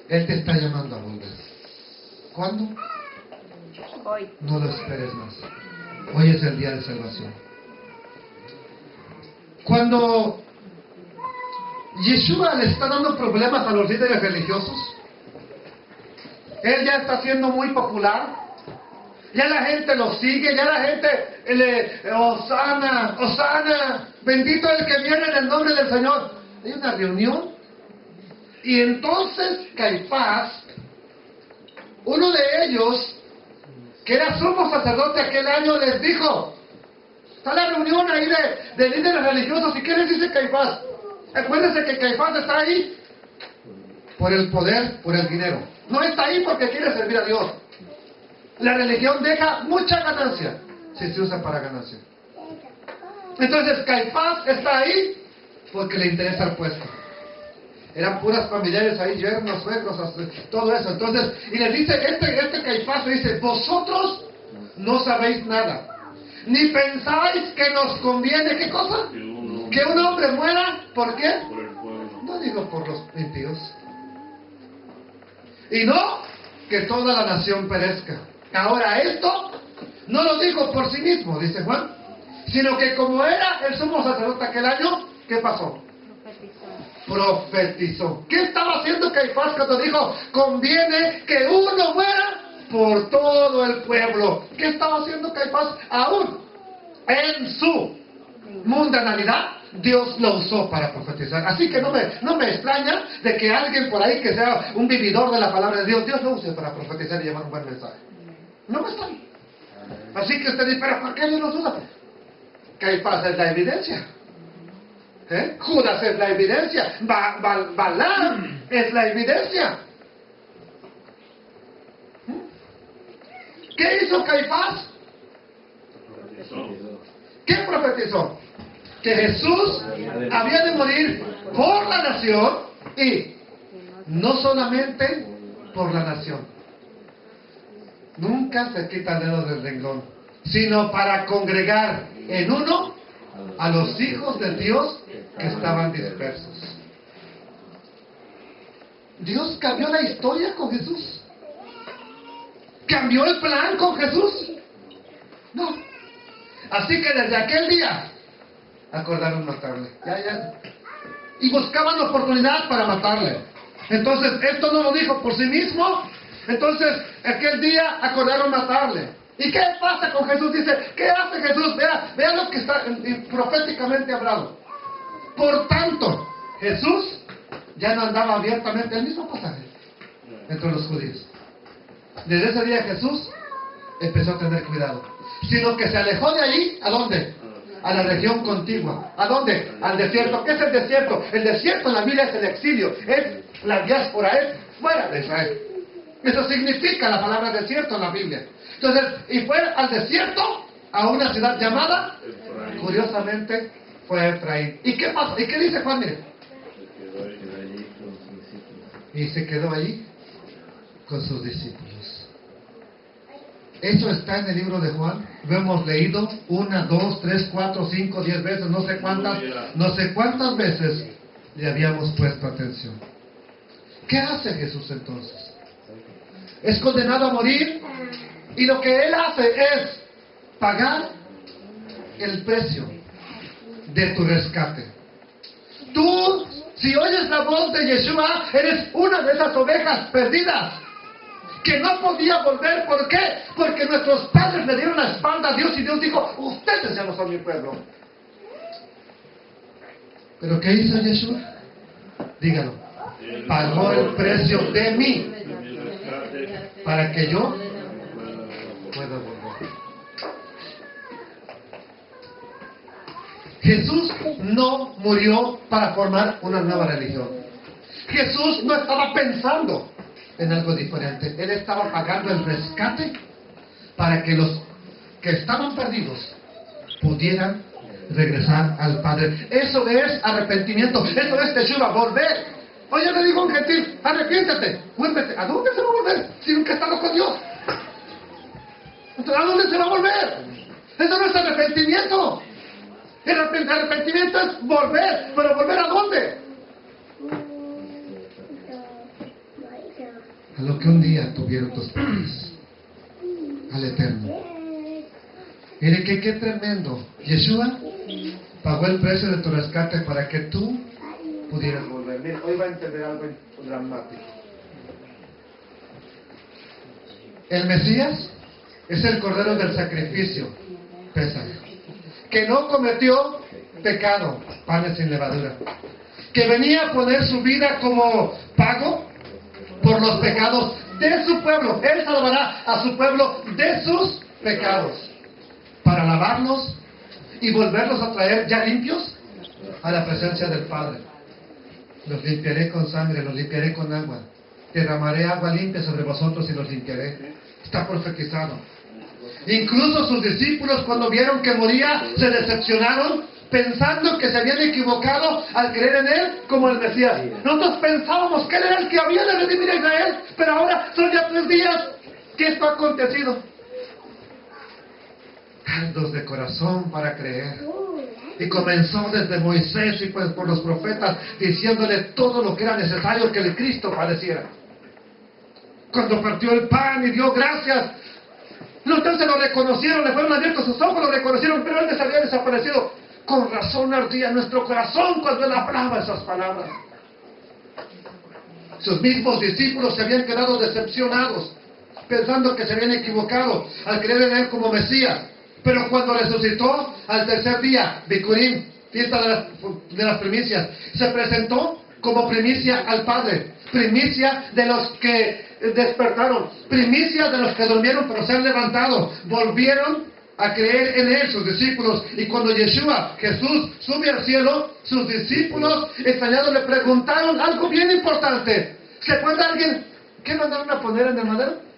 Él te está llamando a volver. ¿Cuándo? Hoy. No lo esperes más. Hoy es el día de salvación. Cuando Yeshua le está dando problemas a los líderes religiosos, Él ya está siendo muy popular, ya la gente lo sigue, ya la gente le Hosana, Hosana, bendito el que viene en el nombre del Señor. Hay una reunión y entonces Caifás, uno de ellos, que era sumo sacerdote aquel año, les dijo, está la reunión ahí de líderes religiosos, ¿y qué les dice Caifás? Acuérdense que Caifás está ahí por el poder, por el dinero. No está ahí porque quiere servir a Dios. La religión deja mucha ganancia si se usa para ganancia. Entonces Caifás está ahí porque le interesa el puesto. Eran puras familiares ahí, yernos, suegros, todo eso. Entonces, y les dice, este Caifás le dice, vosotros no sabéis nada, ni pensáis que nos conviene, ¿qué cosa? Que un hombre muera, ¿por qué? Por el pueblo. No digo por los impíos. Y no que toda la nación perezca. Ahora esto no lo dijo por sí mismo, dice Juan, sino que como era el sumo sacerdote aquel año, ¿qué pasó? Profetizó. ¿Qué estaba haciendo Caifás cuando dijo, conviene que uno muera por todo el pueblo? ¿Qué estaba haciendo Caifás? Aún en su mundanalidad, Dios lo usó para profetizar. Así que no me extraña de que alguien por ahí que sea un vividor de la palabra de Dios, Dios lo use para profetizar y llevar un buen mensaje. No me extraña. Así que usted dice, pero ¿por qué Dios los usa? Caifás es la evidencia. Judas es la evidencia. Balaam es la evidencia. ¿Qué hizo Caifás? ¿Qué profetizó? Que Jesús había de morir por la nación y no solamente por la nación. Nunca se quita el dedo del renglón, sino para congregar en uno a los hijos de Dios que estaban dispersos. Dios cambió la historia con Jesús. ¿Cambió el plan con Jesús? No. Así que desde aquel día acordaron matarle. Y buscaban oportunidad para matarle. Entonces, esto no lo dijo por sí mismo. Entonces, aquel día acordaron matarle. ¿Y qué pasa con Jesús? Dice, ¿qué hace Jesús? Vea lo que está proféticamente hablado. Por tanto, Jesús ya no andaba abiertamente, el mismo pasaje, entre los judíos. Desde ese día Jesús empezó a tener cuidado. Sino que se alejó de ahí, ¿a dónde? a la región contigua. ¿A dónde? Al desierto. ¿Qué es el desierto? El desierto en la Biblia es el exilio, es la diáspora, es fuera de Israel. Eso significa la palabra desierto en la Biblia. Entonces, y fue al desierto, a una ciudad llamada, curiosamente, fue Efraín. ¿Y qué pasó? ¿Y qué dice Juan? Mire. Y se quedó allí con sus discípulos. Eso está en el libro de Juan. Lo hemos leído 1, 2, 3, 4, 5, 10 veces, no sé cuántas veces le habíamos puesto atención. ¿Qué hace Jesús entonces? Es condenado a morir y lo que Él hace es pagar el precio de tu rescate. Tú, si oyes la voz de Yeshua, eres una de esas ovejas perdidas que no podía volver. ¿Por qué? Porque nuestros padres le dieron la espalda a Dios y Dios dijo, ustedes ya no son mi pueblo. ¿Pero qué hizo Yeshua? Dígalo. Pagó el precio de mí para que yo pueda volver. Jesús no murió para formar una nueva religión. Jesús no estaba pensando en algo diferente. Él estaba pagando el rescate para que los que estaban perdidos pudieran regresar al Padre. Eso es arrepentimiento. Eso es teshuva, volver. Oye, le digo a un gentil, arrepiéntete, vuélvete. ¿A dónde se va a volver? Si nunca ha estado con Dios. Entonces, ¿a dónde se va a volver? Eso no es arrepentimiento. El arrepentimiento es volver, pero ¿volver a dónde? A lo que un día tuvieron tus padres, al Eterno. Mire que qué tremendo. Yeshua pagó el precio de tu rescate para que tú pudieras volver. Mire, hoy va a entender algo dramático. El Mesías es el Cordero del Sacrificio, Pesaj, que no cometió pecado, panes sin levadura, que venía a poner su vida como pago por los pecados de su pueblo. Él salvará a su pueblo de sus pecados, para lavarlos y volverlos a traer ya limpios a la presencia del Padre. Los limpiaré con sangre, los limpiaré con agua, derramaré agua limpia sobre vosotros y los limpiaré. Está profetizado. Incluso sus discípulos, cuando vieron que moría, se decepcionaron, pensando que se habían equivocado al creer en Él como el Mesías. Nosotros pensábamos que Él era el que había de redimir a Israel, pero ahora son ya 3 días que esto ha acontecido. Caldos de corazón para creer. Y comenzó desde Moisés y pues por los profetas, diciéndole todo lo que era necesario que el Cristo padeciera. Cuando partió el pan y dio gracias, entonces lo reconocieron, le fueron abiertos sus ojos, lo reconocieron, pero Él les había desaparecido. Con razón ardía nuestro corazón cuando Él hablaba esas palabras. Sus mismos discípulos se habían quedado decepcionados, pensando que se habían equivocado al creer en Él como Mesías. Pero cuando resucitó al 3er día, Bikurim, fiesta de las primicias, se presentó como primicia al Padre, primicia de los que despertaron, primicia de los que durmieron pero se han levantado, volvieron a creer en Él, sus discípulos. Y cuando Yeshua, Jesús, sube al cielo, sus discípulos extrañados le preguntaron algo bien importante. ¿Se acuerda alguien qué mandaron a poner en el madero?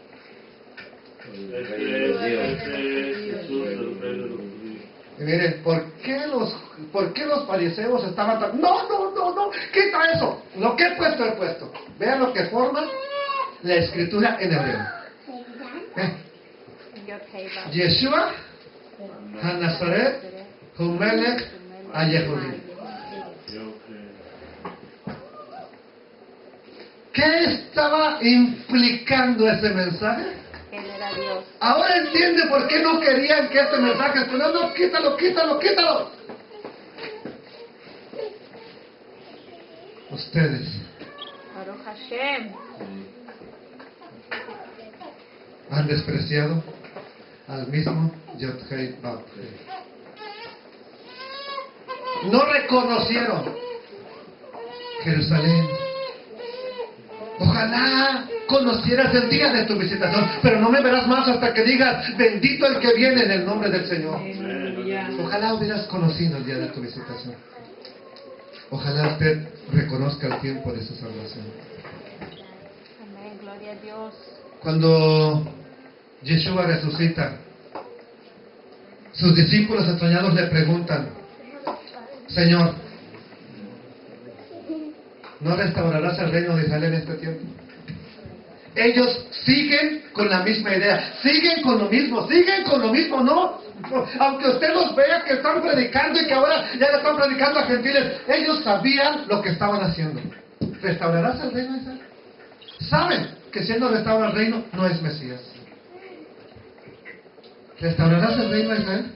Y miren, ¿por qué los fariseos estaban tan... No, quita eso. Lo que he puesto. Vean lo que forma la escritura en hebreo. Yeshua HaNazaret Hu Melech HaYehudim. ¿Qué estaba implicando ese mensaje? Él era Dios. Ahora entiende por qué no querían que este mensaje estuviera. No, quítalo. Ustedes Baruch Hashem. han despreciado al mismo Yod-Hei Vav-Hei. No reconocieron Jerusalén, Ojalá conocieras el día de tu visitación, pero no me verás más hasta que digas, bendito el que viene en el nombre del Señor. Ojalá hubieras conocido el día de tu visitación. Ojalá usted reconozca el tiempo de su salvación. Amén, gloria a Dios. Cuando Yeshua resucita, sus discípulos extrañados le preguntan, Señor, ¿no restaurarás el reino de Israel en este tiempo? Ellos siguen con la misma idea, siguen con lo mismo, ¿no? Aunque usted los vea que están predicando y que ahora ya le están predicando a gentiles, ellos sabían lo que estaban haciendo. ¿Restaurarás el reino de Israel? Saben que siendo restaurado el reino no es Mesías. ¿Restaurarás el reino de Israel?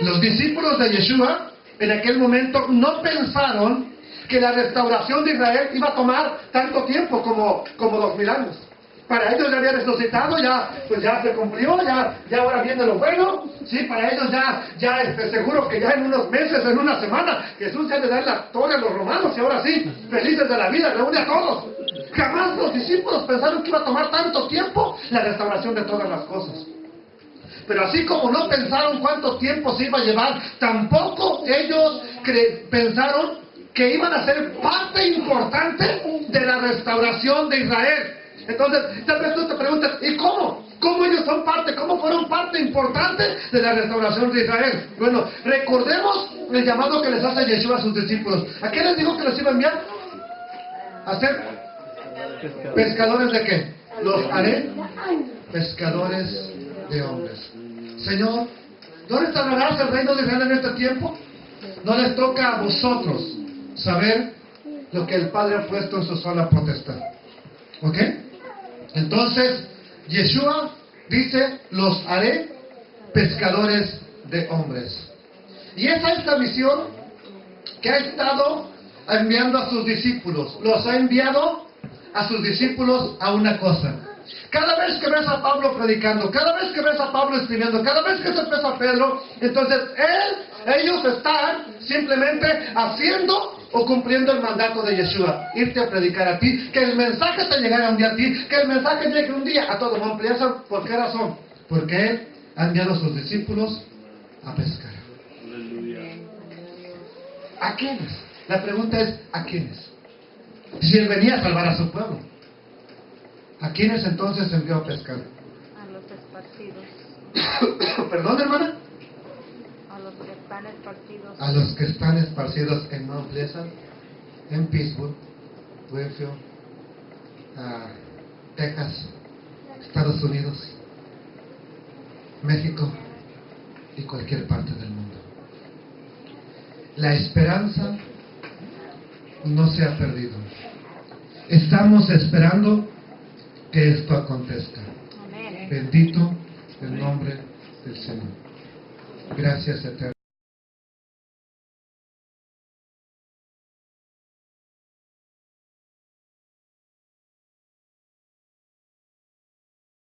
Los discípulos de Yeshua en aquel momento no pensaron que la restauración de Israel iba a tomar tanto tiempo como 2000 años. Para ellos ya había resucitado, ya se cumplió, ya ahora viene lo bueno. Sí, para ellos ya seguro que ya en unos meses, en una semana, Jesús ya le da la victoria a los romanos y ahora sí, felices de la vida, reúne a todos. Jamás los discípulos pensaron que iba a tomar tanto tiempo la restauración de todas las cosas. Pero así como no pensaron cuánto tiempo se iba a llevar, tampoco ellos pensaron que iban a ser parte importante de la restauración de Israel. Entonces, tal vez tú te preguntas, ¿y cómo? ¿Cómo ellos son parte? ¿Cómo fueron parte importante de la restauración de Israel? Bueno, recordemos el llamado que les hace Yeshua a sus discípulos. ¿A qué les dijo que los iba a enviar? ¿A ser pescadores de qué? Los haré pescadores de hombres. Señor, ¿no restaurarás el reino de Israel en este tiempo? No les toca a vosotros saber lo que el Padre ha puesto en su sola potestad. ¿Ok? Entonces, Yeshua dice, los haré pescadores de hombres. Y esa es la misión que ha estado enviando a sus discípulos. Los ha enviado a sus discípulos a una cosa. Cada vez que ves a Pablo predicando, cada vez que ves a Pablo escribiendo, cada vez que se ves a Pedro, entonces ellos están simplemente haciendo o cumpliendo el mandato de Yeshua, irte a predicar a ti, que el mensaje te llegara un día a ti, que el mensaje llegue un día a todo el mundo. ¿Y eso por qué razón? Porque Él ha enviado a sus discípulos a pescar. ¿A quiénes? La pregunta es, ¿a quiénes? Si Él venía a salvar a su pueblo, ¿a quiénes entonces envió a pescar? A los esparcidos. ¿Perdón, hermana? A los que están esparcidos. A los que están esparcidos en Mount Pleasant, en Pittsburgh, Winfield, Texas, Estados Unidos, México y cualquier parte del mundo. La esperanza no se ha perdido. Estamos esperando que esto acontezca. Amén. Bendito el nombre del Señor. Gracias, eterno.